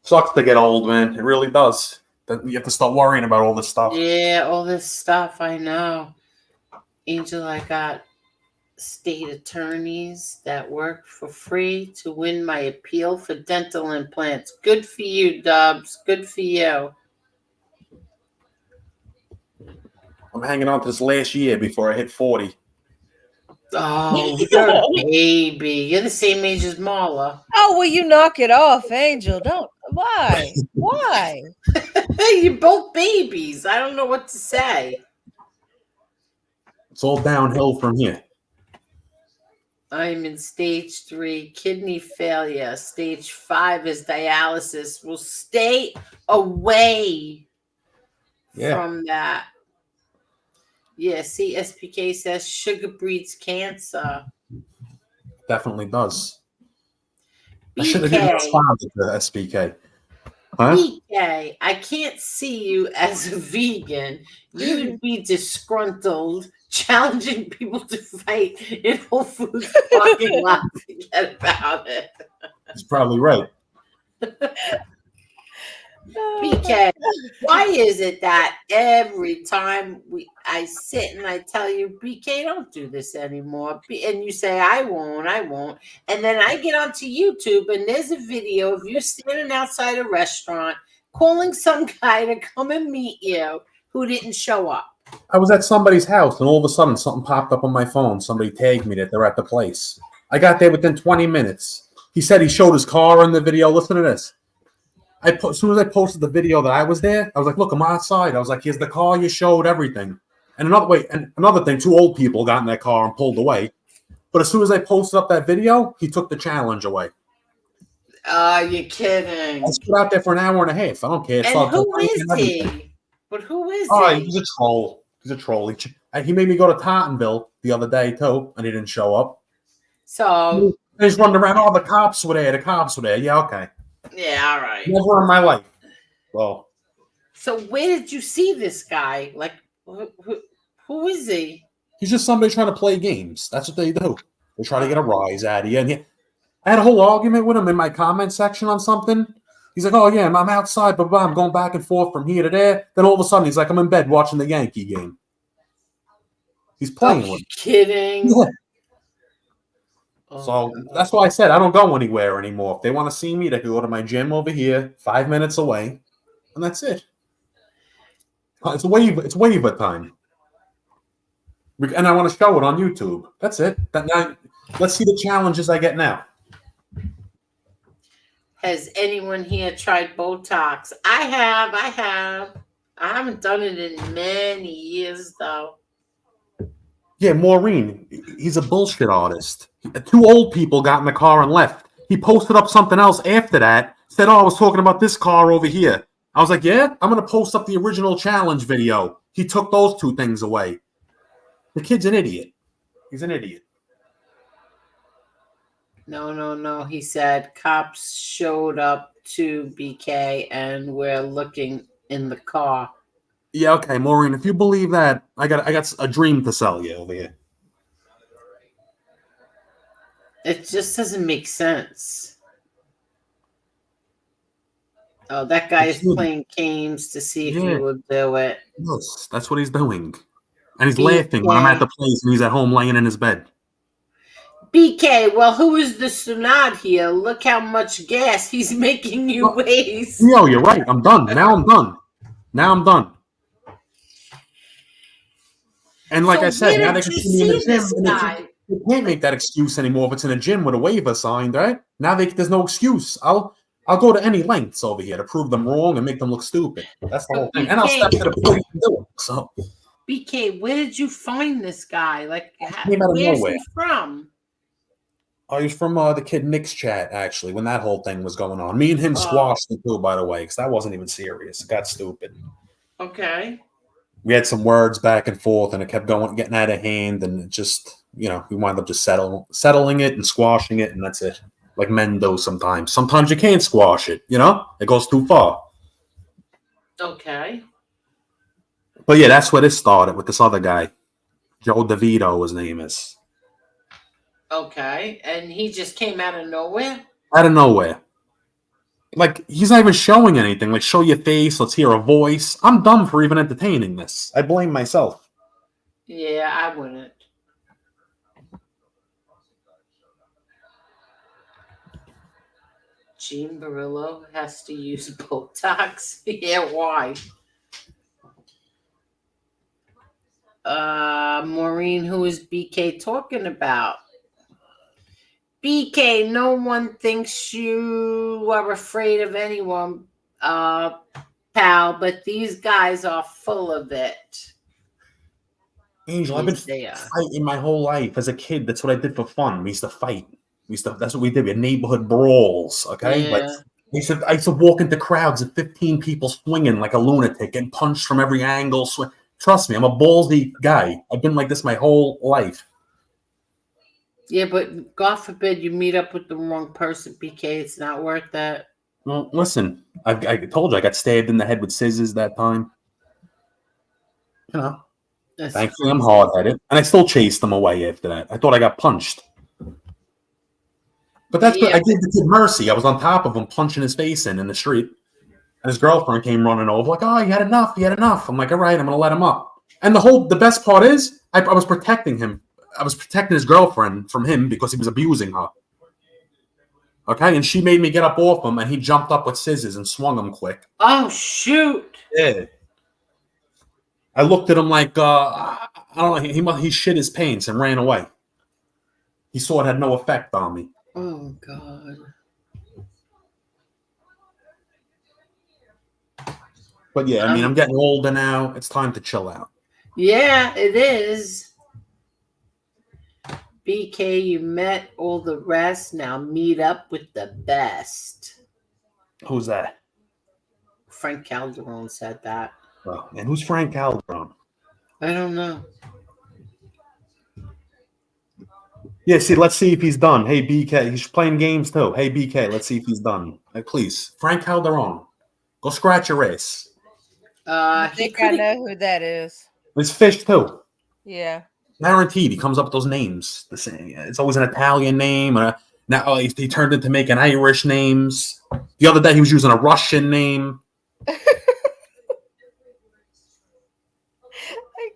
Sucks to get old, man. It really does. You have to start worrying about all this stuff. Yeah, all this stuff. I know. Angel, I got state attorneys that work for free to win my appeal for dental implants. Good for you, Dubs. Good for you. I'm hanging on to this last year before I hit 40. Oh, you're a baby. You're the same age as Marla. Oh, will you knock it off, Angel? Don't. Why? Why? You're both babies. I don't know what to say. It's all downhill from here. I'm in stage 3, kidney failure. Stage 5 is dialysis. Will stay away from that. Yeah, see, SPK says sugar breeds cancer. Definitely does. I should have BK, responded to SPK. Huh? BK, I can't see you as a vegan. You'd be disgruntled, challenging people to fight in Whole Foods parking lot. Forget about it. He's probably right. BK, why is it that every time I sit and I tell you, BK, don't do this anymore, and you say, I won't, and then I get onto YouTube and there's a video of you standing outside a restaurant calling some guy to come and meet you who didn't show up. I was at somebody's house, and all of a sudden, something popped up on my phone. Somebody tagged me that they're at the place. I got there within 20 minutes. He said he showed his car in the video. Listen to this. As soon as I posted the video that I was there, I was like, look, I'm outside. I was like, here's the car you showed, everything. And another thing, 2 old people got in that car and pulled away. But as soon as I posted up that video, he took the challenge away. You're kidding. I stood out there for an hour and a half. I don't care. And who is he? But who is he? He's a troll. He's a troll. He made me go to Tottenville the other day, too, and he didn't show up. So he's running around. Oh, the cops were there. The cops were there. Yeah, okay. Yeah, all right. Never in my life. Well. So where did you see this guy? Like, who is he? He's just somebody trying to play games. That's what they do. They try to get a rise out of you. And I had a whole argument with him in my comment section on something. He's like, oh, yeah, I'm outside, but I'm going back and forth from here to there. Then all of a sudden, he's like, I'm in bed watching the Yankee game. He's playing with me. Kidding. Yeah. So that's why I said I don't go anywhere anymore. If they want to see me, they can go to my gym over here, 5 minutes away, and that's it. It's waiver time. And I want to show it on YouTube. That's it. Now, let's see the challenges I get now. Has anyone here tried Botox? I have. I haven't done it in many years, though. Yeah, Maureen. He's a bullshit artist. 2 old people got in the car and left. He posted up something else after that. Said, oh, I was talking about this car over here. I was like, yeah, I'm going to post up the original challenge video. He took those 2 things away. The kid's an idiot. He's an idiot. No. He said cops showed up to BK and we're looking in the car. Yeah, okay, Maureen, if you believe that, I got a dream to sell you over here. It just doesn't make sense. Oh, that guy is playing games to see if you will do it. Yes, that's what he's doing. And he's laughing when I'm at the place and he's at home laying in his bed. BK, well, who is the Sunad here? Look how much gas he's making you waste. No, you're right. I'm done. Now I'm done. And like I said, now they can see me in the gym. And they can't make that excuse anymore if it's in a gym with a waiver signed, right? Now there's no excuse. I'll go to any lengths over here to prove them wrong and make them look stupid. That's the whole thing. And I'll step to the plate and do it. So, BK, where did you find this guy? Like, where's he from? Oh, he was from the Kid Nick's chat, actually, when that whole thing was going on. Me and him squashed it, too, by the way, because that wasn't even serious. It got stupid. Okay. We had some words back and forth, and it kept getting out of hand, and it just, we wound up just settling it and squashing it, and that's it. Like men do sometimes. Sometimes you can't squash it, It goes too far. Okay. But yeah, that's where this started with this other guy. Joe DeVito, his name is. Okay. And he just came out of nowhere? Out of nowhere. Like, he's not even showing anything. Like, show your face, let's hear a voice. I'm dumb for even entertaining this. I blame myself. Yeah, I wouldn't. Gene Barillo has to use Botox? Yeah, why? Maureen, who is BK talking about? BK, no one thinks you are afraid of anyone, pal, but these guys are full of it. Angel, I've been Yes, they are. fighting my whole life. As a kid, that's what I did for fun. We used to fight. That's what we did. We had neighborhood brawls, okay? Like Yeah. I used to walk into crowds of 15 people swinging like a lunatic, getting punched from every angle. Trust me, I'm a ballsy guy. I've been like this my whole life. Yeah, but God forbid you meet up with the wrong person, PK. It's not worth that. Well, listen, I told you I got stabbed in the head with scissors that time. You know, That's thankfully I'm crazy. hard-headed, and I still chased them away after that. I thought I got punched. But that's good. Yeah. I gave the kid mercy. I was on top of him, punching his face in the street. And his girlfriend came running over, like, "Oh, he had enough. He had enough." I'm like, "All right, I'm going to let him up." And the best part is, I was protecting him. I was protecting his girlfriend from him because he was abusing her. Okay, and she made me get up off him, and he jumped up with scissors and swung him quick. Oh, shoot. Yeah. I looked at him like, I don't know, he shit his pants and ran away. He saw it had no effect on me. Oh, God. But yeah, I mean, I'm getting older now. It's time to chill out. Yeah, it is. BK, you met all the rest. Now meet up with the best. Who's that? Frank Calderon said that. Oh, and who's Frank Calderon? I don't know. Yeah, see, let's see if he's done. Hey, BK, he's playing games too. Hey, BK, let's see if he's done. Like, please, Frank Calderon, go scratch your ass. I think I know who that is. It's Fish too. Yeah. Guaranteed, he comes up with those names. The same. It's always an Italian name. Now he turned into making Irish names. The other day he was using a Russian name. I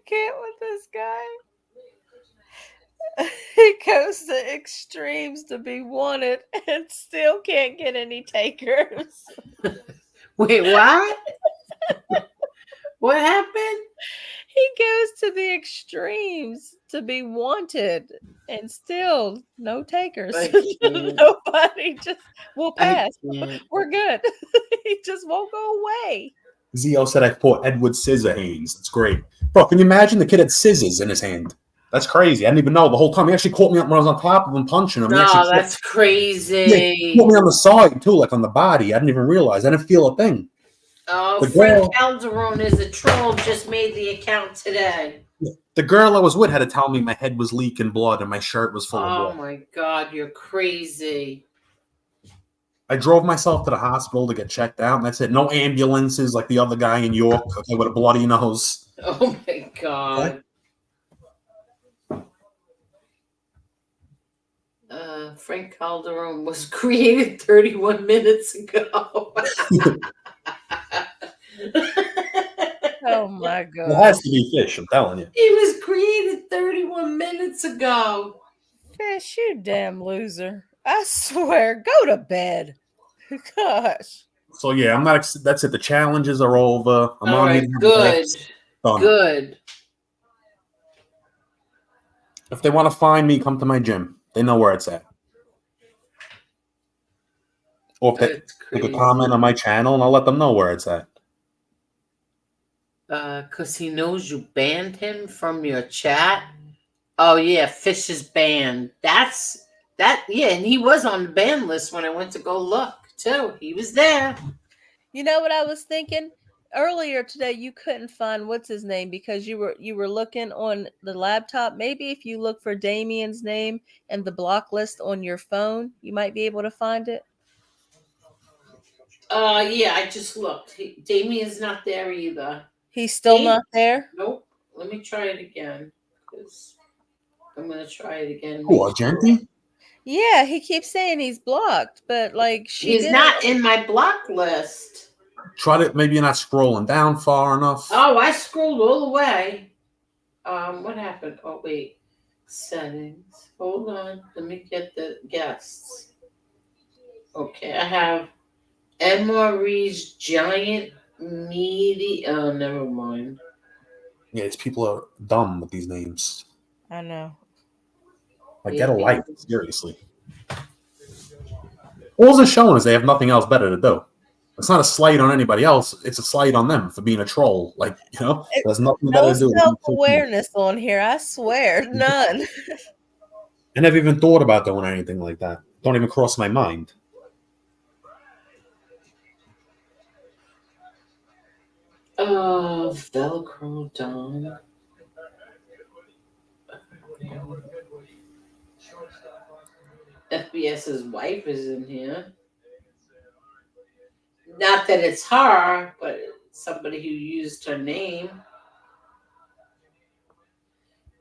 can't with this guy. He goes to extremes to be wanted and still can't get any takers. Wait, what? What happened? He goes to the extremes to be wanted and still no takers. Nobody just will pass. We're good. He just won't go away. Zio said I fought Edward Scissorhands. It's great. Bro, can you imagine the kid had scissors in his hand? That's crazy. I didn't even know the whole time. He actually caught me up when I was on top of him punching him. No, that's crazy. Yeah, he caught me on the side too, like on the body. I didn't even realize. I didn't feel a thing. Oh, Frank Calderon is a troll. Just made the account today. The girl I was with had to tell me my head was leaking blood and my shirt was full of blood. Oh my God, you're crazy. I drove myself to the hospital to get checked out, and that's it. No ambulances like the other guy in York, okay, with a bloody nose. Oh my God. Frank Calderon was created 31 minutes ago. Oh my God. It has to be Fish, I'm telling you. He was created 31 minutes ago. Fish, you damn loser. I swear, go to bed. Gosh. So yeah, I'm not. That's it. The challenges are over. I'm All on right, here. good. Done. Good. If they want to find me, come to my gym. They know where it's at. Or if they make a comment on my channel, and I'll let them know where it's at. Because he knows you banned him from your chat. Oh yeah, Fish is banned. Yeah, and he was on the ban list when I went to go look too. He was there. You know what I was thinking? Earlier today you couldn't find what's his name because you were looking on the laptop. Maybe if you look for Damien's name and the block list on your phone, you might be able to find it. Yeah, I just looked. Damien's not there either. He's still not there? Nope. Let me try it again. Because I'm gonna try it again. Who, Argenti? Yeah, he keeps saying he's blocked, but like he's not in my block list. Try to. Maybe you're not scrolling down far enough. Oh, I scrolled all the way. What happened? Oh wait, settings. Hold on. Let me get the guests. Okay, I have MRE's giant meaty. Oh, never mind. Yeah, it's people are dumb with these names. I know. Like, get a life, seriously. All they're showing is they have nothing else better to do. It's not a slight on anybody else. It's a slight on them for being a troll. Like, there's nothing better No to do. self-awareness on here, I swear, none. I never even thought about doing anything like that. Don't even cross my mind. Oh, Velcro Dawn. FBS's wife is in here. Not that it's her, but somebody who used her name.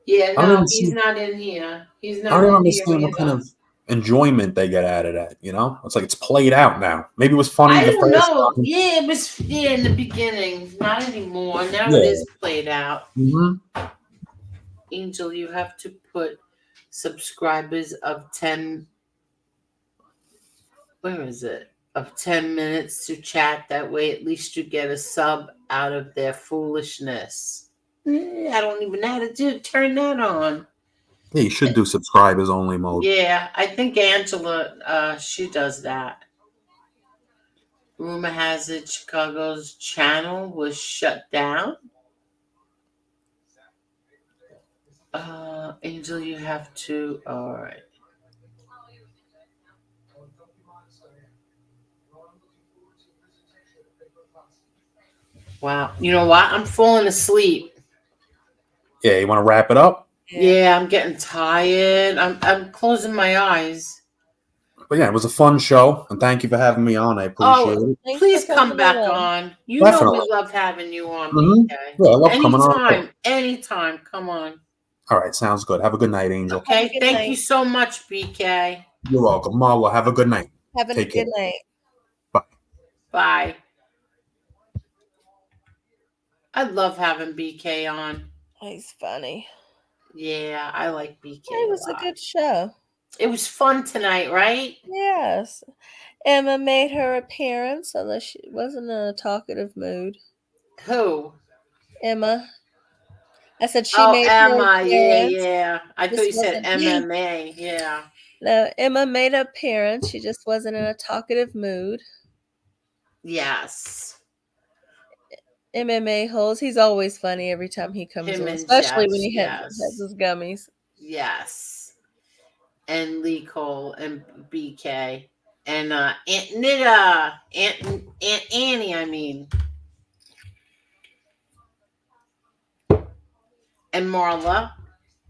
Yeah, no, he's not in here. He's I not don't in understand here what kind either. of enjoyment they get out of that. It's like it's played out now. Maybe it was funny I the don't first know. time. Yeah, it was in the beginning. Not anymore. Now Yeah. it is played out. Mm-hmm. Angel, you have to put subscribers of 10. Where is it? Of 10 minutes to chat. That way, at least you get a sub out of their foolishness. I don't even know how to turn that on. Yeah, you should do subscribers only mode. Yeah, I think Angela, she does that. Rumor has it Chicago's channel was shut down. Angel, you have to. All right. Wow. You know what? I'm falling asleep. Yeah, you want to wrap it up? Yeah, I'm getting tired. I'm closing my eyes. But yeah, it was a fun show, and thank you for having me on. I appreciate it. Please come back on. You Definitely. know we love having you on, Mm-hmm. BK. Yeah, I love coming on. Anytime. Come on. All right, sounds good. Have a good night, Angel. Okay, thank you so much, BK. You're welcome. Marla, have a good night. Take care. Good night. Bye. I love having BK on. He's funny. Yeah, I like BK. It was a good show. It was fun tonight, right? Yes. Emma made her appearance, although she wasn't in a talkative mood. Who? Emma. I said she Oh, made Emma. her appearance. Yeah. I thought you said MMA. Yeah. No, Emma made an appearance. She just wasn't in a talkative mood. Yes. MMA-Holes. He's always funny every time he comes Him on, and especially Jess, when he has yes. his gummies. Yes. And Lee Cole and BK. And Aunt Nita. Aunt Annie, I mean. And Marla.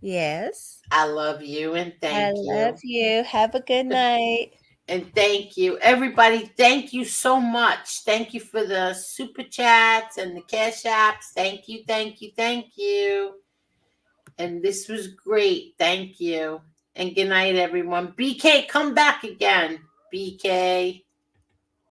Yes. I love you and thank you. I love you. Have a good night. And thank you. Everybody, thank you so much. Thank you for the super chats and the cash apps. Thank you, thank you, thank you. And this was great. Thank you. And good night, everyone. BK, come back again. BK.